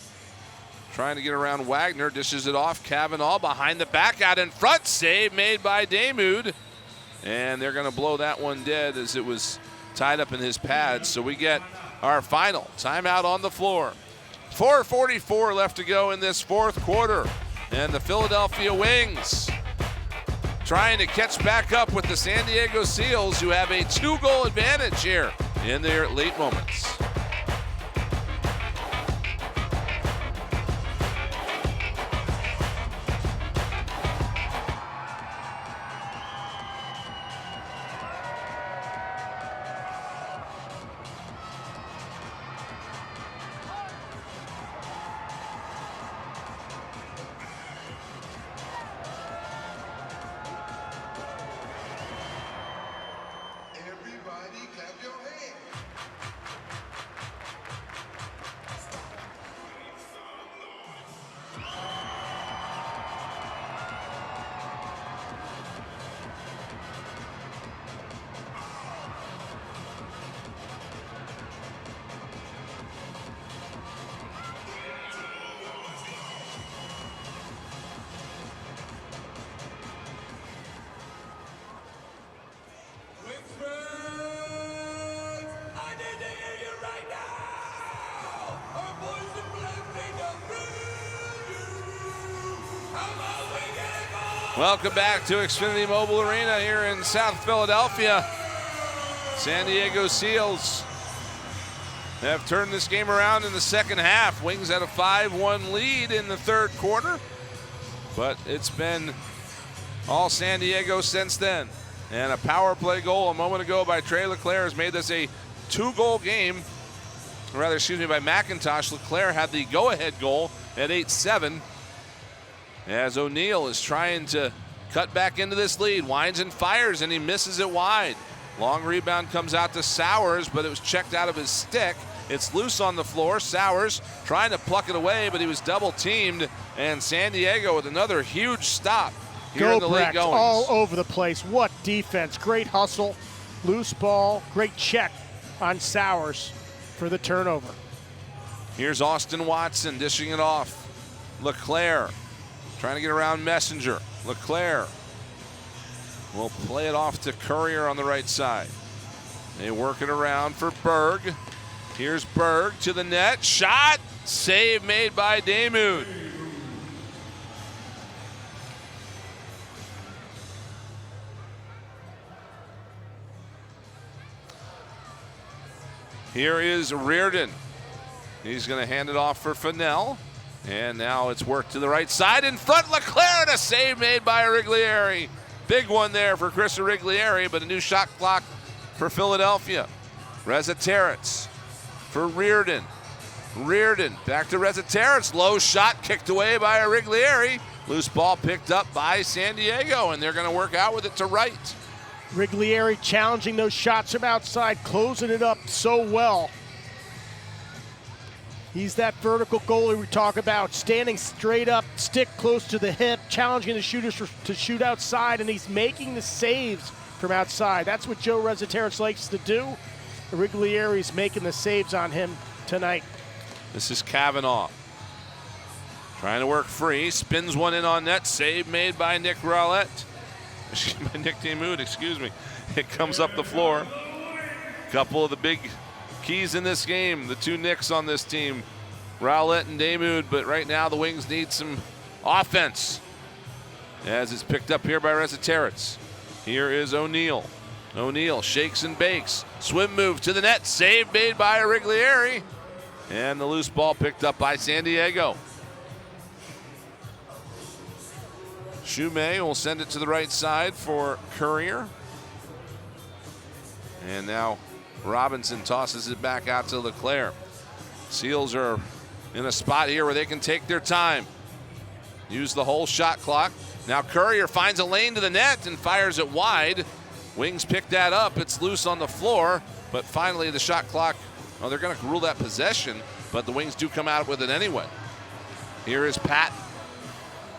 Trying to get around Wagner, dishes it off. Cavanaugh behind the back, out in front. Save made by Damoud. And they're going to blow that one dead as it was tied up in his pads. So we get our final timeout on the floor. 4:44 left to go in this fourth quarter. And the Philadelphia Wings trying to catch back up with the San Diego Seals, who have a 2-goal advantage here in their late moments. Welcome back to Xfinity Mobile Arena here in South Philadelphia. San Diego Seals have turned this game around in the second half. Wings had a 5-1 lead in the third quarter, but it's been all San Diego since then. And a power play goal a moment ago by Trey Leclerc has made this a 2-goal game. Or rather, excuse me, by McIntosh. Leclerc had the go-ahead goal at 8-7. As O'Neal is trying to cut back into this lead. Winds and fires, and he misses it wide. Long rebound comes out to Sowers, but it was checked out of his stick. It's loose on the floor. Sowers trying to pluck it away, but he was double-teamed. And San Diego with another huge stop here in the late goings. All over the place. What defense. Great hustle. Loose ball. Great check on Sowers for the turnover. Here's Austin Watson dishing it off. Leclerc trying to get around Messenger. Leclerc will play it off to Courier on the right side. They work it around for Berg. Here's Berg to the net. Shot. Save made by Damoud. Here is Reardon. He's going to hand it off for Fennell. And now it's worked to the right side. In front, Leclerc, and a save made by Origlieri. Big one there for Chris Origlieri, but a new shot clock for Philadelphia. Rezaterets for Reardon. Reardon back to Rezaterets. Low shot kicked away by Origlieri. Loose ball picked up by San Diego, and they're going to work out with it to right. Origlieri challenging those shots from outside, closing it up so well. He's that vertical goalie we talk about, standing straight up, stick close to the hip, challenging the shooters to shoot outside, and he's making the saves from outside. That's what Joe Rezaterets likes to do. Origlieri's making the saves on him tonight. This is Kavanaugh. Trying to work free, spins one in on net, save made by Nick Rowlett. By Nick Damoud, excuse me. It comes up the floor. Couple of the big keys in this game, the two Knicks on this team, Rowlett and Damoud, but right now the Wings need some offense as it's picked up here by Rezaterets. Here is O'Neal. O'Neal shakes and bakes. Swim move to the net, save made by Origlieri, and the loose ball picked up by San Diego. Shumay will send it to the right side for Courier. And now Robinson tosses it back out to Leclerc. Seals are in a spot here where they can take their time. Use the whole shot clock. Now Courier finds a lane to the net and fires it wide. Wings pick that up. It's loose on the floor, but finally the shot clock, well, they're going to rule that possession, but the Wings do come out with it anyway. Here is Patton.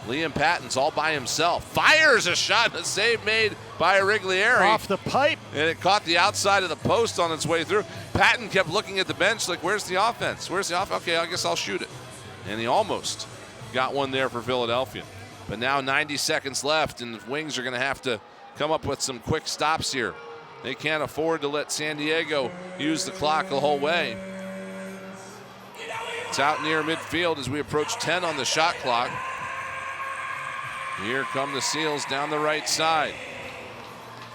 Liam Patton's all by himself. Fires a shot, and a save made by Origlieri. Off the pipe. And it caught the outside of the post on its way through. Patton kept looking at the bench like, where's the offense? Where's the offense? Okay, I guess I'll shoot it. And he almost got one there for Philadelphia. But now 90 seconds left, and the Wings are going to have to come up with some quick stops here. They can't afford to let San Diego use the clock the whole way. It's out near midfield as we approach 10 on the shot clock. Here come the Seals down the right side.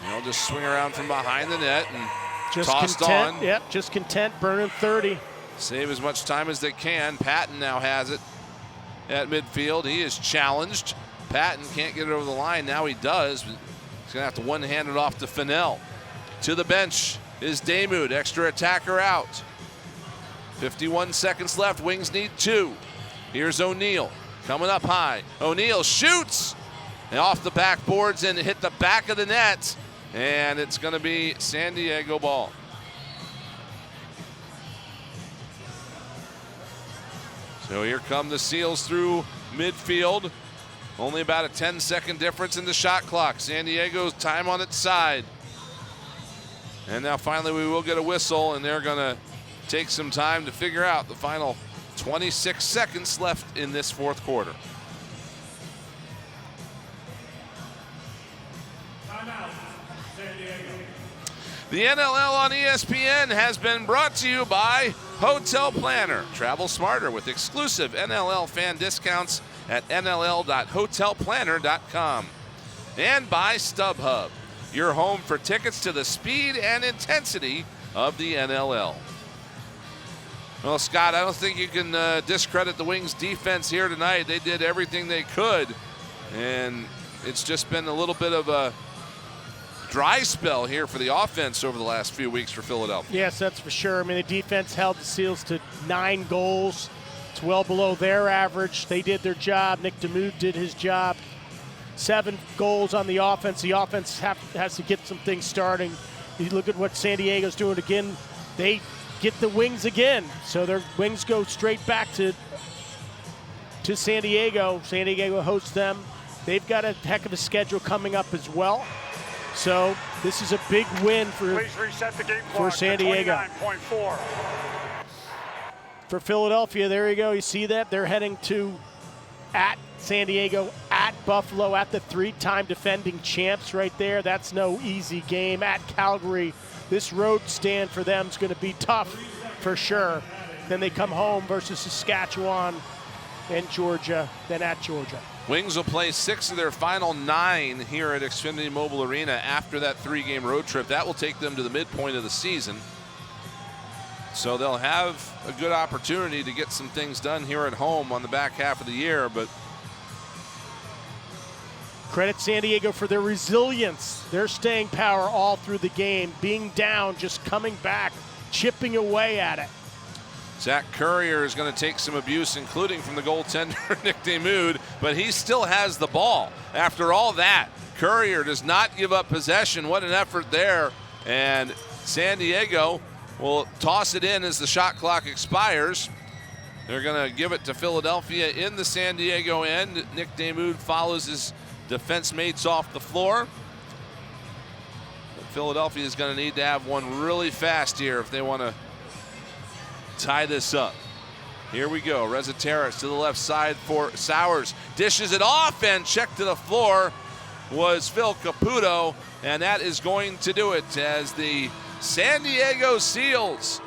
They'll just swing around from behind the net and just tossed content, on. Yep, just content burning 30. Save as much time as they can. Patton now has it at midfield. He is challenged. Patton can't get it over the line. Now he does. He's going to have to one-hand it off to Fennell. To the bench is Damoud, extra attacker out. 51 seconds left. Wings need 2. Here's O'Neal coming up high. O'Neal shoots and off the backboards and hit the back of the net. And it's going to be San Diego ball. So here come the Seals through midfield. Only about a 10-second difference in the shot clock. San Diego's time on its side. And now finally we will get a whistle, and they're going to take some time to figure out the final 26 seconds left in this fourth quarter. The NLL on ESPN has been brought to you by Hotel Planner. Travel smarter with exclusive NLL fan discounts at nll.hotelplanner.com. And by StubHub, your home for tickets to the speed and intensity of the NLL. Well, Scott, I don't think you can discredit the Wings defense here tonight. They did everything they could, and it's just been a little bit of a dry spell here for the offense over the last few weeks for Philadelphia. Yes, that's for sure. I mean, the defense held the Seals to 9 goals. It's well below their average. They did their job. Nick Damoud did his job. 7 goals on the offense. The offense has to get some things starting. You look at what San Diego's doing again. They get the Wings again. So their Wings go straight back to San Diego. San Diego hosts them. They've got a heck of a schedule coming up as well. So this is a big win for San Diego. 29.4. For Philadelphia, there you go. You see that? They're heading to at San Diego, at Buffalo, at the 3-time defending champs right there. That's no easy game. At Calgary, this road stand for them is going to be tough for sure. Then they come home versus Saskatchewan and Georgia, then at Georgia. Wings will play 6 of their final 9 here at Xfinity Mobile Arena after that 3-game road trip. That will take them to the midpoint of the season. So they'll have a good opportunity to get some things done here at home on the back half of the year. But credit San Diego for their resilience, their staying power all through the game, being down, just coming back, chipping away at it. Zach Currier is going to take some abuse, including from the goaltender, Nick Damoud, but he still has the ball. After all that, Currier does not give up possession. What an effort there. And San Diego will toss it in as the shot clock expires. They're going to give it to Philadelphia in the San Diego end. Nick Damoud follows his defense mates off the floor. But Philadelphia is going to need to have one really fast here if they want to tie this up. Here we go. Rezateris to the left side for Sowers. Dishes it off, and checked to the floor was Phil Caputo, and that is going to do it as the San Diego Seals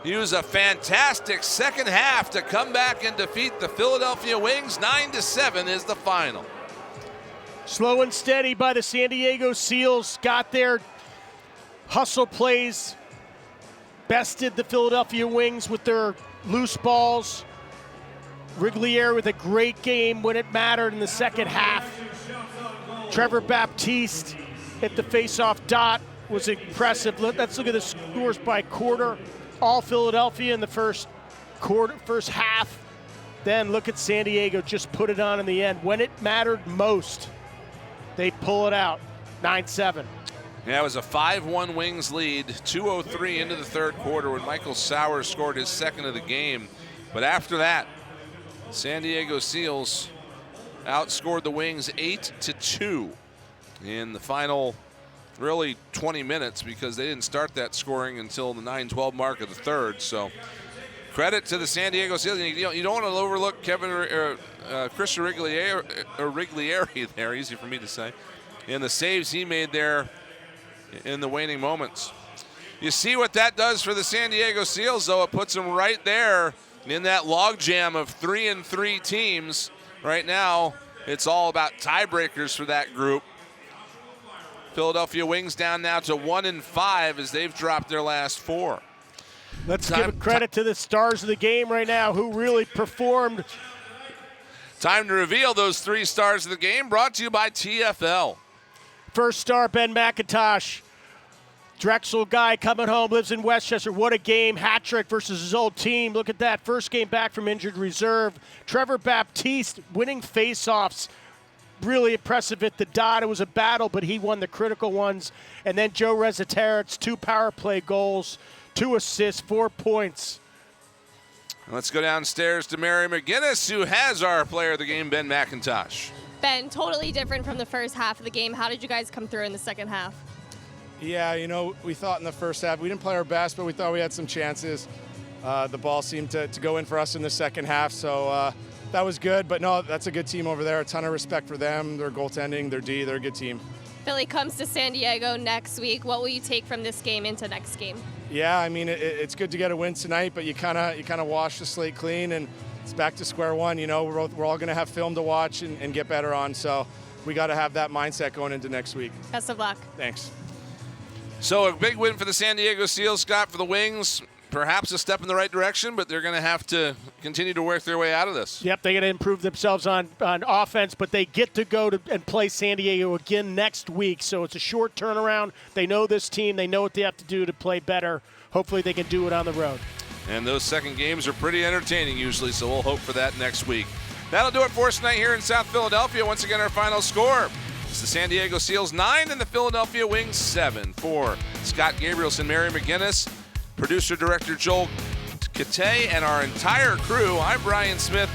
use a fantastic second half to come back and defeat the Philadelphia Wings. 9-7 is the final. Slow and steady by the San Diego Seals. Got their hustle plays, bested the Philadelphia Wings with their loose balls. Rigliere with a great game when it mattered in the second half. Trevor Baptiste at the face-off dot was impressive. Let's look at the scores by quarter. All Philadelphia in the first half. Then look at San Diego just put it on in the end. When it mattered most, they pull it out. 9-7. Yeah, it was a 5-1 Wings lead, 2:03 into the third quarter when Michael Sowers scored his second of the game. But after that, San Diego Seals outscored the Wings 8-2 in the final, really 20 minutes, because they didn't start that scoring until the 9:12 mark of the third. So credit to the San Diego Seals. You don't want to overlook Chris Rigliere there, easy for me to say, and the saves he made there in the waning moments. You see what that does for the San Diego Seals, though. It puts them right there in that logjam of 3-3 teams. Right now, it's all about tiebreakers for that group. Philadelphia Wings down now to 1-5 as they've dropped their last 4. Let's give credit to the stars of the game right now who really performed. Time to reveal those 3 stars of the game, brought to you by TFL. First star, Ben McIntosh. Drexel guy coming home, lives in Westchester. What a game. Hat trick versus his old team. Look at that. First game back from injured reserve. Trevor Baptiste winning faceoffs. Really impressive at the dot. It was a battle, but he won the critical ones. And then Joe Rezataritz, 2 power play goals, 2 assists, 4 points. Let's go downstairs to Mary McGinnis, who has our player of the game, Ben McIntosh. Ben, totally different from the first half of the game. How did you guys come through in the second half? Yeah, you know, we thought in the first half, we didn't play our best, but we thought we had some chances. The ball seemed to go in for us in the second half, so that was good. But no, that's a good team over there. A ton of respect for them, their goaltending, their D, they're a good team. Philly comes to San Diego next week. What will you take from this game into next game? Yeah, I mean, it's good to get a win tonight, but you kind of wash the slate clean, and it's back to square one. You know, we're all going to have film to watch and get better on, so we got to have that mindset going into next week. Best of luck. Thanks. So a big win for the San Diego Seals, Scott, for the Wings. Perhaps a step in the right direction, but they're going to have to continue to work their way out of this. Yep, they got to improve themselves on offense, but they get to go and play San Diego again next week. So it's a short turnaround. They know this team. They know what they have to do to play better. Hopefully they can do it on the road. And those second games are pretty entertaining usually, so we'll hope for that next week. That'll do it for us tonight here in South Philadelphia. Once again, our final score. It's the San Diego Seals 9 and the Philadelphia Wings 7. For Scott Gabrielson, Mary McGinnis, producer-director Joel Kate, and our entire crew, I'm Brian Smith.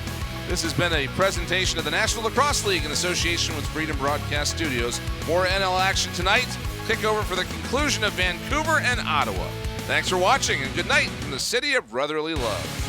This has been a presentation of the National Lacrosse League in association with Freedom Broadcast Studios. More NL action tonight. Kick over for the conclusion of Vancouver and Ottawa. Thanks for watching, and good night from the city of brotherly love.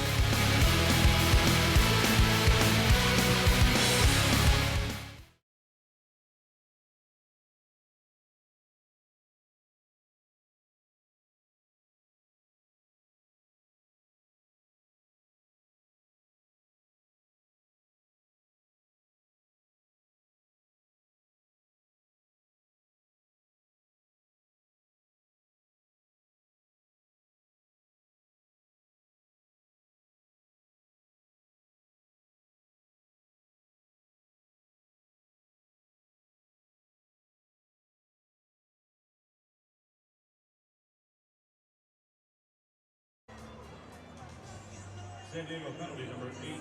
San Diego penalty number 18,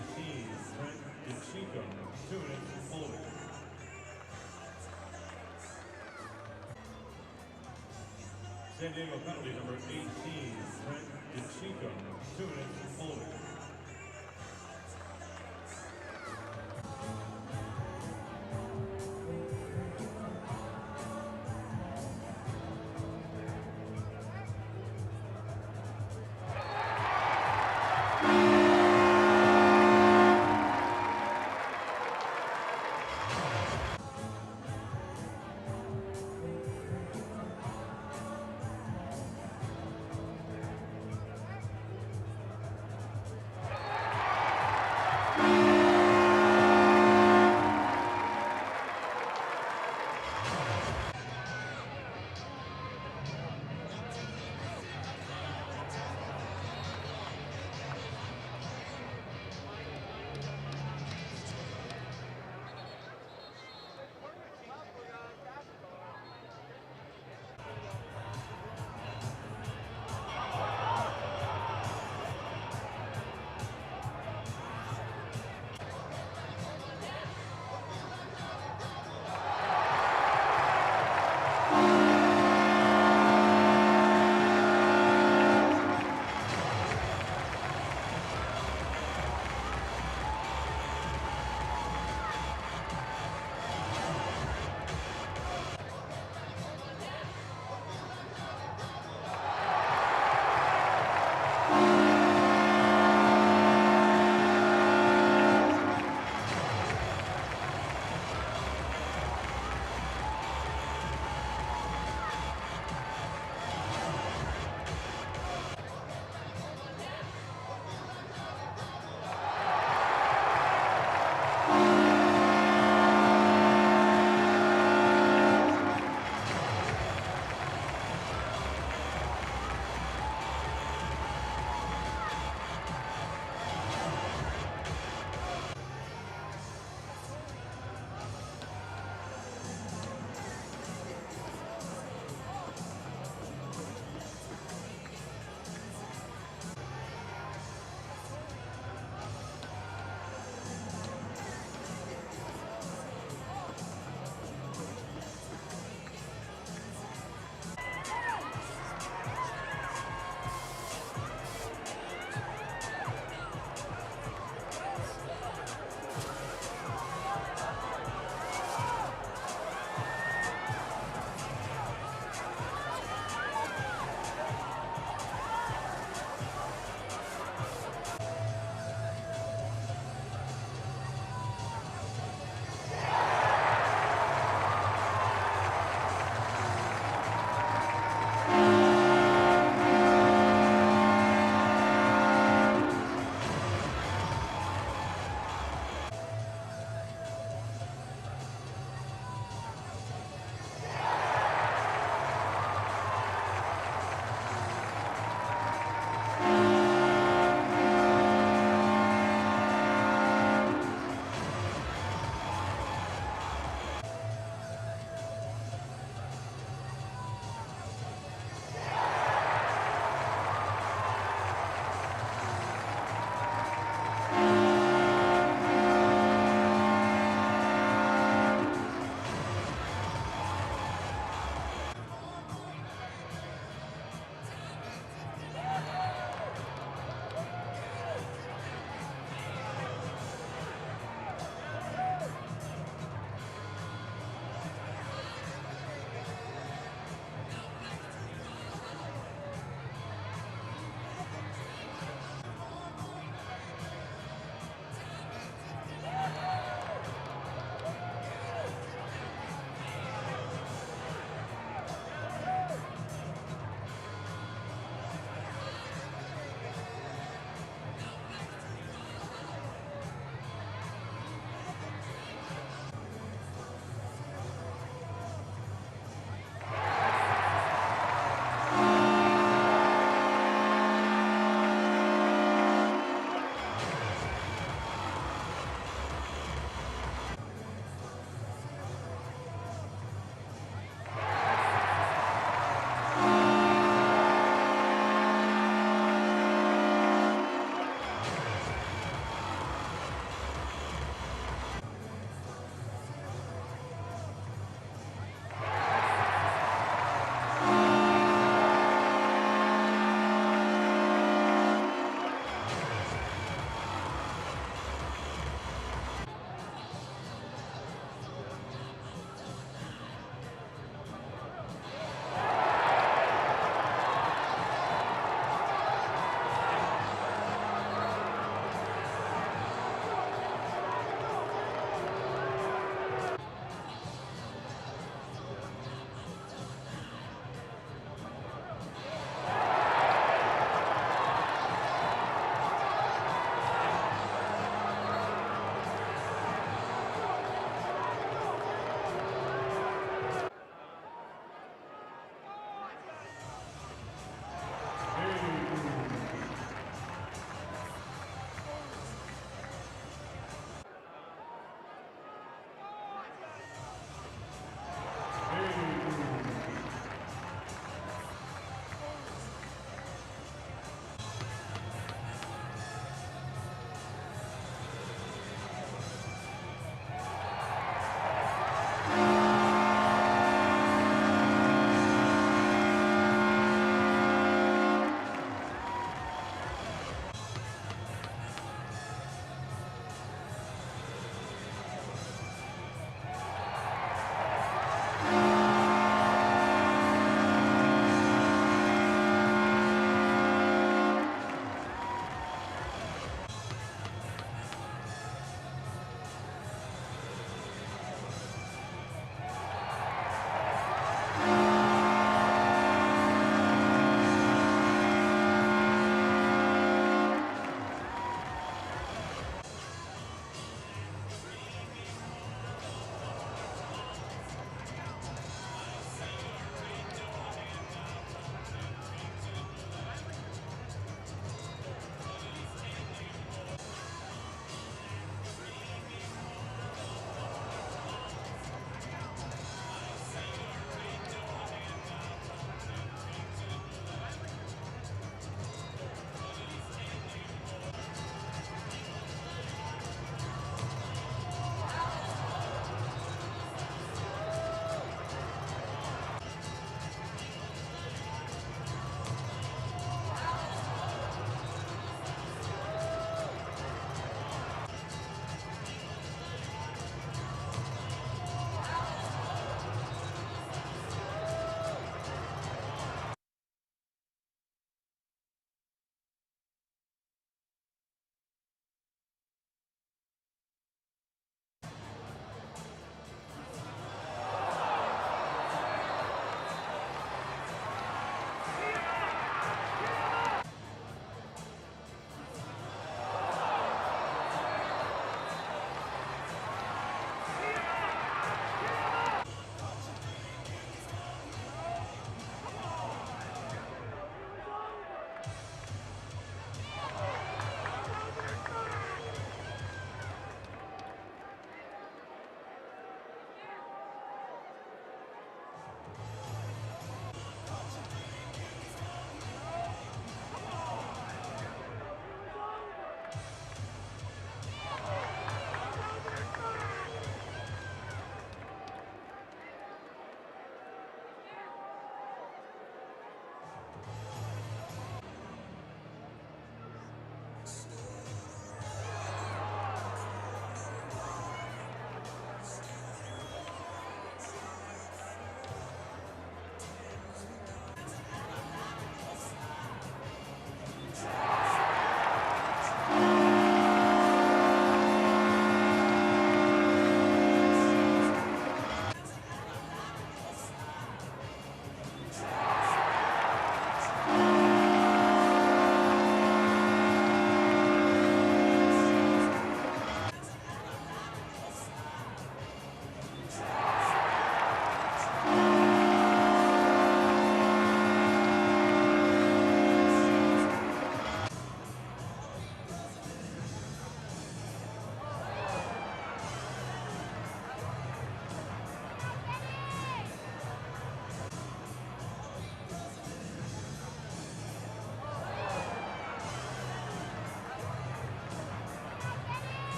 Trent DeChico, 2 minutes holding. San Diego penalty number 18, Trent DeChico, 2 minutes holding.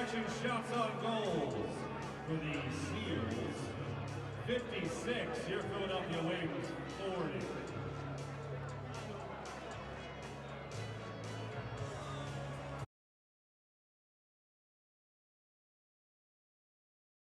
action shots on goals for the Seals. 56, your Philadelphia Wings 40.